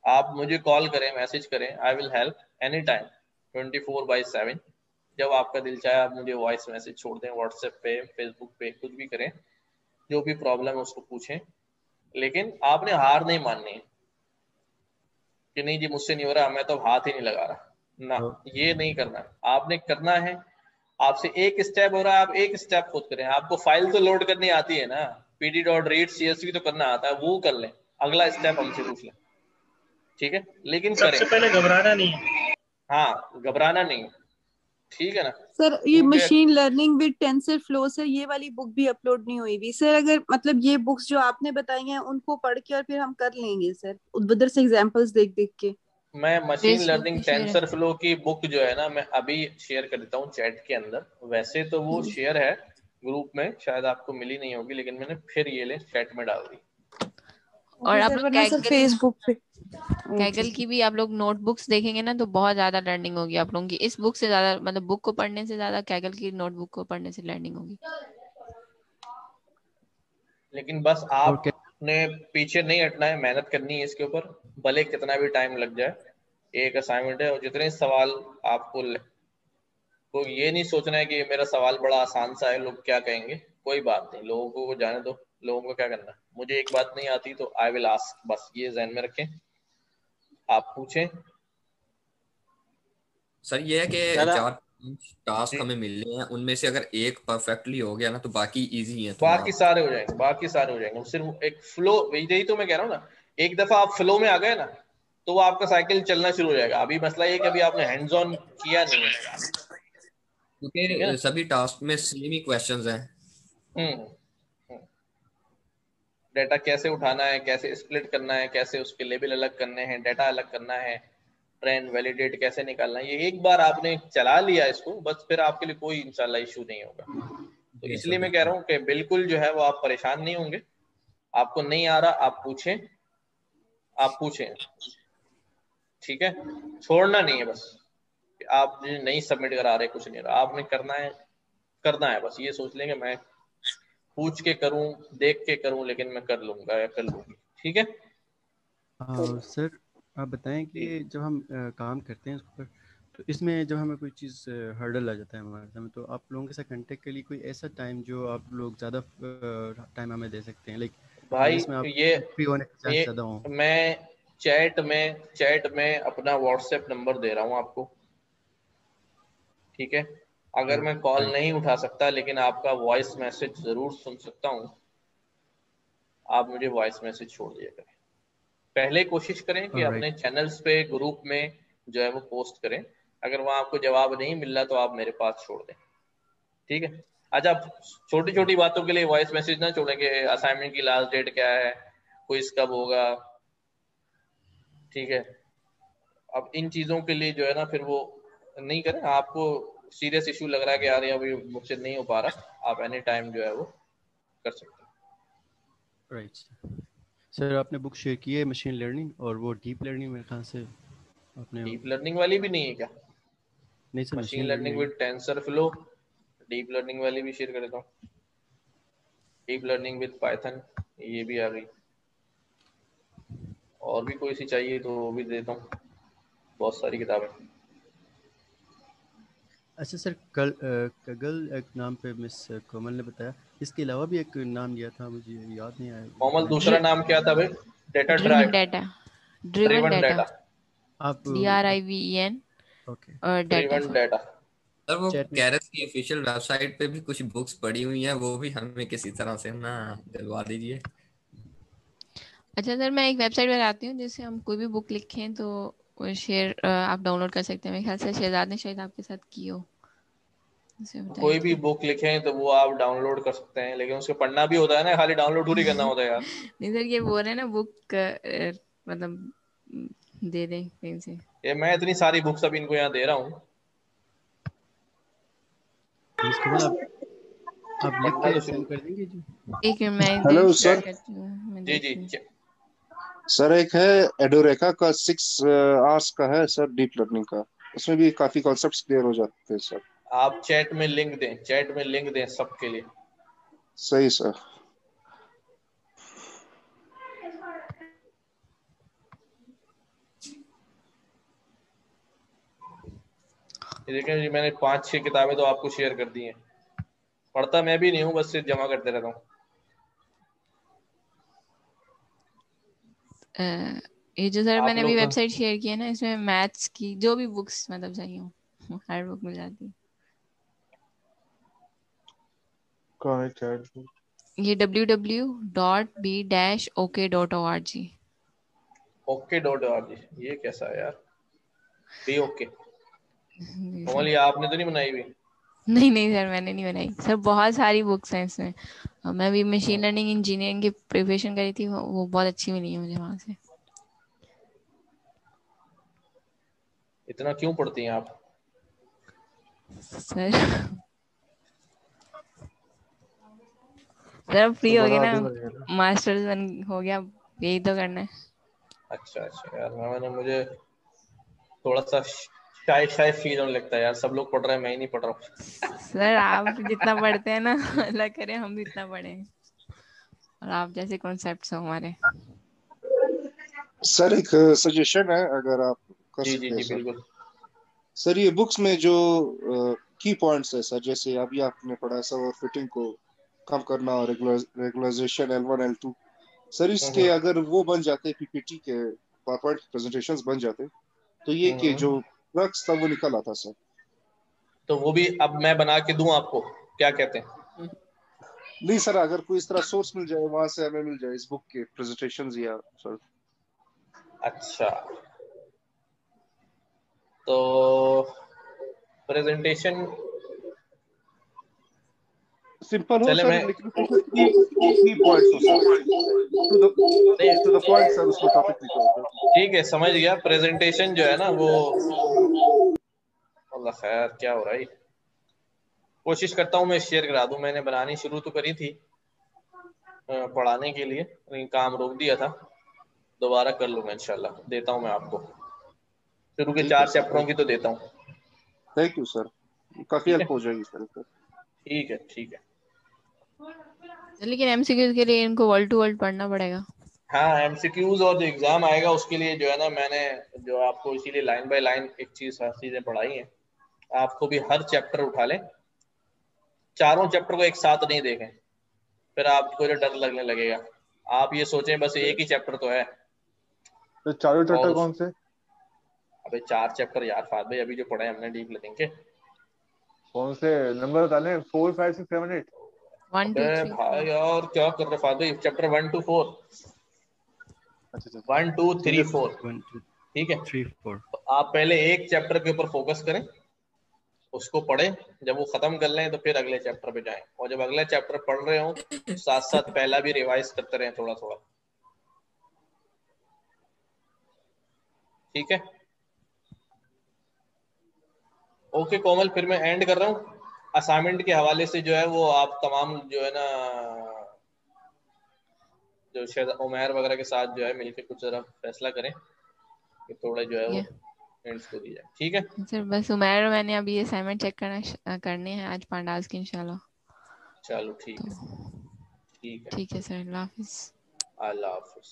[SPEAKER 1] आप मुझे कॉल करें, मैसेज करें, I will help any time 24/7, जब आपका दिल चाहे आप मुझे वॉइस मैसेज छोड़ दें, व्हाट्सएप पे, फेसबुक पे, कुछ भी करें, जो भी प्रॉब्लम है उसको पूछें, लेकिन आपने हार नहीं माननी है कि नहीं जी मुझसे नहीं हो रहा, मैं तो हाथ ही नहीं लगा रहा ना, ये नहीं करना है। आपने करना है, आपसे एक स्टेप हो रहा है, आप एक स्टेप खुद करें। आपको फाइल तो लोड करनी आती है ना, pd.read csv तो करना आता है, वो कर लें, अगला स्टेप हमसे पूछ लें, ठीक है, लेकिन
[SPEAKER 6] सबसे
[SPEAKER 1] करें।
[SPEAKER 6] पहले घबराना नहीं है।
[SPEAKER 1] हाँ, घबराना नहीं, ठीक है ना।
[SPEAKER 12] सर ये
[SPEAKER 1] क्योंकि
[SPEAKER 12] machine learning with tensor flow sir, ये वाली बुक भी अपलोड नहीं हुई हुई सर। अगर मतलब ये बुक्स जो आपने बताई हैं उनको पढ़ के और फिर हम कर लेंगे सर, उधर से एग्जांपल्स देख देख के।
[SPEAKER 1] मैं मशीन
[SPEAKER 7] फेसबुक
[SPEAKER 1] लर्निंग
[SPEAKER 7] पे शेयर है।
[SPEAKER 1] टेंसर फ्लो की बुक जो है ना, मैं अभी शेयर कर देता हूँ चैट के अंदर। वैसे तो वो शेयर है ग्रुप में, शायद आपको मिली नहीं होगी, लेकिन मैंने फिर ये ले चैट में डाल दी।
[SPEAKER 7] और
[SPEAKER 12] ओके
[SPEAKER 7] आप
[SPEAKER 12] सर,
[SPEAKER 7] लोग
[SPEAKER 12] वरना सर
[SPEAKER 7] कैगल
[SPEAKER 12] फेसबुक पे।
[SPEAKER 7] कैगल की भी आप लोग नोटबुक्स देखेंगे ना तो बहुत ज्यादा लर्निंग होगी आप लोगों की। इस बुक से ज्यादा, मतलब बुक को पढ़ने से ज्यादा कैगल की नोटबुक को पढ़ने से लर्निंग होगी।
[SPEAKER 1] लेकिन बस
[SPEAKER 4] और क्या?
[SPEAKER 1] आपने पीछे नहीं हटना है, मेहनत करनी है इसके ऊपर, भले कितना भी टाइम लग जाए। एक असाइनमेंट है और जितने सवाल आपको तो ये नहीं सोचना है कि ये मेरा सवाल बड़ा आसान सा है, लोग क्या कहेंगे। कोई बात नहीं, लोगों को जाने दो, लोगों को क्या करना है। मुझे एक बात नहीं आती तो आई विल आस्क, बस ये ध्यान में रखें, आप पूछें।
[SPEAKER 9] सर ये है कि
[SPEAKER 8] सर
[SPEAKER 9] 4 टास्क हमें मिल रहे हैं, उनमें से अगर एक परफेक्टली हो गया ना तो बाकी इजी है थोड़ा।
[SPEAKER 1] बाकी सारे हो जाएंगे, बाकी सारे हो जाएंगे। सिर्फ एक फ्लो, यही तो मैं कह रहा हूँ ना, एक दफा आप फ्लो में आ गए ना तो वो आपका साइकिल चलना शुरू हो जाएगा। अभी मसला ये कि अभी आपने हैंड्स ऑन किया नहीं है, ठीक है
[SPEAKER 9] क्योंकि सभी टास्क में सेम ही क्वेश्चंस हैं।
[SPEAKER 1] ना। डेटा कैसे उठाना है, कैसे स्प्लिट करना है, कैसे उसके लेबल अलग करने हैं, डेटा अलग करना है, ट्रेंड वैलिडेट कैसे निकालना है, ये एक बार आपने चला लिया इसको, बस फिर आपके लिए कोई इंशाल्लाह इशू नहीं होगा। तो
[SPEAKER 9] जी सर
[SPEAKER 1] इसलिए मैं कह
[SPEAKER 9] बिल्कुल।
[SPEAKER 1] रहा हूँ कि बिल्कुल जो है वो आप परेशान नहीं होंगे। आपको नहीं आ रहा आप पूछें, आप पूछें, ठीक है, छोड़ना नहीं है बस। आप नहीं सबमिट करा रहे, कुछ नहीं रहा, आपने करना है, करना है, बस ये सोच लेंगे मैं पूछ के करूं, देख के करूं, लेकिन मैं कर लूंगा या कर लूंगी, ठीक है।
[SPEAKER 4] हाँ सर, आप बताएं कि जब हम काम करते हैं इस पर, तो इसमें जब हमें कोई चीज़ हर्डल आ जाता है हमारे सामने, तो आप लोगों के साथ कांटेक्ट के लिए कोई ऐसा टाइम जो आप लोग ज़्यादा टाइम हमें दे सकते हैं, लाइक
[SPEAKER 1] भाई
[SPEAKER 4] जिसमें आप
[SPEAKER 1] ये
[SPEAKER 4] फ्री होने के चांस
[SPEAKER 1] ये
[SPEAKER 4] ज़्यादा हों।
[SPEAKER 1] मैं चैट में अपना व्हाट्सएप नंबर दे रहा हूँ आपको, ठीक है। अगर मैं कॉल
[SPEAKER 4] राइट।
[SPEAKER 1] नहीं उठा सकता लेकिन आपका वॉइस मैसेज जरूर सुन सकता हूँ, आप मुझे वॉइस मैसेज छोड़ दिया करें। पहले कोशिश करें कि
[SPEAKER 4] राइट।
[SPEAKER 1] अपने चैनल्स पे, ग्रुप में जो है वो पोस्ट करें। अगर वहां आपको जवाब नहीं मिल रहा तो आप मेरे पास छोड़ दें, ठीक है। अच्छा, आप छोटी छोटी बातों के लिए वॉइस मैसेज ना छोड़ेंगे, असाइनमेंट की लास्ट डेट क्या है, क्विज कब होगा, ठीक है। अब इन चीजों के लिए जो है ना फिर वो नहीं करें। आपको सीरियस इशू लग रहा है कि यार ये अभी मुझसे नहीं हो पा रहा, आप एनी टाइम जो है वो कर सकते हैं।
[SPEAKER 4] राइट सर, आपने बुक शेयर की है मशीन लर्निंग, और वो डीप लर्निंग मेरे ख्याल से आपने।
[SPEAKER 1] डीप लर्निंग वाली भी नहीं है क्या?
[SPEAKER 4] नहीं sir,
[SPEAKER 1] machine
[SPEAKER 4] machine
[SPEAKER 1] learning
[SPEAKER 4] learning.
[SPEAKER 1] With tensor flow, deep learning वाली भी शेयर कर देता हूँ। डीप लर्निंग विद पाइथन, ये भी आ गई। और भी कोई सी चाहिए तो वो भी देता हूँ, बहुत सारी किताबें।
[SPEAKER 4] अच्छा सर, कगल एक नाम पे मिस कोमल ने बताया, इसके अलावा भी एक नाम लिया था, मुझे याद नहीं आया
[SPEAKER 1] कोमल,
[SPEAKER 4] मैं।
[SPEAKER 1] दूसरा नाम क्या था भाई? Data
[SPEAKER 7] driven
[SPEAKER 1] drive,
[SPEAKER 7] data, driven
[SPEAKER 1] driven
[SPEAKER 7] data,
[SPEAKER 1] data,
[SPEAKER 4] आप
[SPEAKER 7] DRIVEN
[SPEAKER 4] ओके
[SPEAKER 7] और डाटा
[SPEAKER 1] ड्रिवन
[SPEAKER 7] से।
[SPEAKER 1] डाटा।
[SPEAKER 9] सर वो
[SPEAKER 4] चैट में।
[SPEAKER 9] कैरस की ऑफिशियल वेबसाइट पे भी कुछ बुक्स पड़ी हुई हैं, वो भी हमें किसी तरह से ना दिलवा दीजिए।
[SPEAKER 7] अच्छा सर, मैं एक वेबसाइट बनाती हूँ जिससे हम कोई भी बुक लिखें तो वो शेयर आप डाउनलोड कर सकते हैं। मेरे ख्याल से शहजाद ने शायद आपके साथ की हो, उसे बताई
[SPEAKER 1] कोई भी
[SPEAKER 7] थी।
[SPEAKER 1] बुक लिखें तो वो आप डाउनलोड कर सकते हैं, लेकिन उसको पढ़ना भी होता है ना, खाली डाउनलोड थोड़ी करना होता है यार।
[SPEAKER 7] नहीं सर, ये बोल रहे हैं ना बुक मतलब दे दें कहीं से।
[SPEAKER 1] ये मैं इतनी सारी बुक्स अभी इनको यहाँ दे रहा हूँ,
[SPEAKER 4] मिस कोमल, आप लिख
[SPEAKER 1] पढ़ना
[SPEAKER 4] के
[SPEAKER 1] तो शुरू।
[SPEAKER 4] सेंड कर देंगे जी।
[SPEAKER 7] एक मिनट, मैं इधर
[SPEAKER 13] हेलो
[SPEAKER 7] शेयर
[SPEAKER 13] सर।
[SPEAKER 7] करती हूँ, मैं
[SPEAKER 1] जी
[SPEAKER 7] देखती हूँ।
[SPEAKER 13] सर एक है एडोरेका का 6 आवर्स का है सर, डीप लर्निंग का। उसमें भी काफी कॉन्सेप्ट्स क्लियर हो जाते हैं सर।
[SPEAKER 1] आप चैट में लिंक दें, चैट में लिंक दें सबके लिए।
[SPEAKER 13] सही सर।
[SPEAKER 1] ये देखें जी, मैंने 5-6 किताबें तो आपको शेयर कर दी हैं। पढ़ता मैं भी नहीं हूँ, बस सिर्फ जमा करते रहता हूँ।
[SPEAKER 7] ये जो सर
[SPEAKER 1] आप
[SPEAKER 7] मैंने अभी
[SPEAKER 1] लोग
[SPEAKER 7] वेबसाइट शेयर की है ना, इसमें मैथ्स की जो भी बुक्स मतलब चाहिए हो हर बुक मिल जाती है।
[SPEAKER 10] कौन है चैट?
[SPEAKER 7] ये www.b-ok.org।
[SPEAKER 1] OK.org, ये कैसा है यार? B okay. कोमल, ये आपने तो नहीं बनाई हुई?
[SPEAKER 7] नहीं नहीं सर, मैंने नहीं बनाई सर, बहुत सारी बुक्स हैं इसमें। मैं भी मशीन लर्निंग इंजीनियरिंग की प्रिपरेशन करी थी, वो बहुत अच्छी मिली है मुझे वहां से।
[SPEAKER 1] इतना क्यों पढ़ती हैं आप?
[SPEAKER 7] सर सर फ्री
[SPEAKER 10] तो
[SPEAKER 7] हो गए
[SPEAKER 10] बड़ा
[SPEAKER 7] ना,
[SPEAKER 10] आदमी बन गया ना।
[SPEAKER 7] मास्टर्स बन हो गया, यही तो करना है।
[SPEAKER 1] अच्छा यार, मैंने मुझे थोड़ा सा शाय फील होने लगता है यार, सब लोग पढ़ रहे हैं, मैं ही नहीं पढ़ रहा हूँ।
[SPEAKER 7] सर आप जितना पढ़ते हैं ना, अल्लाह करे हम भी इतना पढ़े, और आप जैसे कॉन्सेप्ट्स हो हमारे।
[SPEAKER 13] सर एक सजेशन है, अगर आप कर
[SPEAKER 1] जी
[SPEAKER 13] सकते हैं सर।
[SPEAKER 1] बिल्कुल।
[SPEAKER 13] सर ये बुक्स में जो की पॉइंट्स है सर, जैसे अभी आपने पढ़ा सब और फिटिंग को कम करना और रेगुलराइजेशन L1 L2, सर इसके अगर वो बन जाते पीपीटी के पावरपॉइंट प्रेजेंटेशंस बन जाते, तो ये कि जो क्रक्स था वो निकल आता सर।
[SPEAKER 1] तो वो भी अब मैं बना के दूं आपको, क्या कहते हैं?
[SPEAKER 13] नहीं सर, अगर कोई इस तरह सोर्स मिल जाए, वहां से हमें मिल जाए इस बुक के प्रेजेंटेशंस या सर।
[SPEAKER 1] अच्छा, तो प्रेजेंटेशन
[SPEAKER 13] सिंपल हो
[SPEAKER 1] चले
[SPEAKER 13] सर,
[SPEAKER 1] मैं
[SPEAKER 13] लेकिन की पॉइंट्स हो sir, to the point sir, उसमें टॉपिक लिखा होता है।
[SPEAKER 1] ठीक है, समझ गया। प्रेजेंटेशन जो है ना वो, अल्लाह खैर क्या हो रहा है, कोशिश करता हूँ मैं शेयर करा दूं। मैंने बनानी शुरू तो करी थी पढ़ाने के लिए, लेकिन काम रोक दिया था। दोबारा कर लूंगा इंशाल्लाह, देता हूँ मैं आपको। शुरू के 4 चैप्टरों की तो देता हूँ।
[SPEAKER 13] थैंक यू सर, काफी हेल्प हो जाएगी सर।
[SPEAKER 1] ठीक है।
[SPEAKER 7] लेकिन एमसीक्यूज के लिए इनको वर्ड टू वर्ड पढ़ना पड़ेगा।
[SPEAKER 1] हाँ, एमसीक्यूज और जो एग्जाम आएगा उसके लिए जो है ना, मैंने जो आपको इसीलिए लाइन बाय लाइन एक हर चीजें पढ़ाई हैं। आपको भी हर चैप्टर उठा लें, चारों चैप्टर को एक साथ नहीं देखें, फिर आपको जो डर लगने लगेगा। आप ये सोचें बस एक ही चैप्टर तो है।
[SPEAKER 10] तो चारों चैप्टर
[SPEAKER 1] और
[SPEAKER 10] कौन से?
[SPEAKER 1] अबे 4 चैप्टर यार फाद भाई, अभी जो पढ़े हमने डीप लर्निंग के।
[SPEAKER 10] कौन से नंबर बता लें? 4 5 6 7 8।
[SPEAKER 7] 1 2 3
[SPEAKER 1] भाई और क्या कर रहे फाद भाई, चैप्टर 1 to 4।
[SPEAKER 10] अच्छा
[SPEAKER 1] 1 2 3 4,
[SPEAKER 4] 1 2
[SPEAKER 1] ठीक है।
[SPEAKER 4] 3 4।
[SPEAKER 1] तो आप पहले एक चैप्टर के ऊपर फोकस करें, उसको पढ़ें, जब वो खत्म कर लें तो फिर अगले चैप्टर पे जाएं। और जब अगले चैप्टर पढ़ रहे हो साथ साथ पहला भी रिवाइज करते रहें थोड़ा थोड़ा, ठीक है। ओके कोमल, फिर मैं एंड कर रहा हूँ। असाइनमेंट के हवाले से जो है वो आप तमाम जो है ना, जो शायद उमैर वगैरह के साथ जो है मिलकर कुछ जरा फैसला करें कि थोड़ा जो है वो एंड्स को दी जाए, ठीक है
[SPEAKER 7] सर। बस उमैर और मैंने अभी ये असाइनमेंट चेक करने हैं आज पांडास की इंशाल्लाह।
[SPEAKER 1] चलो ठीक है
[SPEAKER 7] ठीक है सर, अल्लाह हाफिज।
[SPEAKER 1] अल्लाह हाफिज।